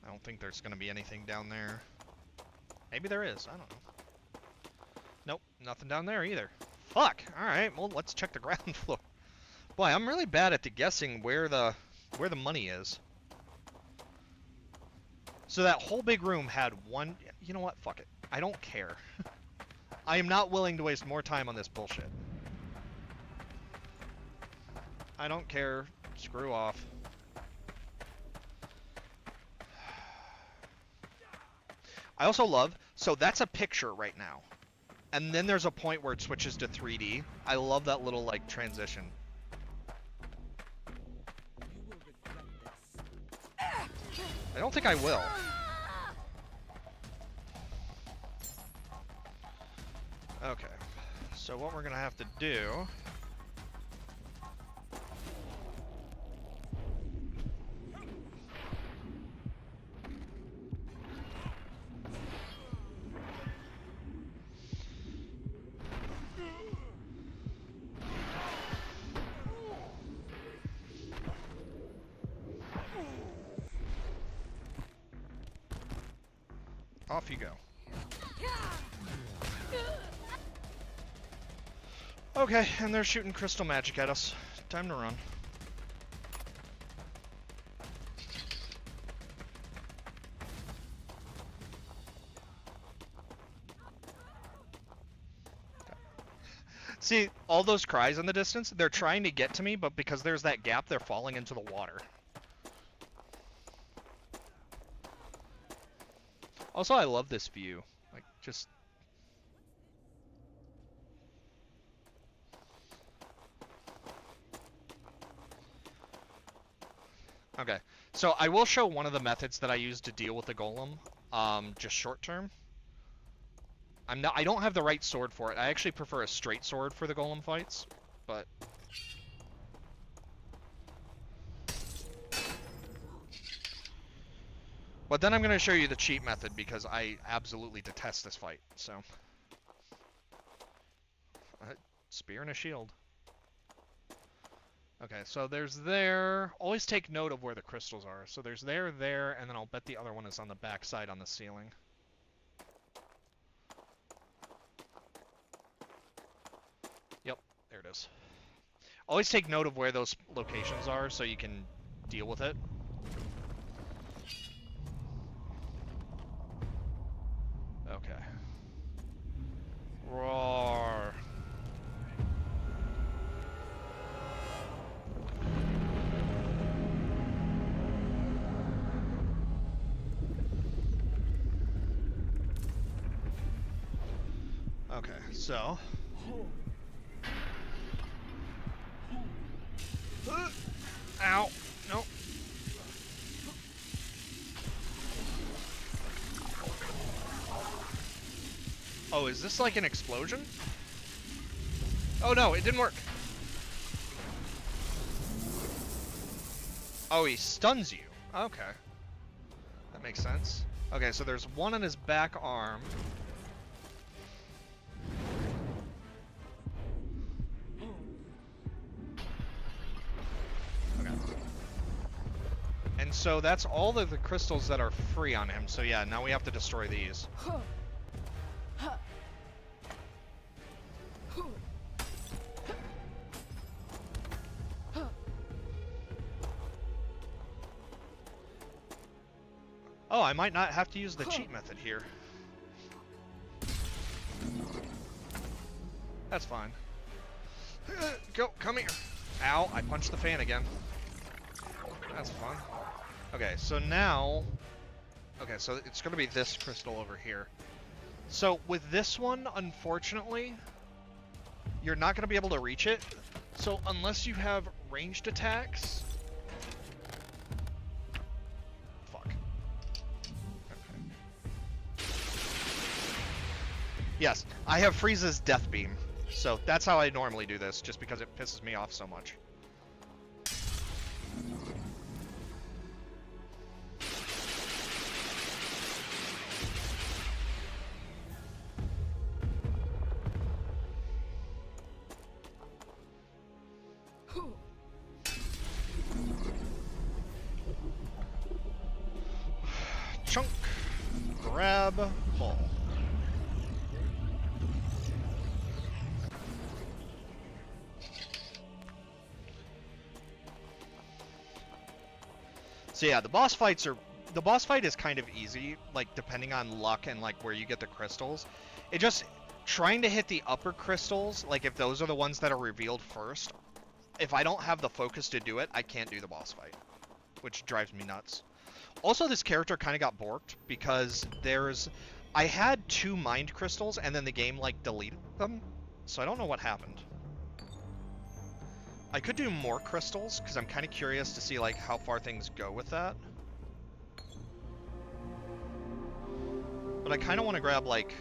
I don't think there's gonna be anything down there. Maybe there is, I don't know. Nope, nothing down there either. Fuck! Alright, well, let's check the ground floor. Boy, I'm really bad at guessing where the money is. So that whole big room had one... You know what? Fuck it. I don't care. I am not willing to waste more time on this bullshit. I don't care. Screw off. I also love, so that's a picture right now. And then there's a point where it switches to 3D. I love that little, like, transition. I don't think I will. Okay. So what we're gonna have to do... Off you go. Okay, and they're shooting crystal magic at us. Time to run. See, all those cries in the distance, they're trying to get to me, but because there's that gap, they're falling into the water. Also, I love this view. Like, just... Okay, so I will show one of the methods that I use to deal with the golem, just short term. I don't have the right sword for it. I actually prefer a straight sword for the golem fights, but... But then I'm going to show you the cheat method because I absolutely detest this fight, so... Spear and a shield. Okay, so there's there. Always take note of where the crystals are. So there's there, and then I'll bet the other one is on the back side on the ceiling. Yep, there it is. Always take note of where those locations are so you can deal with it. Okay. Roar. Okay, so... Ow! Nope. Oh, is this like an explosion? Oh no, it didn't work. Oh, he stuns you. Okay. That makes sense. Okay, so there's one on his back arm. Okay. And so that's all of the crystals that are free on him. So yeah, now we have to destroy these. Oh, I might not have to use the cheat method here. That's fine. Go, come here. Ow, I punched the fan again. That's fun. Okay, so now... Okay, so it's going to be this crystal over here. So with this one, unfortunately, you're not going to be able to reach it. So unless you have ranged attacks... Fuck. Okay. Yes, I have Frieza's Death Beam. So that's how I normally do this, just because it pisses me off so much. Chunk, grab, pull. So yeah, the boss fight is kind of easy, like depending on luck and like where you get the crystals. It just trying to hit the upper crystals, like if those are the ones that are revealed first. If I don't have the focus to do it, I can't do the boss fight, which drives me nuts. Also, this character kind of got borked because I had 2 mind crystals and then the game like deleted them, so I don't know what happened. I could do more crystals because I'm kind of curious to see like how far things go with that. But I kind of want to grab like...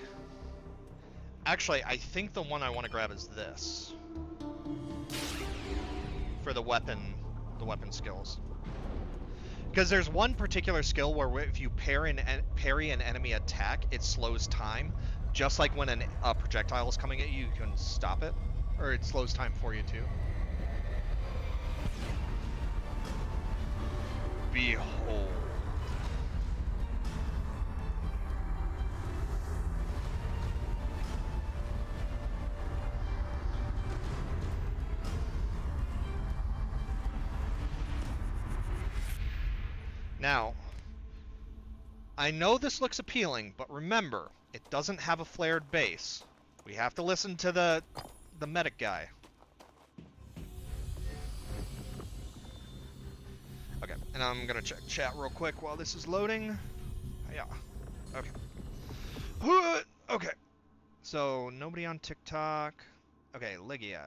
Actually, I think the one I want to grab is this. For the weapon skills. Because there's one particular skill where if you parry an enemy attack, it slows time. Just like when a projectile is coming at you, you can stop it. Or it slows time for you too. Behold. Now, I know this looks appealing, but remember, it doesn't have a flared base. We have to listen to the medic guy. Okay, and I'm gonna check chat real quick while this is loading. Yeah. Okay. Okay. So, nobody on TikTok. Okay, Ligia.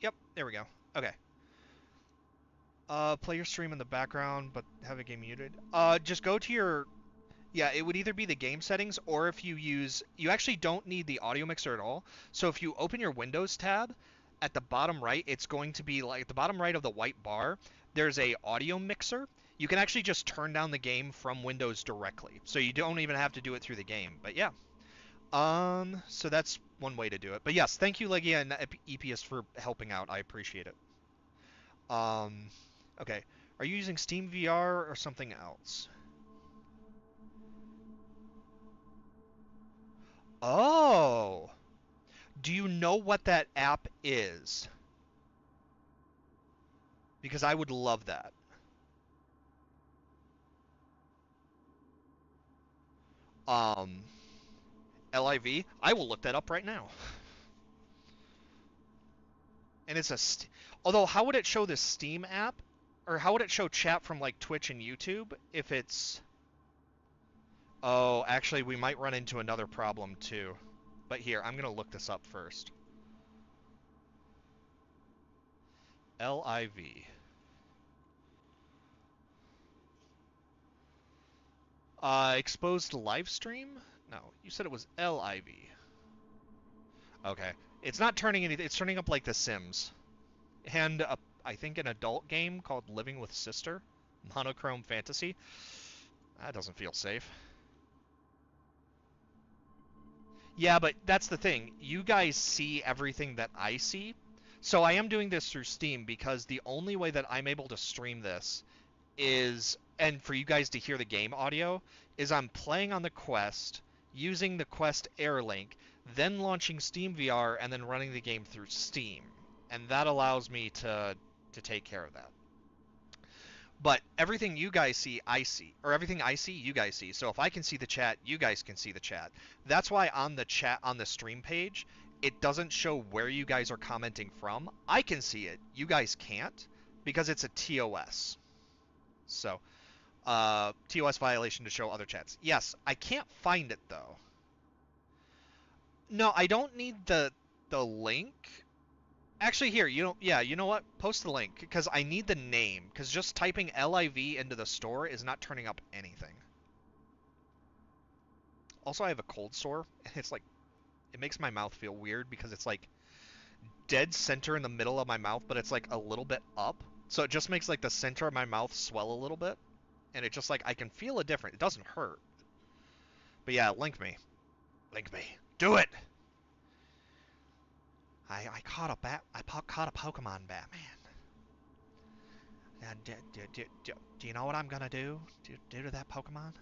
Yep, there we go. Okay. Play your stream in the background, but have a game muted. Just go to your... Yeah, it would either be the game settings, or if you use... You actually don't need the audio mixer at all. So if you open your Windows tab, at the bottom right, it's going to be like... The bottom right of the white bar, there's a audio mixer. You can actually just turn down the game from Windows directly. So you don't even have to do it through the game. But yeah. So that's one way to do it. But yes, thank you, Legia and EPS, for helping out. I appreciate it. Okay. Are you using Steam VR or something else? Oh! Do you know what that app is? Because I would love that. LIV? I will look that up right now. And it's a... Although, how would it show the Steam app? Or how would it show chat from, like, Twitch and YouTube if it's... Oh, actually, we might run into another problem, too. But here, I'm going to look this up first. LIV. Exposed live stream? No, you said it was LIV. Okay. It's not turning anything. It's turning up like The Sims. And I think an adult game called Living with Sister. Monochrome Fantasy. That doesn't feel safe. Yeah, but that's the thing. You guys see everything that I see. So I am doing this through Steam because the only way that I'm able to stream this is, and for you guys to hear the game audio, is I'm playing on the Quest, using the Quest Airlink, then launching Steam VR, and then running the game through Steam. And that allows me to take care of that. But everything you guys see, I see. Or everything I see, you guys see. So if I can see the chat, you guys can see the chat. That's why on the chat, on the stream page, it doesn't show where you guys are commenting from. I can see it. You guys can't because it's a TOS. So, TOS violation to show other chats. Yes, I can't find it though. No, I don't need the link. Actually, here, you know what? Post the link, because I need the name, because just typing LIV into the store is not turning up anything. Also, I have a cold sore, and it's like, it makes my mouth feel weird, because it's like dead center in the middle of my mouth, but it's like a little bit up. So it just makes like the center of my mouth swell a little bit, and it just like, I can feel a difference. It doesn't hurt. But yeah, link me. Link me. Do it! I caught a Pokemon Batman. Do you know what I'm gonna do to that Pokemon?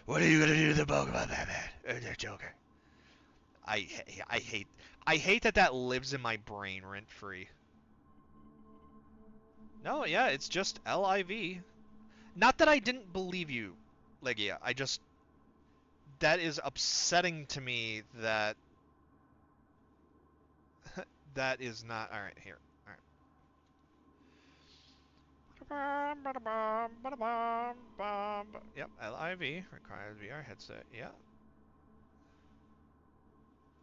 What are you gonna do to the Pokemon Batman? Joker. I hate that lives in my brain rent free. No, yeah, it's just LIV. Not that I didn't believe you, Legia. That is upsetting to me that. That is not... Alright, here. Alright. Yep, LIV requires VR headset. Yeah.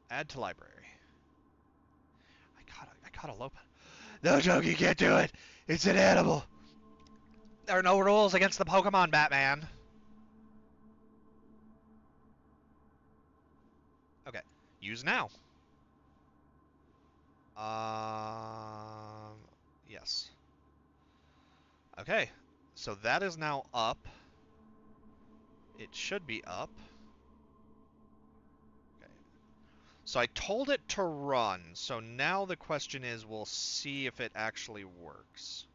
Add to library. I caught a low. No joke, you can't do it. It's an animal. There are no rules against the Pokemon, Batman. Okay, use now. Yes. Okay, so that is now up. It should be up. Okay. So I told it to run, so now the question is, we'll see if it actually works.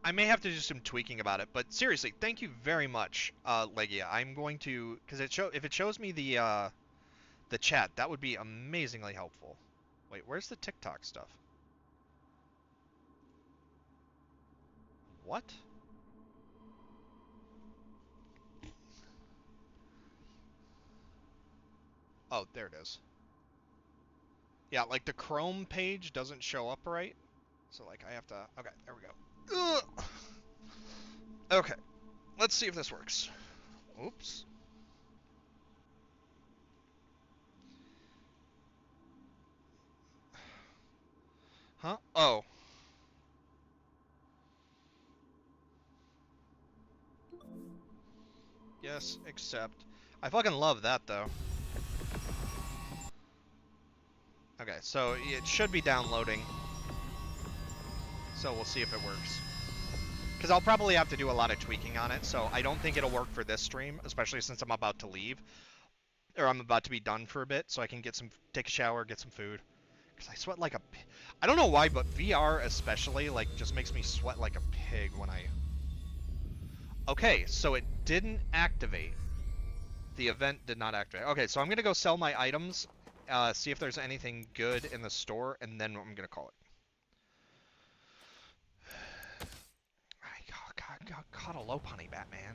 I may have to do some tweaking about it, but seriously, thank you very much, Legia. I'm going to, because if it shows me the chat, that would be amazingly helpful. Wait, where's the TikTok stuff? What? Oh, there it is. Yeah, like the Chrome page doesn't show up right. So like I have to, okay, there we go. Ugh. Okay, let's see if this works. Oops. Huh? Oh. Yes, accept. I fucking love that though. Okay, so it should be downloading. So we'll see if it works. Because I'll probably have to do a lot of tweaking on it, so I don't think it'll work for this stream, especially since I'm about to leave. Or I'm about to be done for a bit, so I can take a shower, get some food. Because I sweat like a... I don't know why, but VR especially, like, just makes me sweat like a pig when I... Okay, so it didn't activate. The event did not activate. Okay, so I'm going to go sell my items, see if there's anything good in the store, and then I'm going to call it. I caught a low punny, Batman.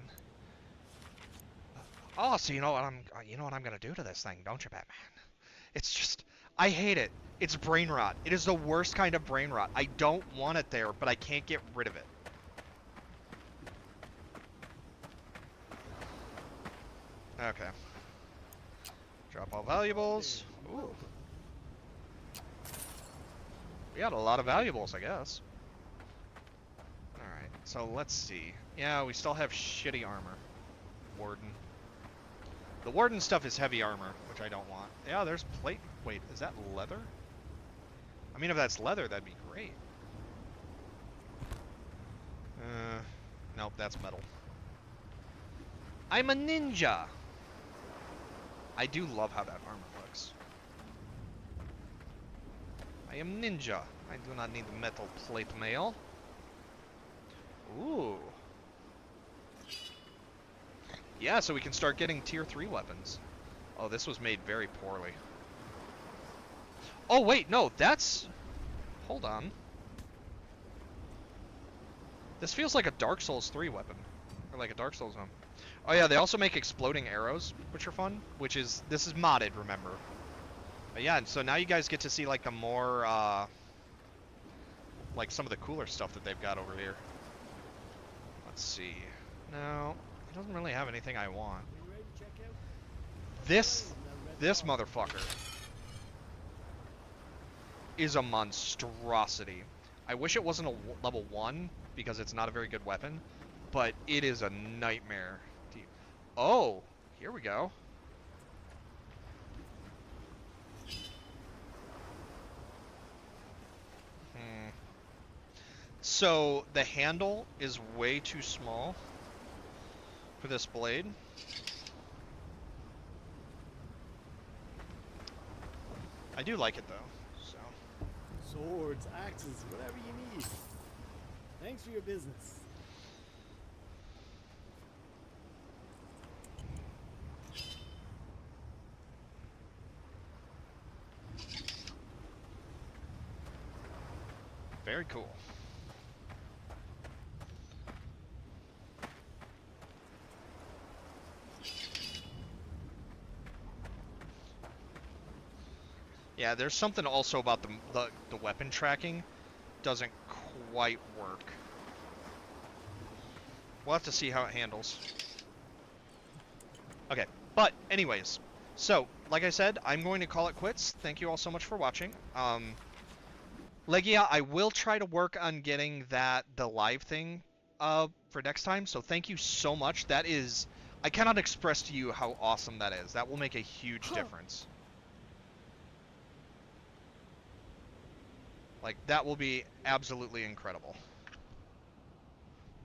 Oh, so you know what I'm gonna do to this thing, don't you, Batman? It's just, I hate it. It's brain rot. It is the worst kind of brain rot. I don't want it there, but I can't get rid of it. Okay. Drop all valuables. Ooh. We got a lot of valuables, I guess. Alright, so let's see. Yeah, we still have shitty armor. Warden. The Warden stuff is heavy armor, which I don't want. Yeah, there's plate. Wait, is that leather? I mean, if that's leather, that'd be great. Nope, that's metal. I'm a ninja! I do love how that armor looks. I am ninja. I do not need metal plate mail. Ooh. Yeah, so we can start getting tier 3 weapons. Oh, this was made very poorly. Oh, wait, no, that's... Hold on. This feels like a Dark Souls 3 weapon. Or like a Dark Souls one. Oh yeah, they also make exploding arrows, which are fun. This is modded, remember. But yeah, and so now you guys get to see like the more, like some of the cooler stuff that they've got over here. Let's see. No, it doesn't really have anything I want. This motherfucker is a monstrosity. I wish it wasn't a level 1 because it's not a very good weapon, but it is a nightmare. Oh, here we go. So the handle is way too small for this blade. I do like it though. So. Swords, axes, whatever you need. Thanks for your business. Very cool. Yeah, there's something also about the weapon tracking doesn't quite work. We'll have to see how it handles. Okay, but anyways, so like I said, I'm going to call it quits. Thank you all so much for watching. Legia, I will try to work on getting the live thing for next time. So thank you so much. That is, I cannot express to you how awesome that is. That will make a huge difference. Like, that will be absolutely incredible.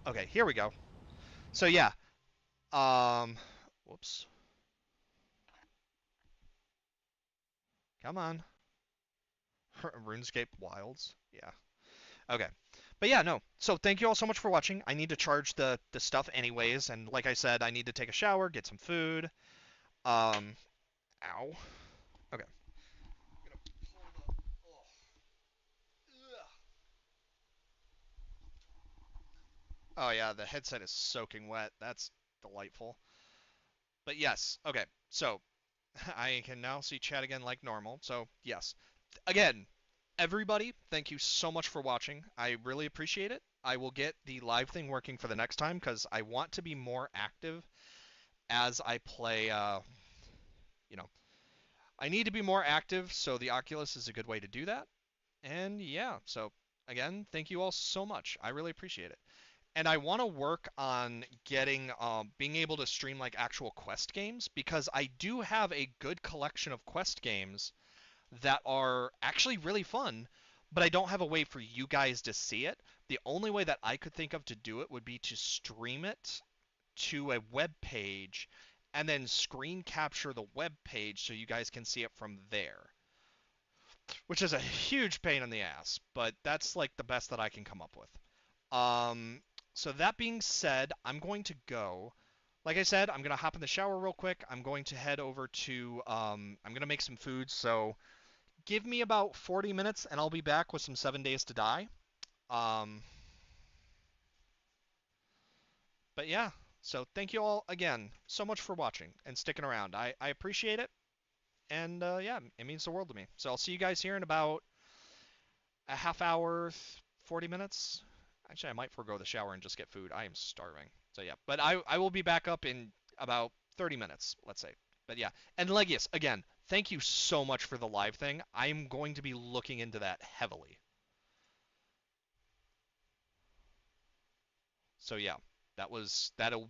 Okay, here we go. So yeah, whoops. Come on. RuneScape Wilds. Yeah. Okay. But yeah, no. So thank you all so much for watching. I need to charge the stuff anyways, and like I said, I need to take a shower, get some food. Ow. Okay. Oh yeah, the headset is soaking wet. That's delightful. But yes, okay. So I can now see chat again like normal. So yes. Again, everybody, thank you so much for watching. I really appreciate it. I will get the live thing working for the next time because I want to be more active as I play. You know, I need to be more active, so the Oculus is a good way to do that. And yeah, so again, thank you all so much. I really appreciate it. And I want to work on getting, being able to stream like actual Quest games because I do have a good collection of Quest games that are actually really fun, but I don't have a way for you guys to see it. The only way that I could think of to do it would be to stream it to a web page and then screen capture the web page so you guys can see it from there. Which is a huge pain in the ass, but that's like the best that I can come up with. So that being said, I'm going to go. Like I said, I'm going to hop in the shower real quick. I'm going to head over to, I'm going to make some food, so give me about 40 minutes and I'll be back with some 7 Days to Die. But yeah, so thank you all again so much for watching and sticking around. I appreciate it. And yeah, it means the world to me. So I'll see you guys here in about a half hour, 40 minutes. Actually, I might forego the shower and just get food. I am starving. So yeah, but I will be back up in about 30 minutes, let's say. But yeah, and Legius, again, thank you so much for the live thing. I'm going to be looking into that heavily. So yeah, that will